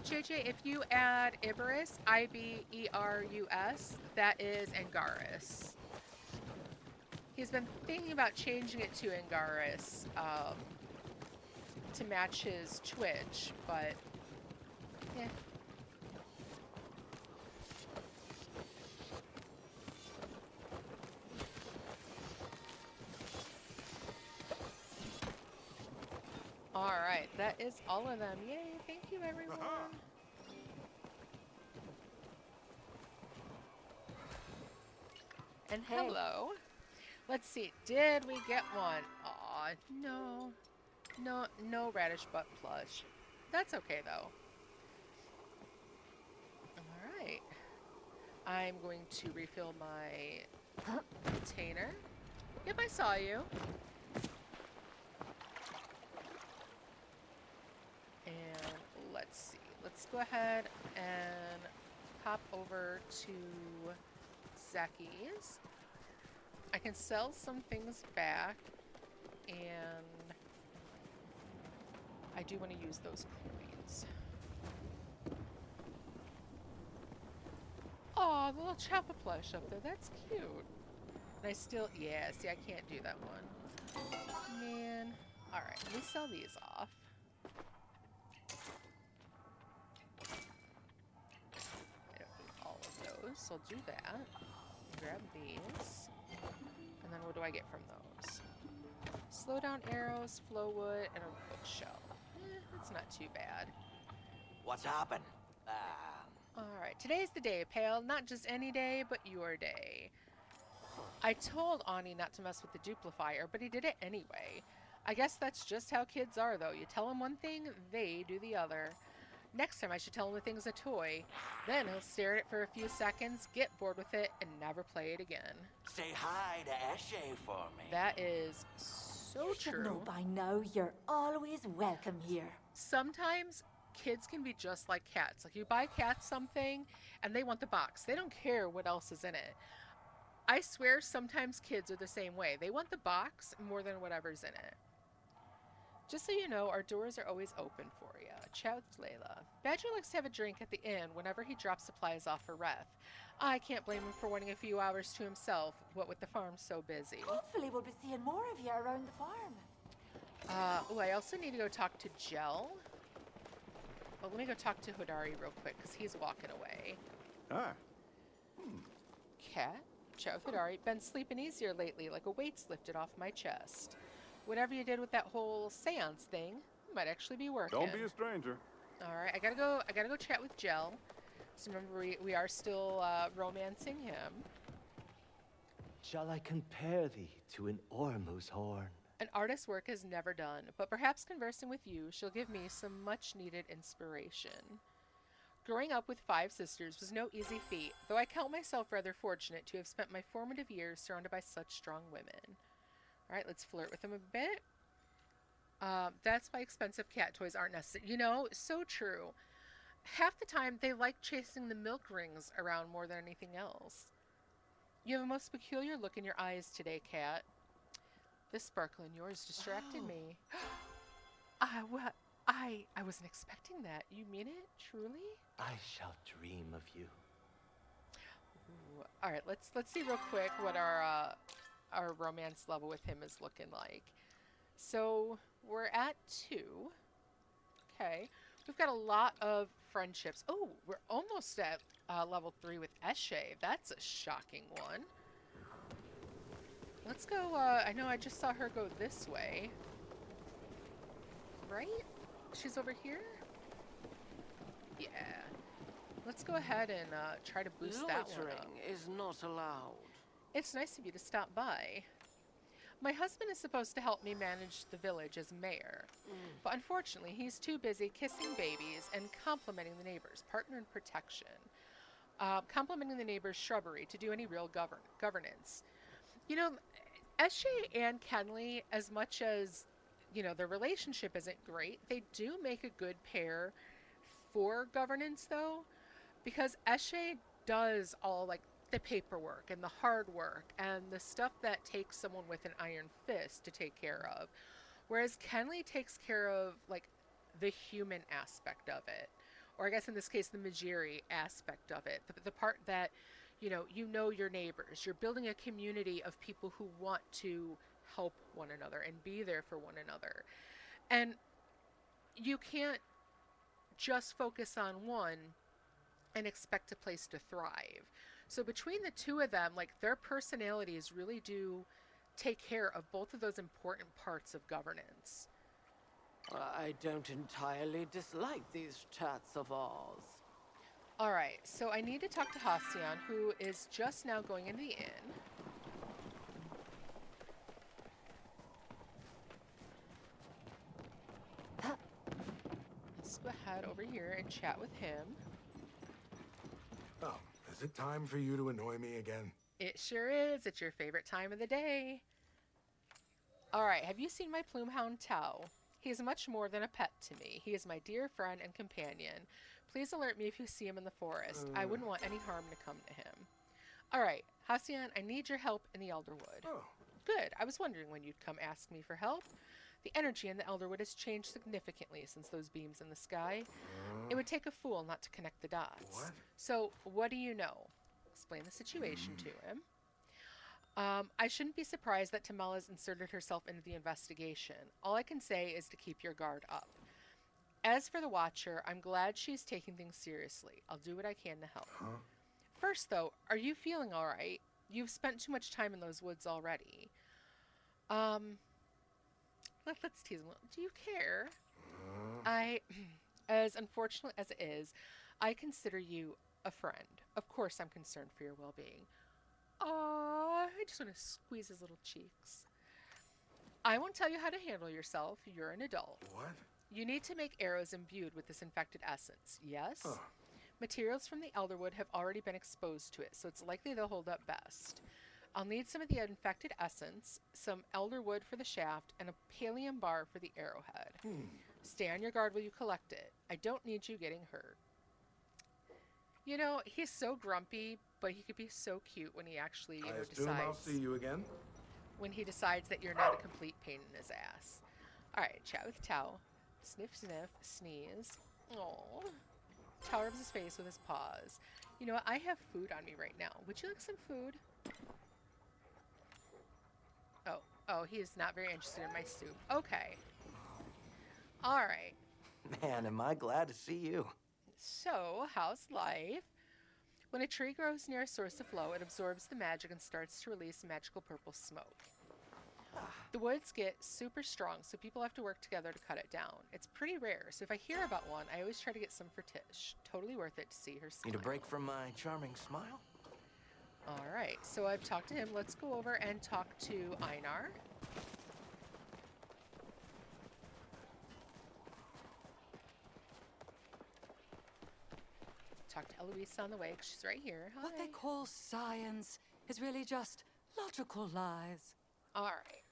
JJ, if you add Iberus, Iberus, that is Angaris. He's been thinking about changing it to Angaris to match his Twitch, but yeah. All right, that is all of them. Yay, thank you everyone. And Hey. hello. Let's see, did we get one? Aw, no. No radish butt plush. That's okay though. Alright. I'm going to refill my container. Yep, I saw you. And let's see. Let's go ahead and hop over to Zacky's. I can sell some things back, and I do want to use those coins. Oh, the little Chappa plush up there. That's cute. And I still, yeah, see, I can't do that one. Man. Alright, let me sell these off. I don't need all of those, so I'll do that. Grab these. And then what do I get from those? Slow down arrows, flow wood, and a bookshelf. That's not too bad. What's happened? Alright, today's the day, Pale. Not just any day, but your day. I told Ani not to mess with the duplifier, but he did it anyway. I guess that's just how kids are, though. You tell him one thing, they do the other. Next time I should tell him the thing's a toy. Then he'll stare at it for a few seconds, get bored with it, and never play it again. Say hi to Eshe for me. That is so You should true. know by now you're always welcome here. Sometimes kids can be just like cats. Like, you buy cats something and they want the box. They don't care what else is in it. I swear sometimes kids are the same way. They want the box more than whatever's in it. Just so you know, our doors are always open for you. Chat with Layla. Badger likes to have a drink at the inn whenever he drops supplies off for Ref. I can't blame him for wanting a few hours to himself, what with the farm so busy. Hopefully we'll be seeing more of you around the farm. Oh, I also need to go talk to Jel. Well, let me go talk to Hodari real quick, because he's walking away. Ah, Cat? Chat with Hodari. Been sleeping easier lately, like a weight's lifted off my chest. Whatever you did with that whole seance thing might actually be working. don't be a stranger. Alright, I gotta go chat with Jel. So remember, we are still romancing him. shall I compare thee to an Ormu's horn? An artist's work is never done, but perhaps conversing with you shall give me some much-needed inspiration. Growing up with 5 sisters was no easy feat, though I count myself rather fortunate to have spent my formative years surrounded by such strong women. Alright, let's flirt with them a bit. That's why expensive cat toys aren't necessary. You know, so true. Half the time, they like chasing the milk rings around more than anything else. You have a most peculiar look in your eyes today, Cat. This sparkle in yours distracted me. What? I wasn't expecting that. You mean it? Truly? I shall dream of you. All right, let's see real quick what our romance level with him is looking like. So we're at 2. Okay, we've got a lot of friendships. Oh, we're almost at level 3 with Eshe. That's a shocking one. Let's go. I know I just saw her go this way. Right? She's over here? Yeah. Let's go ahead and try to boost that one up. Loitering is not allowed. It's nice of you to stop by. My husband is supposed to help me manage the village as mayor, but unfortunately he's too busy kissing babies and complimenting the neighbors, partner in protection, complimenting the neighbors' shrubbery to do any real governance. You know, Eshe and Kenley, as much as, you know, their relationship isn't great, they do make a good pair for governance, though, because Eshe does all, like, the paperwork and the hard work and the stuff that takes someone with an iron fist to take care of, whereas Kenley takes care of, like, the human aspect of it, or I guess in this case the Majiri aspect of it, the part that, you know your neighbors, you're building a community of people who want to help one another and be there for one another, and you can't just focus on one and expect a place to thrive. So between the two of them, like, their personalities really do take care of both of those important parts of governance. I don't entirely dislike these chats of ours. All right, so I need to talk to Hacian, who is just now going into the inn. Let's go ahead over here and chat with him. Oh, is it time for you to annoy me again? It sure is. It's your favorite time of the day. All right, have you seen my plumehound Tao? He is much more than a pet to me. He is my dear friend and companion. Please alert me if you see him in the forest. I wouldn't want any harm to come to him. All right, Hacian, I need your help in the Elderwood. Oh. Good. I was wondering when you'd come ask me for help. The energy in the Elderwood has changed significantly since those beams in the sky. It would take a fool not to connect the dots. What? So, what do you know? Explain the situation to him. I shouldn't be surprised that Tamala's inserted herself into the investigation. All I can say is to keep your guard up. As for the Watcher, I'm glad she's taking things seriously. I'll do what I can to help. Huh? First, though, are you feeling all right? You've spent too much time in those woods already. Let's tease him. Do you care? As unfortunate as it is, I consider you a friend. Of course I'm concerned for your well-being. Aww, I just want to squeeze his little cheeks. I won't tell you how to handle yourself. You're an adult. What? You need to make arrows imbued with this infected essence, yes? Oh. Materials from the Elderwood have already been exposed to it, so it's likely they'll hold up best. I'll need some of the infected essence, some Elderwood for the shaft, and a Palium bar for the arrowhead. Stay on your guard while you collect it. I don't need you getting hurt. You know, he's so grumpy, but he could be so cute when he actually, I assume I'll see you again? when he decides that you're not a complete pain in his ass. Alright, chat with Tao. Sniff, sniff, sneeze. Aww. Tao rubs his face with his paws. You know what? I have food on me right now. Would you like some food? Oh, he is not very interested in my soup. Okay. Alright. Man, am I glad to see you. So, how's life? When a tree grows near a source of flow, it absorbs the magic and starts to release magical purple smoke. The woods get super strong, so people have to work together to cut it down. It's pretty rare, so if I hear about one, I always try to get some for Tish. Totally worth it to see her smile. Need a break from my charming smile? All right, so I've talked to him. Let's go over and talk to Einar. Talk to Eloise on the way, 'cause she's right here. Hi. What they call science is really just logical lies. All right.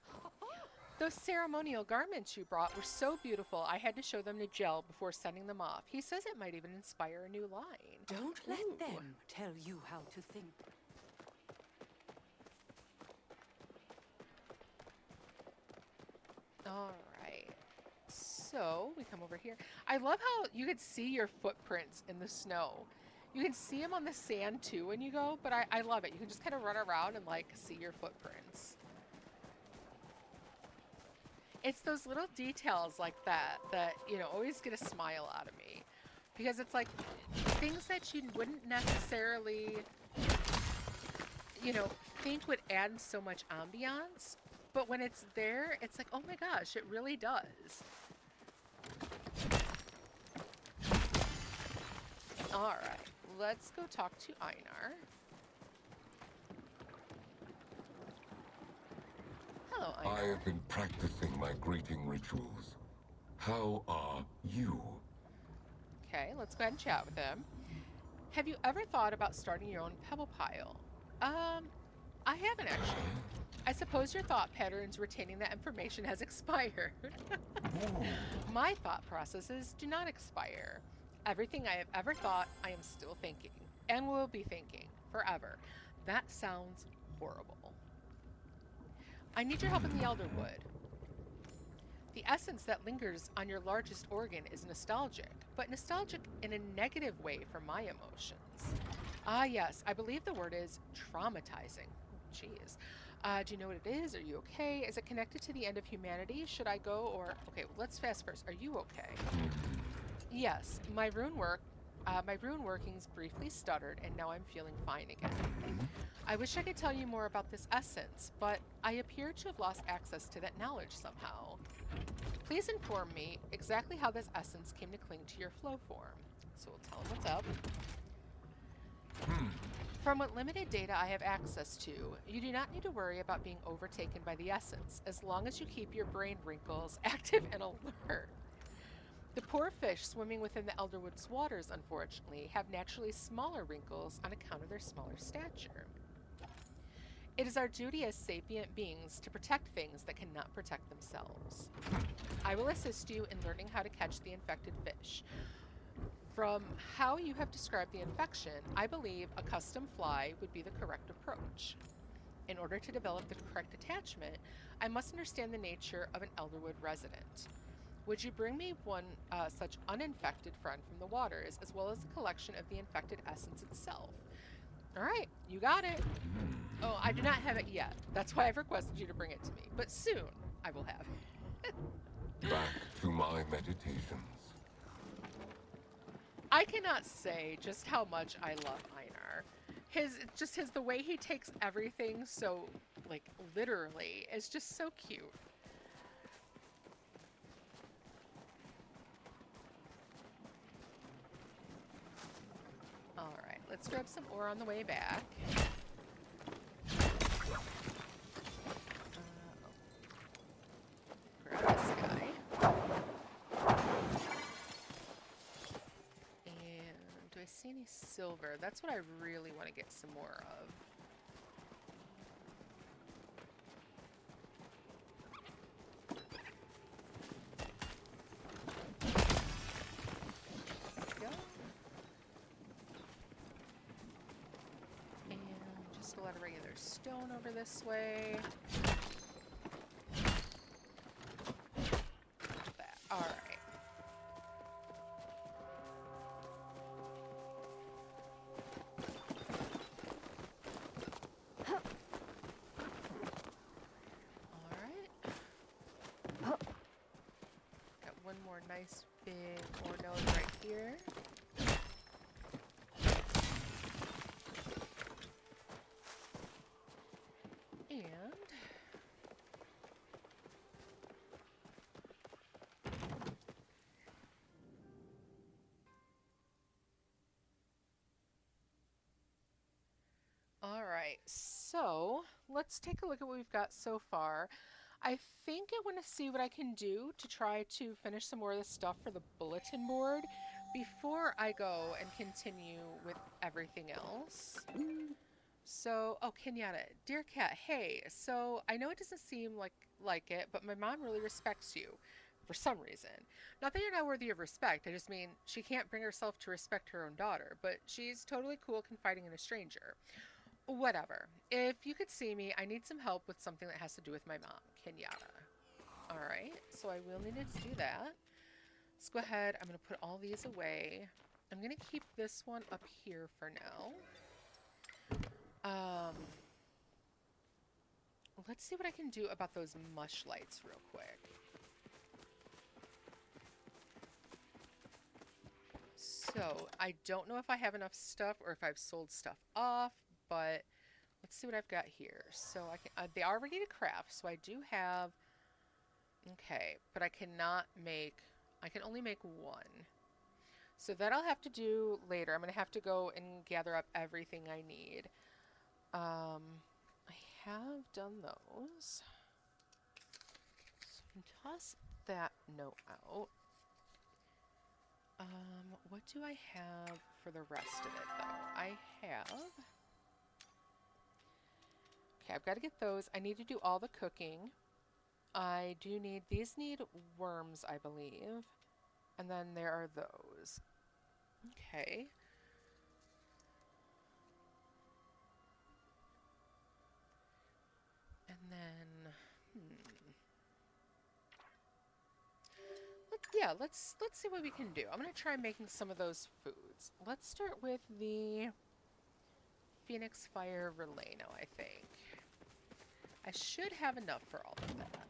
Those ceremonial garments you brought were so beautiful, I had to show them to Gel before sending them off. He says it might even inspire a new line. Don't let Ooh. them tell you how to think. All right. So we come over here. I love how you can see your footprints in the snow. You can see them on the sand too when you go, but I love it. You can just kind of run around and like see your footprints. It's those little details like that that, you know, always get a smile out of me. Because it's like things that you wouldn't necessarily, you know, think would add so much ambiance. But when it's there, it's like, oh my gosh, it really does. All right, let's go talk to Einar. Hello, Einar. I have been practicing my greeting rituals. How are you? Okay, let's go ahead and chat with him. Have you ever thought about starting your own pebble pile? I haven't actually. I suppose your thought patterns retaining that information has expired. My thought processes do not expire. Everything I have ever thought, I am still thinking, and will be thinking, forever. That sounds horrible. I need your help in the Elderwood. The essence that lingers on your largest organ is nostalgic, but nostalgic in a negative way for my emotions. Ah, yes, I believe the word is traumatizing. Jeez. Do you know what it is? Are you okay? Is it connected to the end of humanity? Should I go or... Okay, well, let's fast first. Are you okay? Yes, my rune workings briefly stuttered, and now I'm feeling fine again. I wish I could tell you more about this essence, but I appear to have lost access to that knowledge somehow. Please inform me exactly how this essence came to cling to your flow form. So we'll tell him what's up. From what limited data I have access to, you do not need to worry about being overtaken by the essence, as long as you keep your brain wrinkles active and alert. The poor fish swimming within the Elderwood's waters, unfortunately, have naturally smaller wrinkles on account of their smaller stature. It is our duty as sapient beings to protect things that cannot protect themselves. I will assist you in learning how to catch the infected fish. From how you have described the infection, I believe a custom fly would be the correct approach. In order to develop the correct attachment, I must understand the nature of an Elderwood resident. Would you bring me one such uninfected friend from the waters, as well as a collection of the infected essence itself? All right, you got it. Oh, I do not have it yet. That's why I've requested you to bring it to me. But soon, I will have it. Back to my meditations. I cannot say just how much I love Einar. The way he takes everything so, like, literally is just so cute. All right, let's grab some ore on the way back. Grab this guy. And do I see any silver? That's what I really want to get some more of. Go. And just a lot of regular stone over this way. That. All right. Got one more nice big ore node right here. And all right. right, so let's take a look at what we've got so far. I think I want to see what I can do to try to finish some more of the stuff for the bulletin board before I go and continue with everything else. So, oh, Kenyatta, dear cat, hey, so I know it doesn't seem like it, but my mom really respects you for some reason. Not that you're not worthy of respect, I just mean she can't bring herself to respect her own daughter, but she's totally cool confiding in a stranger. Whatever. If you could see me, I need some help with something that has to do with my mom, Kenyatta. All right, so I will need to do that. Let's go ahead. I'm going to put all these away. I'm going to keep this one up here for now. Let's see what I can do about those mush lights real quick. So, I don't know if I have enough stuff or if I've sold stuff off, but let's see what I've got here. So, I can, they are ready to craft, so I do have... Okay, but I cannot make... I can only make one. So that I'll have to do later. I'm going to have to go and gather up everything I need. I have done those. So I can toss that note out. What do I have for the rest of it, though? I have... Okay, I've got to get those. I need to do all the cooking. I do need... These need worms, I believe. And then there are those. Okay. And then... let's see what we can do. I'm going to try making some of those foods. Let's start with the Phoenix Fire Relleno, I think. I should have enough for all of that.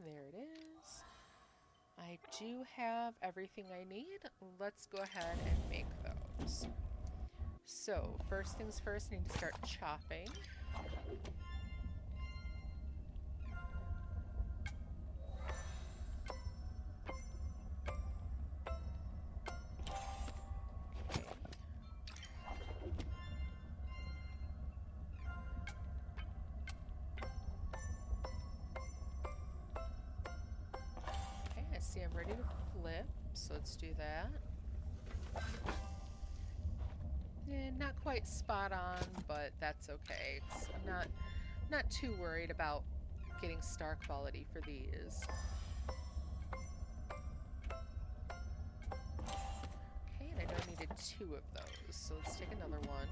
There it is. I do have everything I need. Let's go ahead and make those. So, first things first, I need to start chopping. Okay, I see I'm ready to flip, so let's do that. Not quite spot on, but that's okay. I'm not too worried about getting star quality for these. Okay, and I know I needed 2 of those, so let's take another one.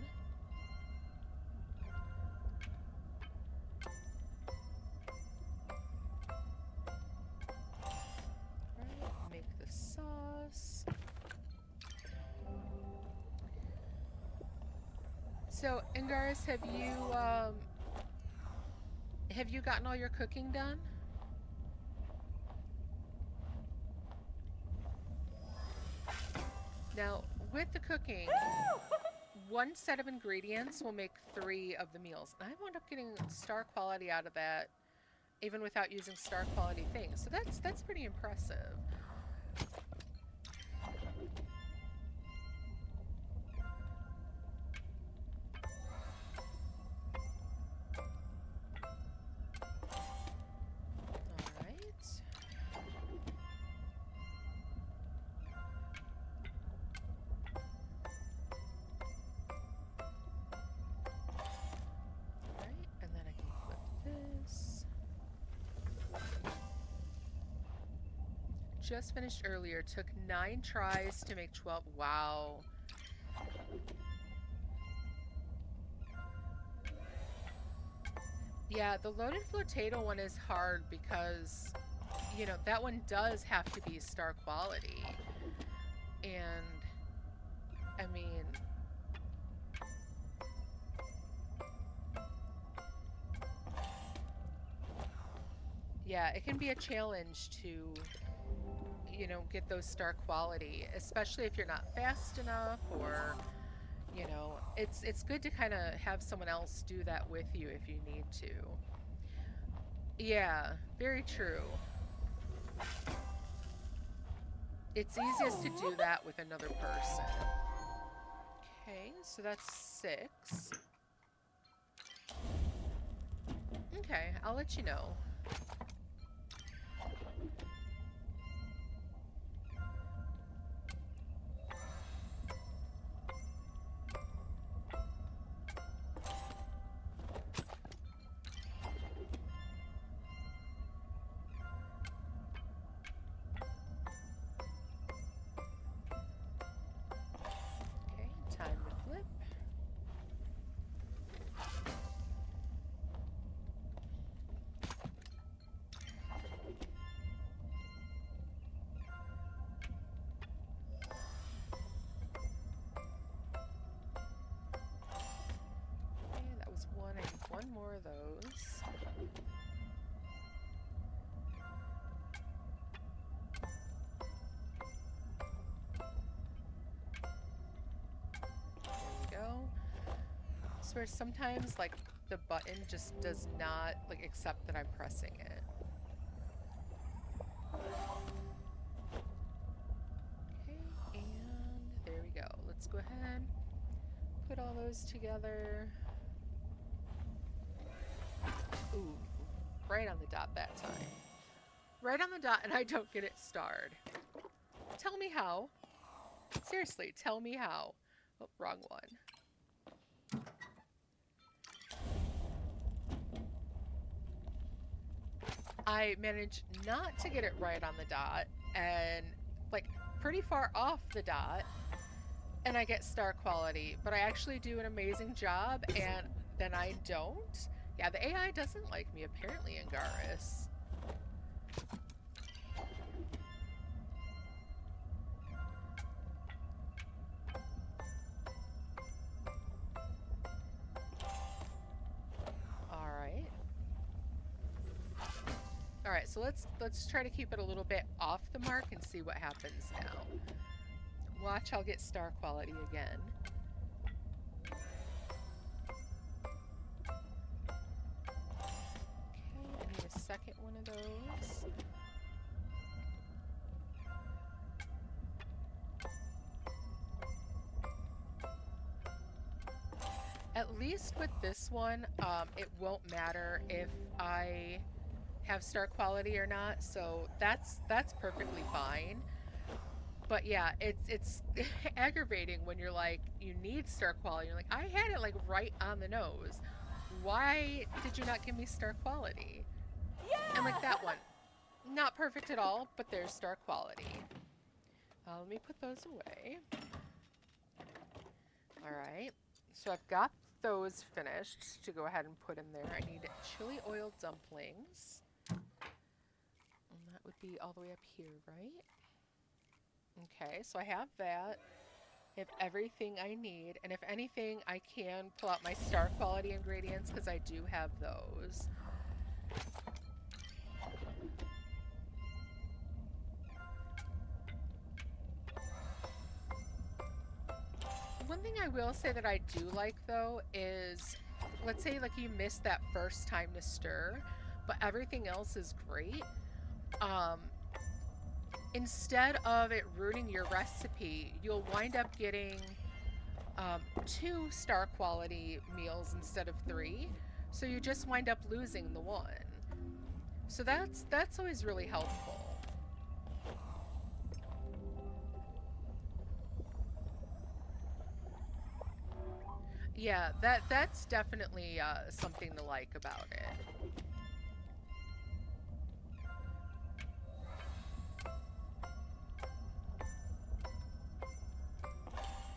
Alright, make the sauce. So, Angaris, have you gotten all your cooking done? Now, with the cooking, one set of ingredients will make 3 of the meals. And I wound up getting star quality out of that, even without using star quality things. So that's pretty impressive. Just finished earlier. Took 9 tries to make 12. Wow. Yeah, the loaded potato one is hard because, you know, that one does have to be star quality. And, I mean... Yeah, it can be a challenge to, you know, get those star quality, especially if you're not fast enough, or, you know, it's good to kind of have someone else do that with you if you need to. Yeah, very true. it's easiest to do that with another person. Okay, so that's 6. Okay, I'll let you know. Okay, time to flip. Okay, that was one. I need one more of those. There we go. I swear sometimes like the button just does not like accept that I'm pressing it. Okay, and there we go. Let's go ahead, put all those together. Ooh, right on the dot that time. Right on the dot, and I don't get it starred. Tell me how. Seriously, tell me how. Oh, wrong one. I managed not to get it right on the dot, and like pretty far off the dot, and I get star quality, but I actually do an amazing job, and then I don't. Yeah, the AI doesn't like me apparently in Garrus. All right, so let's try to keep it a little bit off the mark and see what happens now. Watch, I'll get star quality again. Okay, I need a second one of those. At least with this one, it won't matter if I have star quality or not, so that's perfectly fine. But yeah, it's aggravating when you're like, you need star quality. You're like, I had it like right on the nose. Why did you not give me star quality? Yeah! And like that one, not perfect at all, but there's star quality. Let me put those away. All right, so I've got those finished to go ahead and put in there. I need chili oil dumplings. And that would be all the way up here, right? Okay, so I have that. I have everything I need. And if anything, I can pull out my star quality ingredients because I do have those. One thing I will say that I do like though is, let's say like you missed that first time to stir, but everything else is great. Instead of it ruining your recipe, you'll wind up getting 2 star quality meals instead of 3. So you just wind up losing the one. So that's always really helpful. Yeah, that's definitely something to like about it.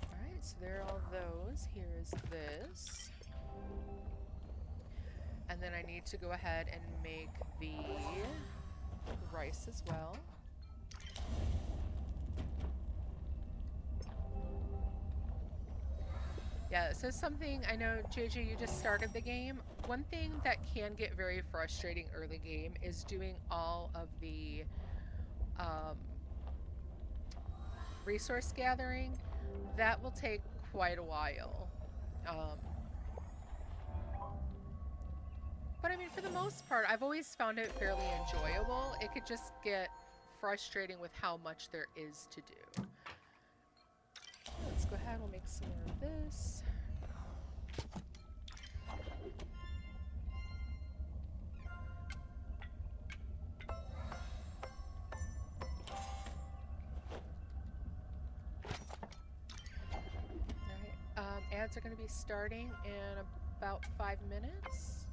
Alright, so there are all those. Here's this. And then I need to go ahead and make the rice as well. Yeah, so something, I know, JJ, you just started the game. One thing that can get very frustrating early game is doing all of the resource gathering. That will take quite a while. But I mean, for the most part, I've always found it fairly enjoyable. It could just get frustrating with how much there is to do. Let's go ahead, we'll make some more of this. Alright, ads are going to be starting in about 5 minutes.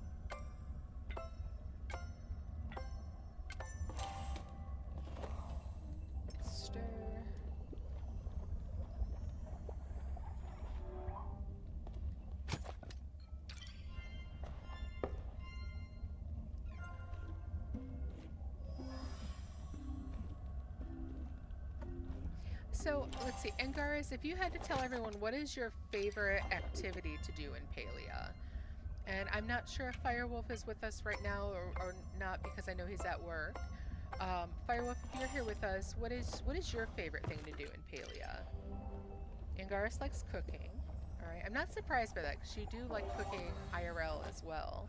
Stir. So let's see, Angaris, if you had to tell everyone what is your favorite activity to do in Palia, and I'm not sure if Firewolf is with us right now or not because I know he's at work. Firewolf, if you're here with us, what is your favorite thing to do in Palia? Angaris likes cooking. All right, I'm not surprised by that because you do like cooking IRL as well.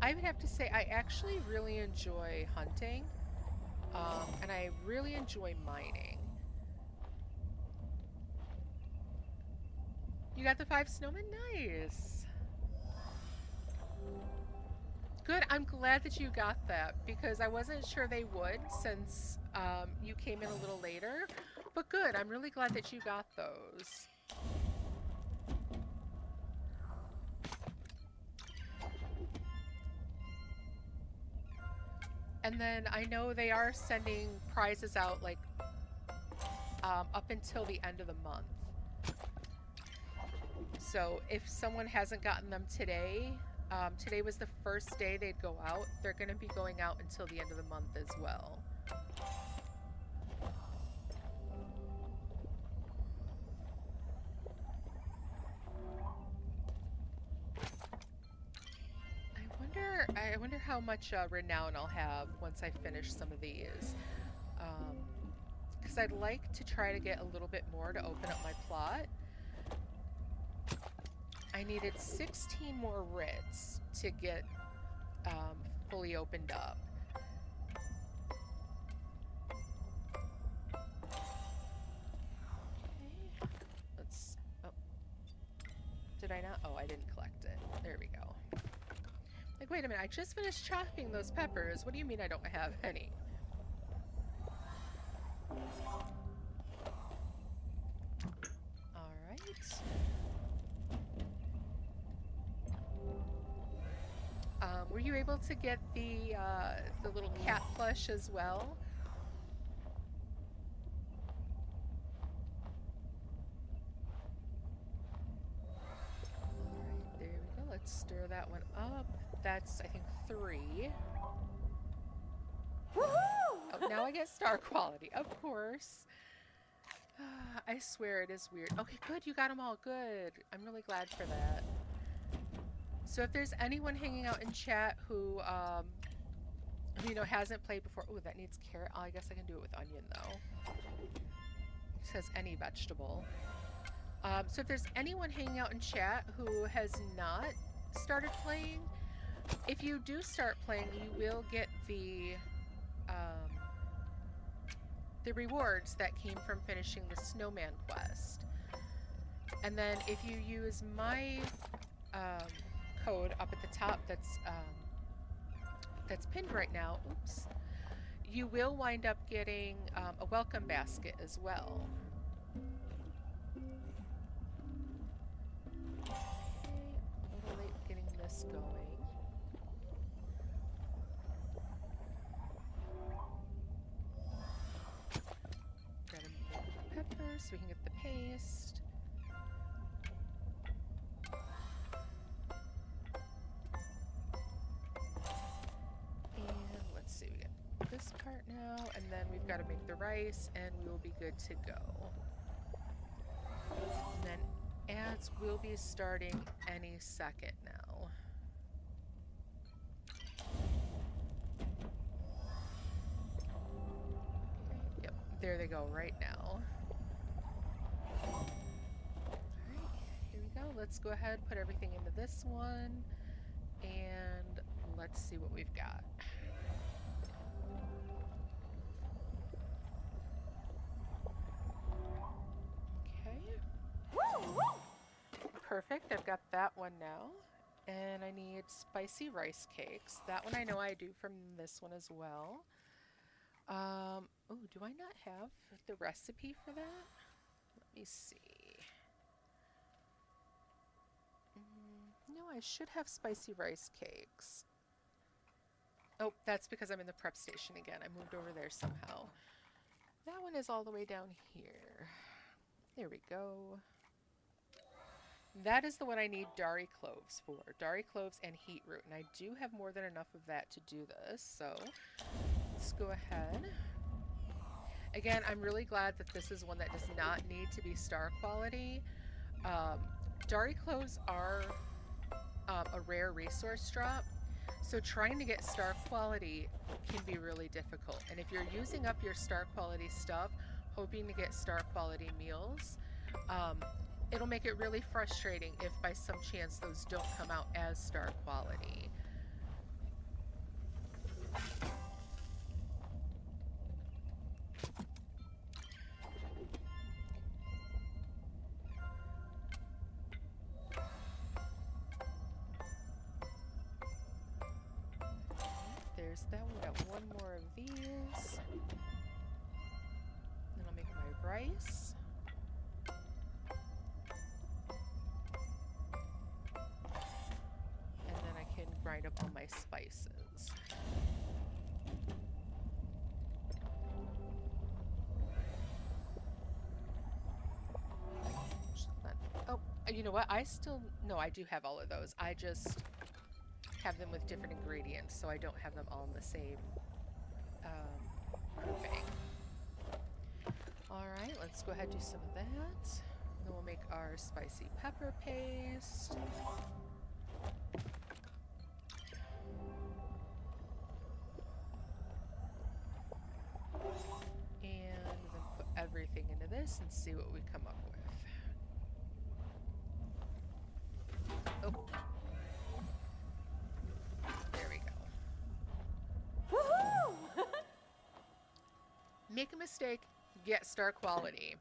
I would have to say I actually really enjoy hunting, and I really enjoy mining. You got the 5 snowmen? Nice! Good, I'm glad that you got that, because I wasn't sure they would since you came in a little later. But good, I'm really glad that you got those. And then I know they are sending prizes out like up until the end of the month. So if someone hasn't gotten them today, today was the first day they'd go out. They're going to be going out until the end of the month as well. I wonder how much renown I'll have once I finish some of these. Because I'd like to try to get a little bit more to open up my plot. I needed 16 more writs to get fully opened up. Okay. Let's... Oh. Did I not? Oh, I didn't collect it. There we go. Like, wait a minute, I just finished chopping those peppers. What do you mean I don't have any? Alright. Were you able to get the little cat plush as well? Alright, there we go. Let's stir that one up. That's, I think, 3. Woohoo! Oh, now I get star quality, of course. I swear it is weird. Okay, good, you got them all. Good. I'm really glad for that. So if there's anyone hanging out in chat who, you know, hasn't played before... Ooh, that needs carrot. Oh, I guess I can do it with onion, though. It says any vegetable. So if there's anyone hanging out in chat who has not started playing, if you do start playing, you will get the rewards that came from finishing the snowman quest. And then if you use my code up at the top that's pinned right now, oops, you will wind up getting a welcome basket as well. Okay, a little late getting this going. Gotta make the peppers so we can get the paste. And let's see, we get this part now, and then we've got to make the rice, and we will be good to go. And then ads will be starting any second now. Yep, there they go right now. Alright, here we go. Let's go ahead, put everything into this one. And let's see what we've got. Okay. Perfect. I've got that one now. And I need spicy rice cakes. That one I know I do from this one as well. Oh, do I not have the recipe for that? Let me see. No, I should have spicy rice cakes. Oh, that's because I'm in the prep station again. I moved over there somehow. That one is all the way down here. There we go. That is the one I need Dari cloves for. Dari cloves and heat root. And I do have more than enough of that to do this. So let's go ahead. Again, I'm really glad that this is one that does not need to be star quality. Dari cloves are a rare resource drop. So trying to get star quality can be really difficult. And if you're using up your star quality stuff, hoping to get star quality meals, it'll make it really frustrating if by some chance those don't come out as star quality. There's that one. Got one more of these. Then I'll make my rice. And then I can grind up all my spices. Oh, you know what? No, I do have all of those. I just have them with different ingredients, so I don't have them all in the same grouping. Alright, let's go ahead and do some of that. Then we'll make our spicy pepper paste. And then put everything into this and see what we come up with. Oh. There we go. Woohoo! Make a mistake, get star quality.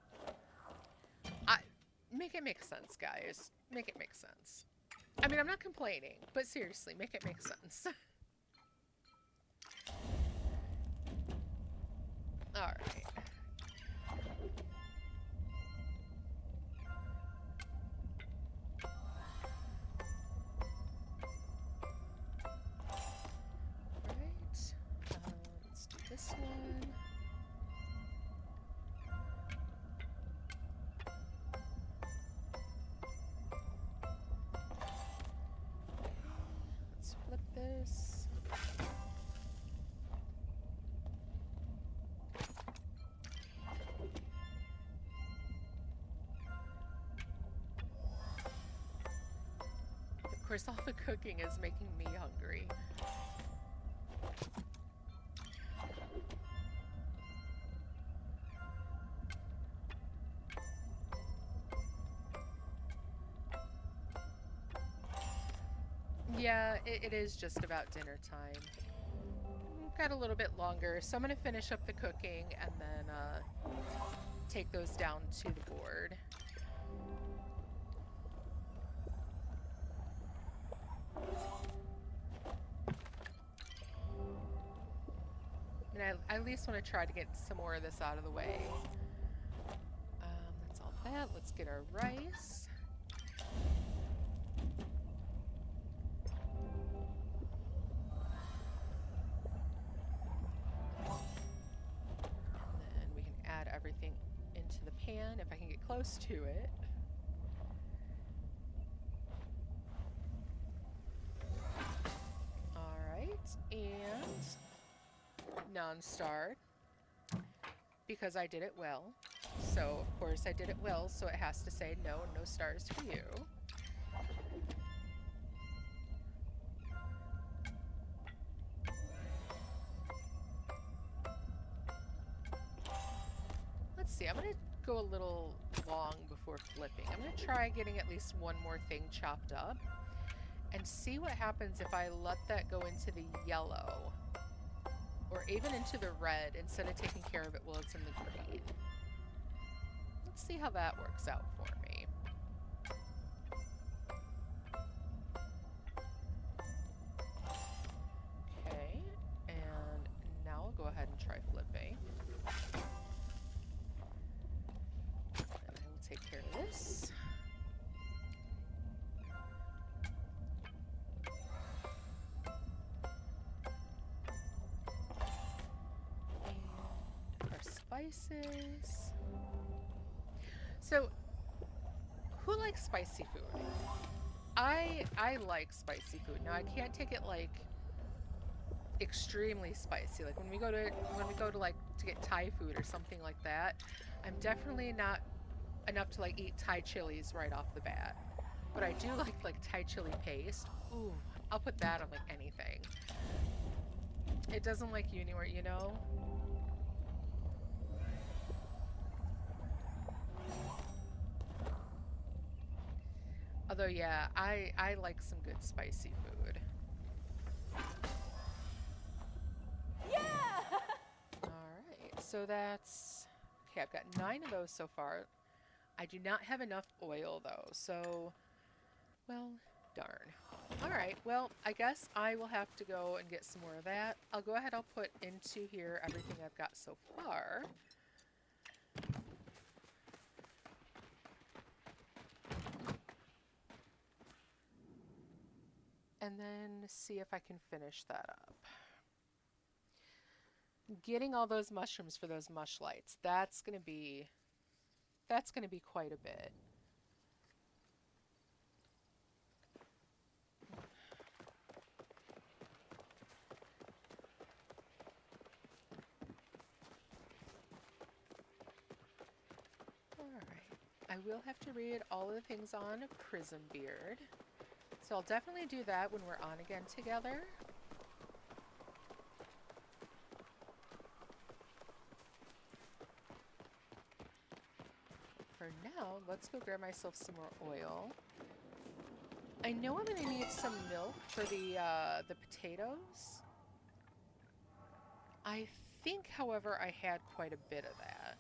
Make it make sense, guys. Make it make sense. I mean, I'm not complaining, but seriously, make it make sense. Alright. Let's do this one. Let's flip this. Of course, all the cooking is making me hungry. Yeah, it is just about dinner time. Got a little bit longer, so I'm going to finish up the cooking and then take those down to the board. And I at least want to try to get some more of this out of the way. That's all that. Let's get our rice. And then we can add everything into the pan if I can get close to it. Alright, and non-starred, because I did it well. So, of course, I did it well, so it has to say no stars for you. Let's see, I'm going to go a little long before flipping. I'm going to try getting at least one more thing chopped up. and see what happens if I let that go into the yellow. Or even into the red instead of taking care of it while it's in the green. Let's see how that works out for me. Okay, and now I'll go ahead and try flipping. And I will take care of this. And our spices. So, who likes spicy food? I like spicy food. Now I can't take it like extremely spicy. Like when we go to like to get Thai food or something like that, I'm definitely not enough to like eat Thai chilies right off the bat. But I do like Thai chili paste. Ooh, I'll put that on like anything. It doesn't like you anywhere, you know? Although yeah, I like some good spicy food. Yeah! Alright, so that's... Okay, I've got 9 of those so far. I do not have enough oil though, so... Well, darn. Alright, well, I guess I will have to go and get some more of that. I'll go ahead, I'll put into here everything I've got so far. And then see if I can finish that up. Getting all those mushrooms for those mush lights, that's gonna be quite a bit. Alright. I will have to read all of the things on a Prism Beard. So I'll definitely do that when we're on again together. For now, let's go grab myself some more oil. I know I'm gonna need some milk for the potatoes. I think, however, I had quite a bit of that.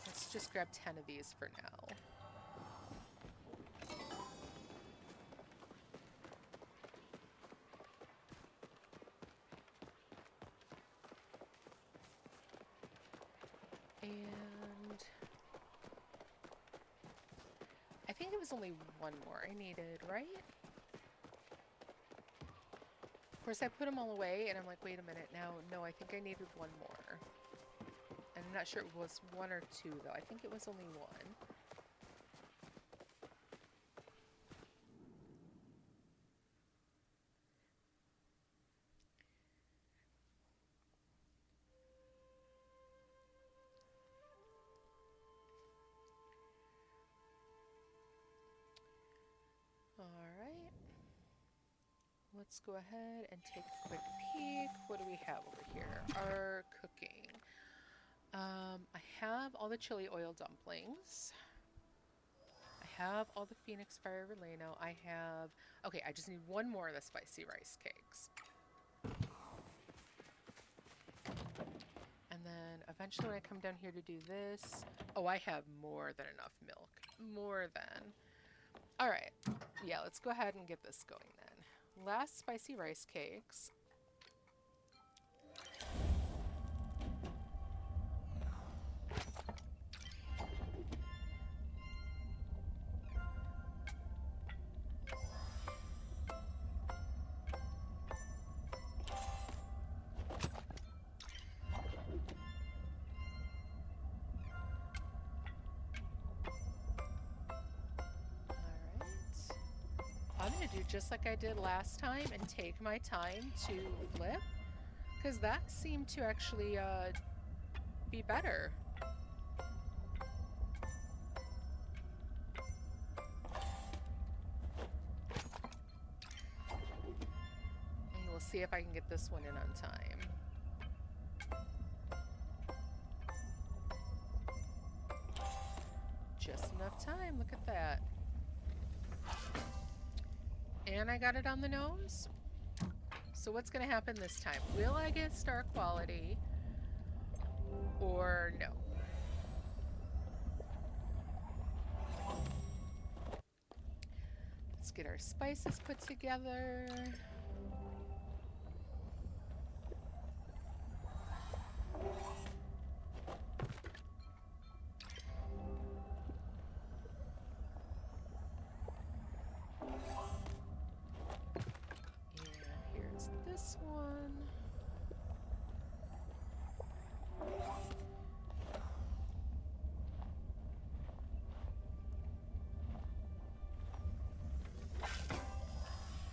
Let's just grab 10 of these for now. And I think it was only one more I needed, right? Of course, I put them all away, and I'm like, wait a minute now. No, I think I needed one more. And I'm not sure it was 1 or 2, though. I think it was only 1. Alright. Let's go ahead and take a quick peek. What do we have over here? Our cooking. I have all the chili oil dumplings. I have all the Phoenix Fire Relleno. I have... Okay, I just need 1 more of the spicy rice cakes. And then eventually when I come down here to do this... Oh, I have more than enough milk. More than. Alright. Yeah, let's go ahead and get this going then. Last spicy rice cakes. I'm going to do just like I did last time and take my time to flip, because that seemed to actually be better. And we'll see if I can get this one in on time. Just enough time, look at that. And I got it on the nose. So what's going to happen this time? Will I get star quality or no? Let's get our spices put together. And here's this one.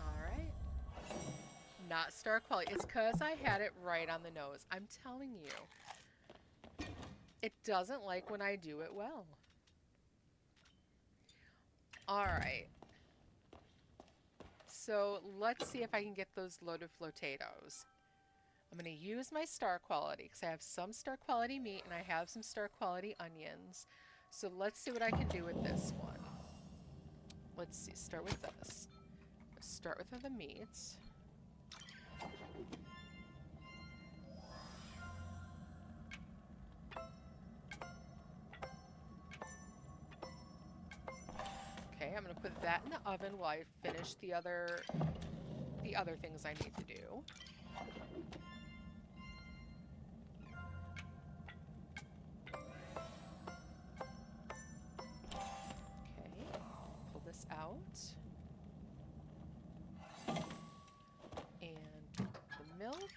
Alright. Not star quality. It's because I had it right on the nose. I'm telling you. It doesn't like when I do it well. Alright. So let's see if I can get those loaded flotatoes. I'm going to use my star quality because I have some star quality meat and I have some star quality onions. So let's see what I can do with this one. Let's see, start with this. Start with the meats. Okay, I'm going to put that in the oven while I finish the other things I need to do. Okay, pull this out. And the milk.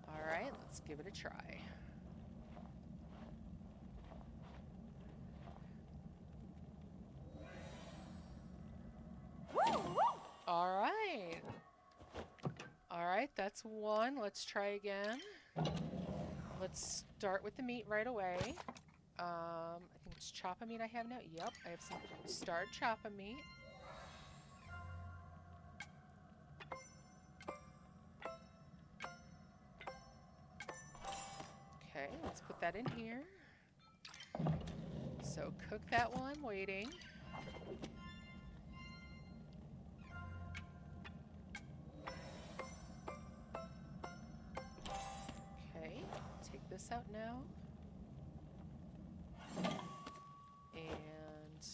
All right, let's give it a try. All right. All right, that's one. Let's try again. Let's start with the meat right away. I think it's choppa meat I have now. Yep, I have some starred choppa meat. Okay, let's put that in here. So cook that while I'm waiting. Okay, take this out now. And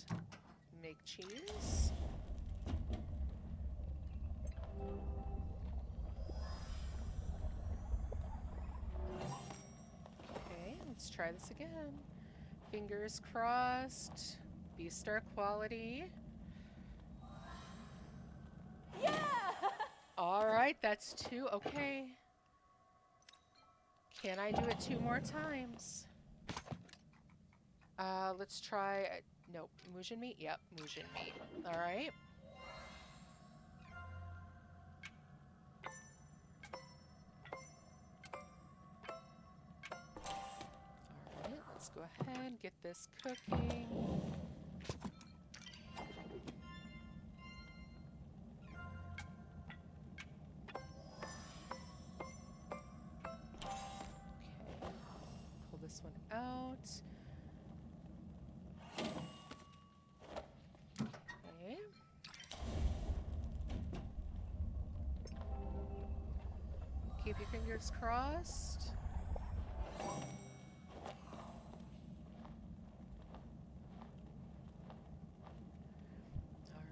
make cheese. Okay, let's try this again. Fingers crossed. Beef star quality. Yeah! All right, that's two. Okay. Can I do it 2 more times? Let's try. Nope. Mujin meat? Yep, Mujin meat. All right. All right, let's go ahead and get this cooking. Okay, pull this one out. Okay. Keep your fingers crossed. All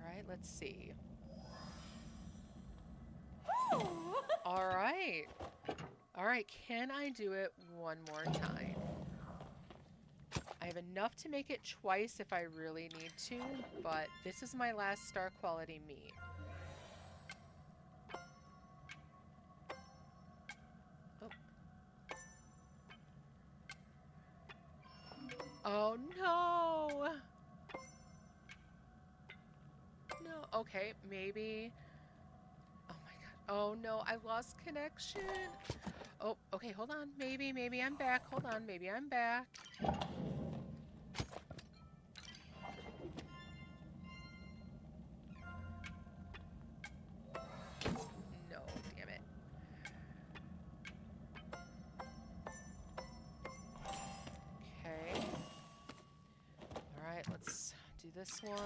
right, let's see. All right. All right, can I do it one more time? I have enough to make it twice if I really need to, but this is my last star quality meat. Oh no! No, okay, maybe. Oh my god. Oh no, I lost connection. Oh, okay, hold on. Maybe I'm back. Hold on, maybe I'm back. No, damn it. this one.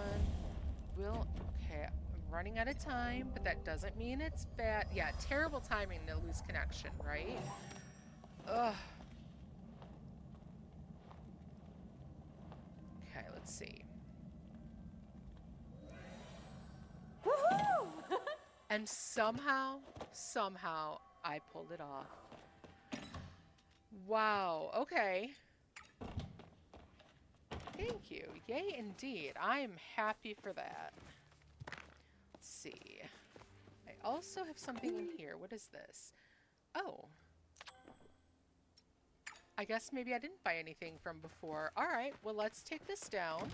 Okay, I'm running out of time, but that doesn't mean it's bad. Yeah, terrible timing to lose connection, right? Ugh. Okay, let's see. Woohoo! And somehow, I pulled it off. Wow, okay. Thank you. Yay, indeed. I'm happy for that. Let's see. I also have something in here. What is this? Oh. I guess maybe I didn't buy anything from before. All right, well, let's take this down.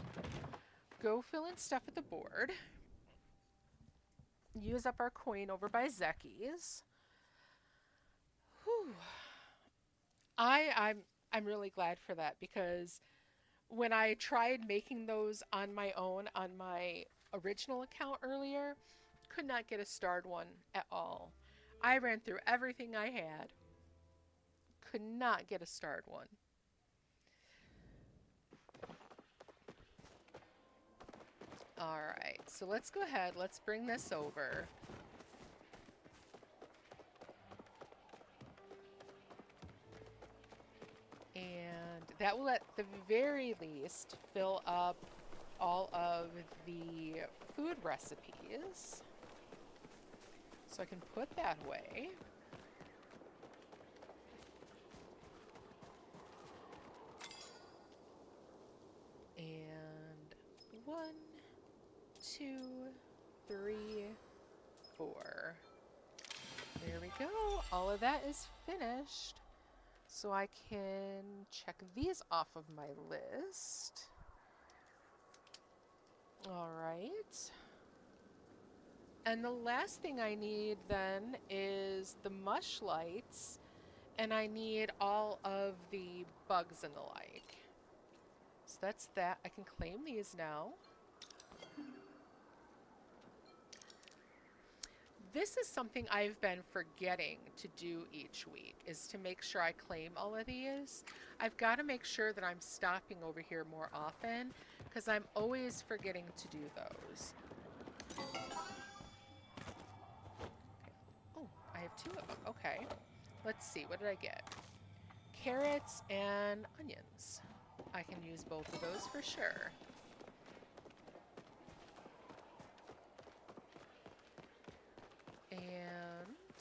Go fill in stuff at the board. Use up our coin over by Zeki's. Whew. I'm really glad for that, because when I tried making those on my own on my original account earlier, could not get a starred one at all. I ran through everything I had. Could not get a starred one. All right, so let's go ahead. Let's bring this over. And that will at the very least fill up all of the food recipes. So I can put that away. And 1, 2, 3, 4. There we go. All of that is finished. So I can check these off of my list. All right. And the last thing I need then is the mush lights, and I need all of the bugs and the like. So that's that. I can claim these now. This is something I've been forgetting to do each week, is to make sure I claim all of these. I've got to make sure that I'm stopping over here more often, because I'm always forgetting to do those. Oh, I have 2 of them. Okay. Let's see. What did I get? Carrots and onions. I can use both of those for sure. And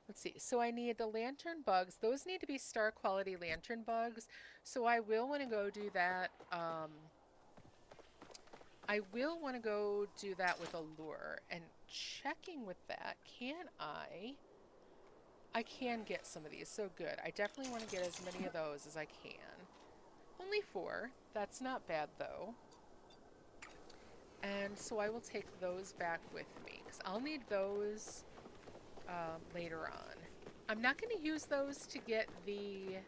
let's see. So I need the lantern bugs. Those need to be star quality lantern bugs. So I will want to go do that. I will want to go do that with a lure. And checking with that, I can get some of these. So good. I definitely want to get as many of those as I can. Only 4. That's not bad though. And so I will take those back with me, because I'll need those later on. I'm not going to use those to get the...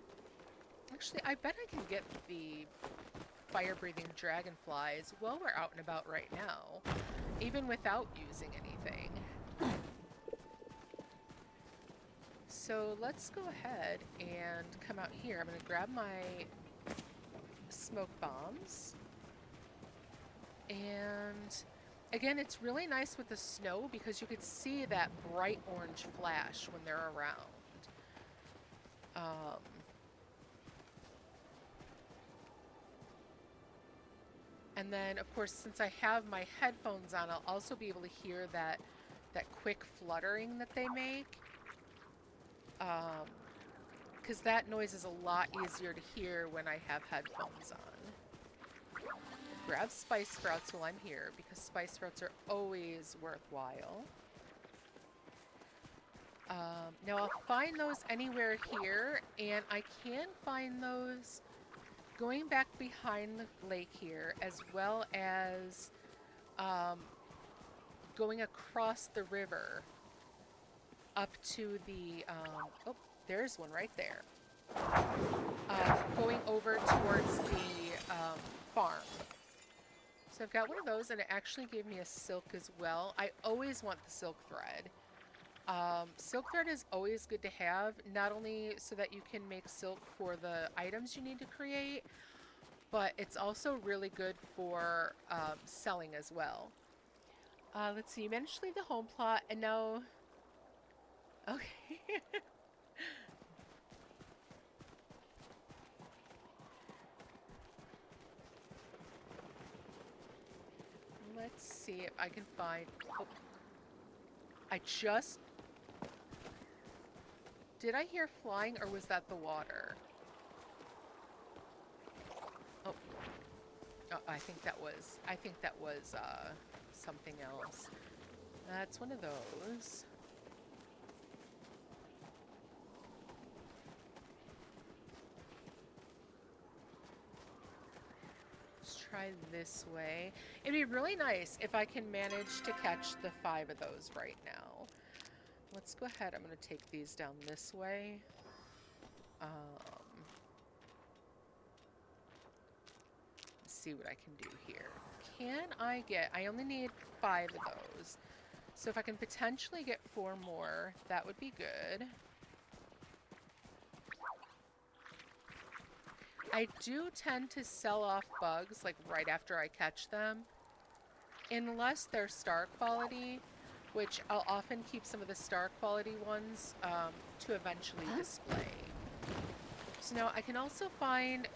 Actually, I bet I can get the fire-breathing dragonflies while we're out and about right now, even without using anything. So let's go ahead and come out here. I'm going to grab my smoke bombs. And again, it's really nice with the snow because you could see that bright orange flash when they're around. And then, of course, since I have my headphones on, I'll also be able to hear that quick fluttering that they make. Because that noise is a lot easier to hear when I have headphones on. Grab spice sprouts while I'm here, because spice sprouts are always worthwhile. Now I'll find those anywhere here, and I can find those going back behind the lake here, as well as going across the river up to the, oh, there's one right there. Going over towards the farm. So I've got one of those, and it actually gave me a silk as well. I always want the silk thread. Silk thread is always good to have, not only so that you can make silk for the items you need to create, but it's also really good for selling as well. Let's see, you managed to leave the home plot, and now... Okay. Let's see if I can find... Oh. I just... Did I hear flying, or was that the water? Oh. Oh, I think that was something else. That's one of those. Let's try this way. It'd be really nice if I can manage to catch the 5 of those right now. Let's go ahead. I'm going to take these down this way. Let's see what I can do here. Can I get... I only need 5 of those. So if I can potentially get 4 more, that would be good. I do tend to sell off bugs, like, right after I catch them. Unless they're star quality, which I'll often keep some of the star quality ones to eventually display. So now I can also find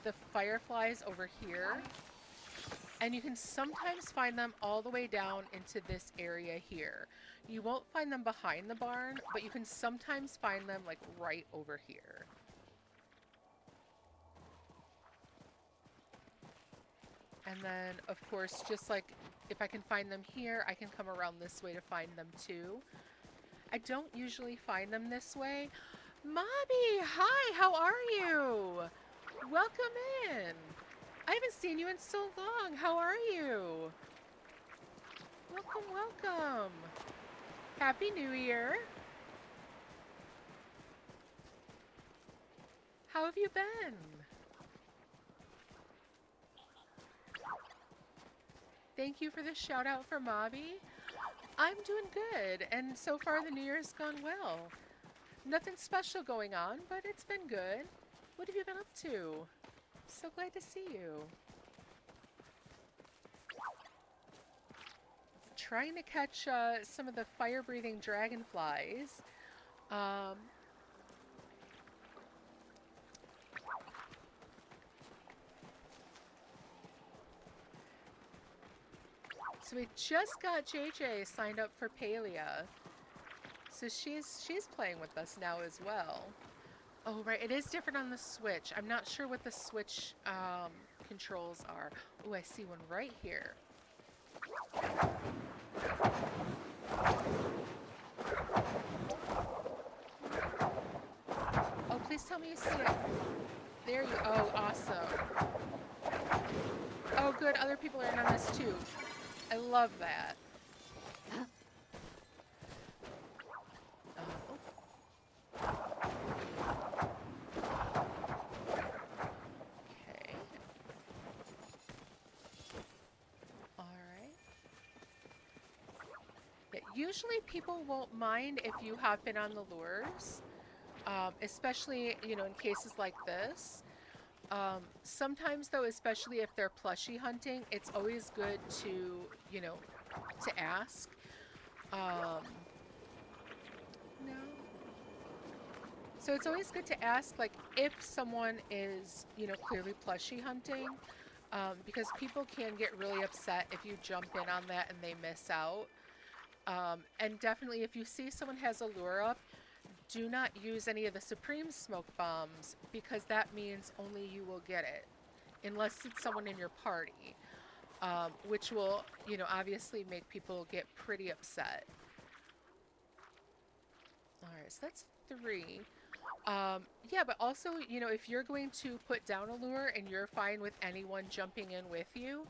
the fireflies over here. And you can sometimes find them all the way down into this area here. You won't find them behind the barn, but you can sometimes find them like right over here. And then, of course, just like if I can find them here, I can come around this way to find them too. I don't usually find them this way. Mobby, hi, how are you? Welcome in. I haven't seen you in so long. How are you? Welcome, welcome. Happy New Year. How have you been? Thank you for the shout out for Mobby. I'm doing good, and so far the New Year's gone well. Nothing special going on, but it's been good. What have you been up to? So glad to see you. Trying to catch some of the fire-breathing dragonflies. So we just got JJ signed up for Palia. So she's playing with us now as well. Oh, right. It is different on the Switch. I'm not sure what the Switch controls are. Oh, I see one right here. Oh, please tell me you see it. There you... Oh, awesome. Oh, good. Other people are in on this, too. I love that. Usually people won't mind if you hop in on the lures, especially, you know, in cases like this. Sometimes, though, especially if they're plushie hunting, it's always good to, you know, to ask. No. So it's always good to ask, like, if someone is, you know, clearly plushie hunting, because people can get really upset if you jump in on that and they miss out. And definitely, if you see someone has a lure up, do not use any of the Supreme smoke bombs, because that means only you will get it, unless it's someone in your party, which will, you know, obviously make people get pretty upset. All right, so that's 3. Yeah, but also, you know, if you're going to put down a lure and you're fine with anyone jumping in with you,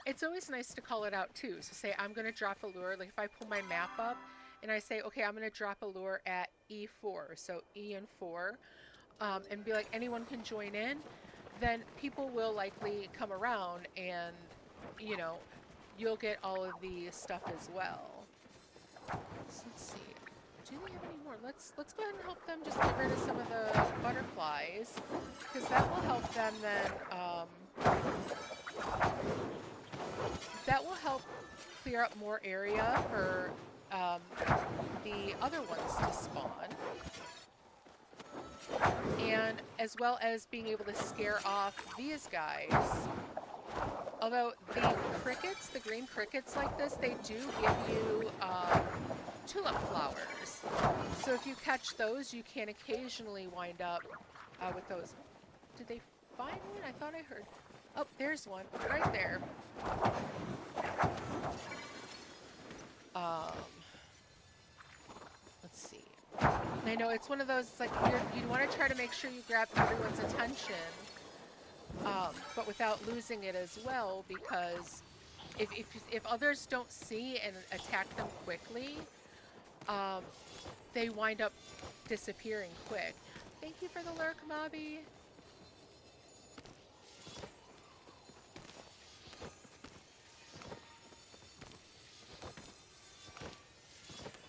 it's always nice to call it out too. So say I'm going to drop a lure, like if I pull my map up and I say, okay, I'm going to drop a lure at E4, so E and 4, and be like, anyone can join in, then people will likely come around and, you know, you'll get all of the stuff as well. So let's see. Do they have any more? Let's go ahead and help them just get rid of some of the butterflies. because that will help them then, that will help clear up more area for the other ones to spawn. And as well as being able to scare off these guys. Although the crickets, the green crickets like this, they do give you tulip flowers. So if you catch those, you can occasionally wind up with those. Did they find one? I thought I heard. Oh, there's one right there. Let's see. I know it's one of those, it's like you want to try to make sure you grab everyone's attention, but without losing it as well, because if others don't see and attack them quickly, they wind up disappearing quick. Thank you for the lurk, Mobby.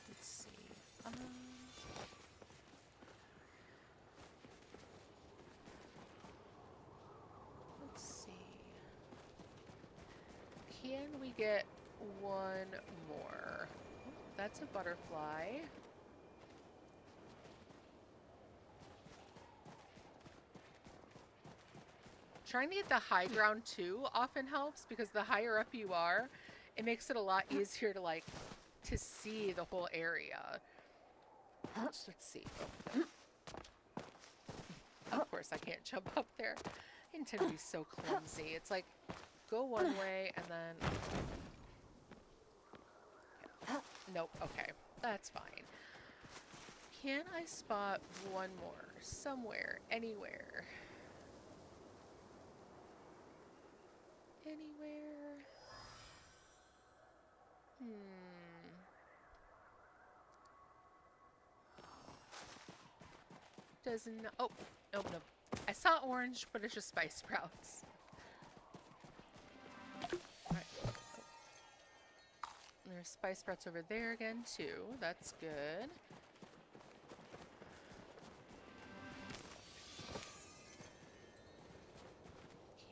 Let's see. Let's see. Can we get one more? Oh, that's a butterfly. Trying to get the high ground too often helps, because the higher up you are, it makes it a lot easier to see the whole area. Let's see. Oh. Of course I can't jump up there. I intend to be so clumsy. It's like, go one way and then... Nope, okay. That's fine. Can I spot one more? Somewhere, anywhere. Anywhere? Doesn't... Oh, no. I saw orange, but it's just spice sprouts. Right. Oh. There's spice sprouts over there again, too. That's good.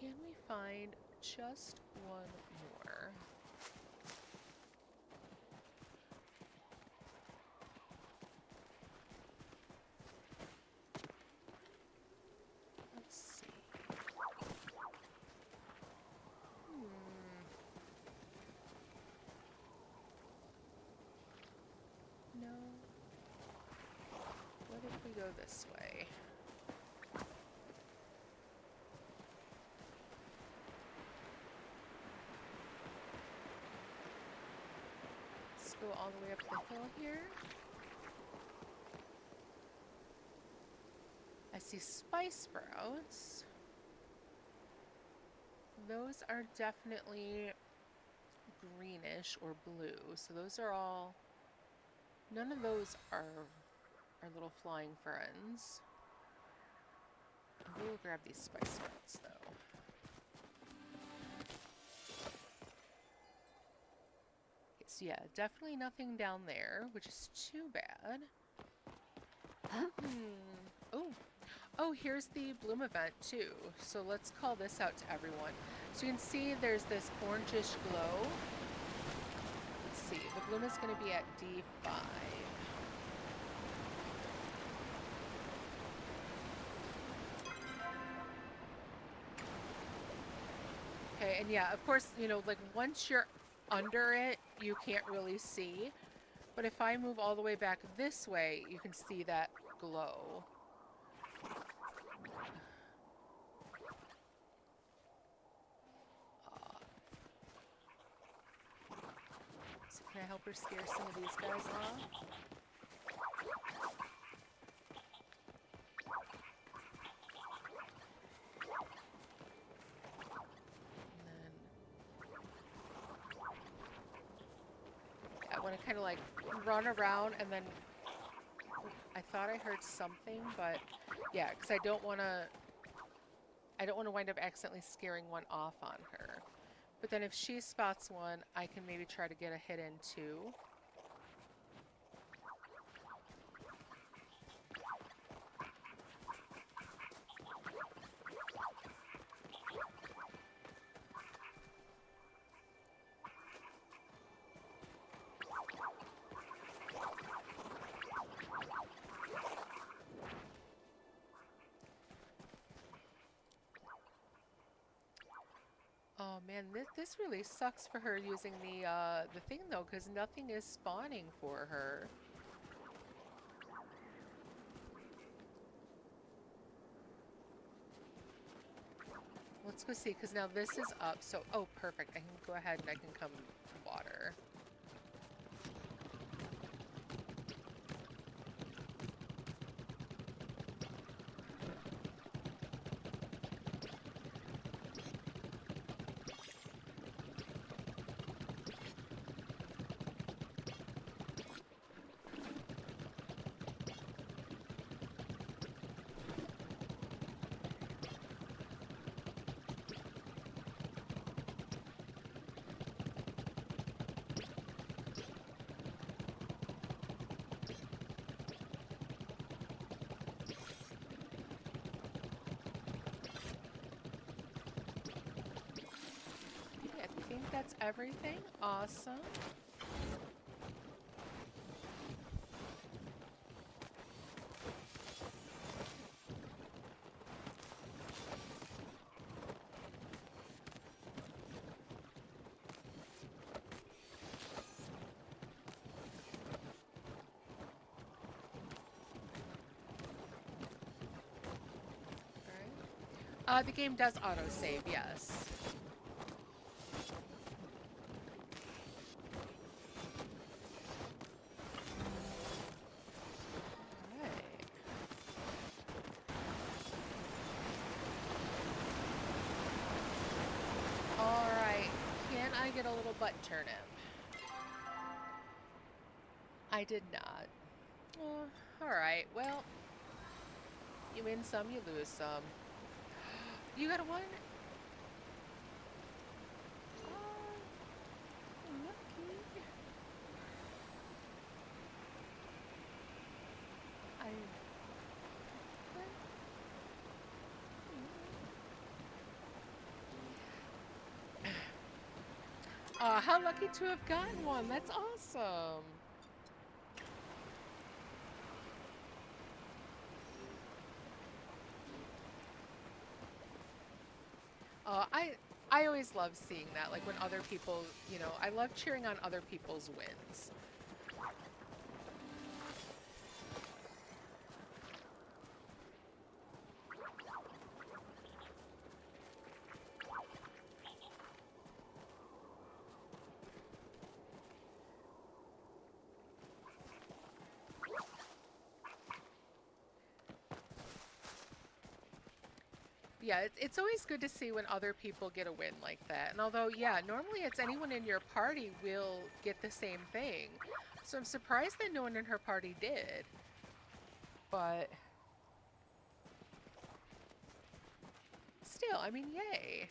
Can we find just one more? Let's see. No. What if we go this way? Let's go all the way up the hill here. I see spice sprouts. Those are definitely greenish or blue. So those are all... None of those are our little flying friends. We'll grab these spice sprouts though. Okay, so yeah, definitely nothing down there, which is too bad. Oh, here's the bloom event too. So let's call this out to everyone. So you can see there's this orangish glow. Let's see, the bloom is going to be at D5. Okay, and yeah, of course, you know, like once you're under it, you can't really see. But if I move all the way back this way, you can see that glow. So can I help her scare some of these guys off? I want to kind of like run around, and then I thought I heard something, but yeah, because I don't want to wind up accidentally scaring one off on her. But then if she spots one, I can maybe try to get a hit in too. Oh man, this really sucks for her using the thing though, because nothing is spawning for her. Let's go see, because now this is up. So, oh, perfect. I can go ahead and I can come water. I think that's everything. Awesome. All right. The game does autosave, yes. Alright, can I get a little butt turnip? I did not. Oh, alright, well, you win some, you lose some. You got a one? Lucky. How lucky to have gotten one. That's awesome. I always love seeing that, like when other people, you know, I love cheering on other people's wins. Yeah, it's always good to see when other people get a win like that. And although, yeah, normally it's anyone in your party will get the same thing. So I'm surprised that no one in her party did. But still, I mean, yay.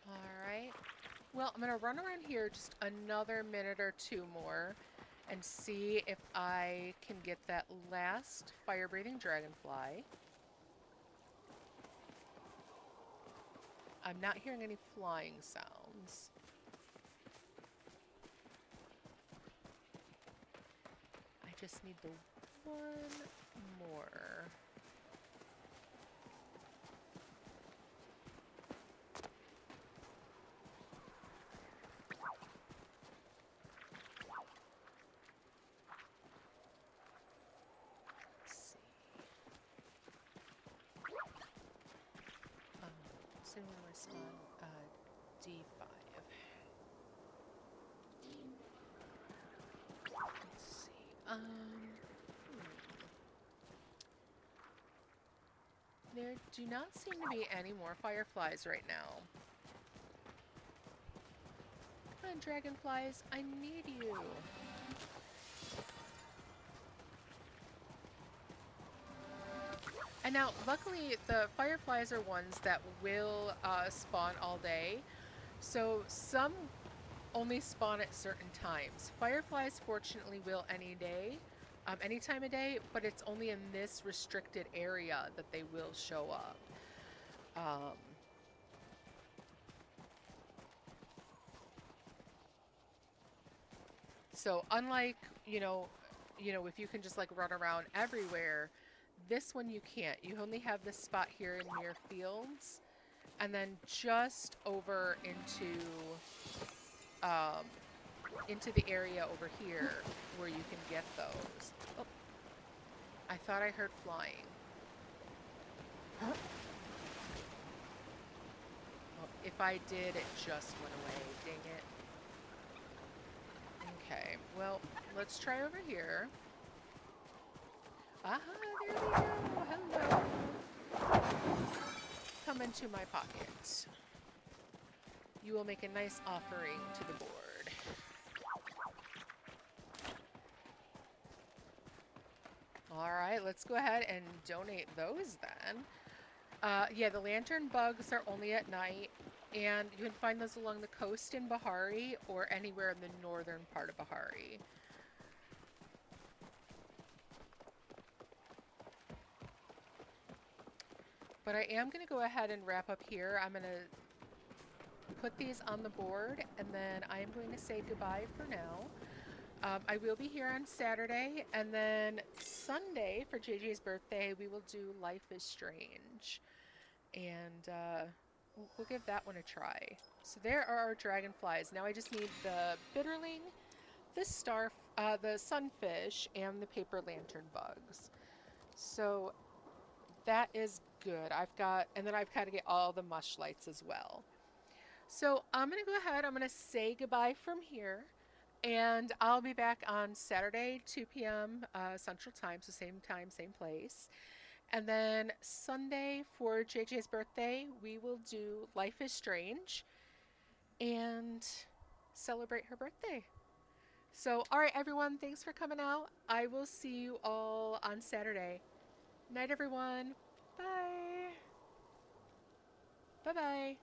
Alright. Well, I'm gonna run around here just another minute or two more and see if I can get that last fire-breathing dragonfly. I'm not hearing any flying sounds. I just need the one more. Soon will respond D5. Let's see. There do not seem to be any more fireflies right now. Come on, dragonflies, I need you. And now, luckily, the fireflies are ones that will spawn all day. So some only spawn at certain times. Fireflies, fortunately, will any day, any time of day, but it's only in this restricted area that they will show up. So unlike, if you can just like run around everywhere, this one you can't. You only have this spot here in Mere Fields, and then just over um, into the area over here where you can get those. Oh, I thought I heard flying. Well, if I did, it just went away. Dang it. Okay, well, let's try over here. Aha, there we go. Hello. Come into my pocket. You will make a nice offering to the board. All right, let's go ahead and donate those then. Yeah, the lantern bugs are only at night, and you can find those along the coast in Bahari or anywhere in the northern part of Bahari. But I am going to go ahead and wrap up here. I'm going to put these on the board, and then I am going to say goodbye for now. I will be here on Saturday, and then Sunday for JJ's birthday, we will do Life is Strange. And we'll give that one a try. So there are our dragonflies. Now I just need the bitterling, the sunfish, and the paper lantern bugs. So that is good. And then I've got to get all the mush lights as well. So I'm going to go ahead. I'm going to say goodbye from here. And I'll be back on Saturday, 2 p.m. Central Time, so same time, same place. And then Sunday for JJ's birthday, we will do Life is Strange and celebrate her birthday. So, all right, everyone, thanks for coming out. I will see you all on Saturday. Night, everyone. Bye. Bye-bye.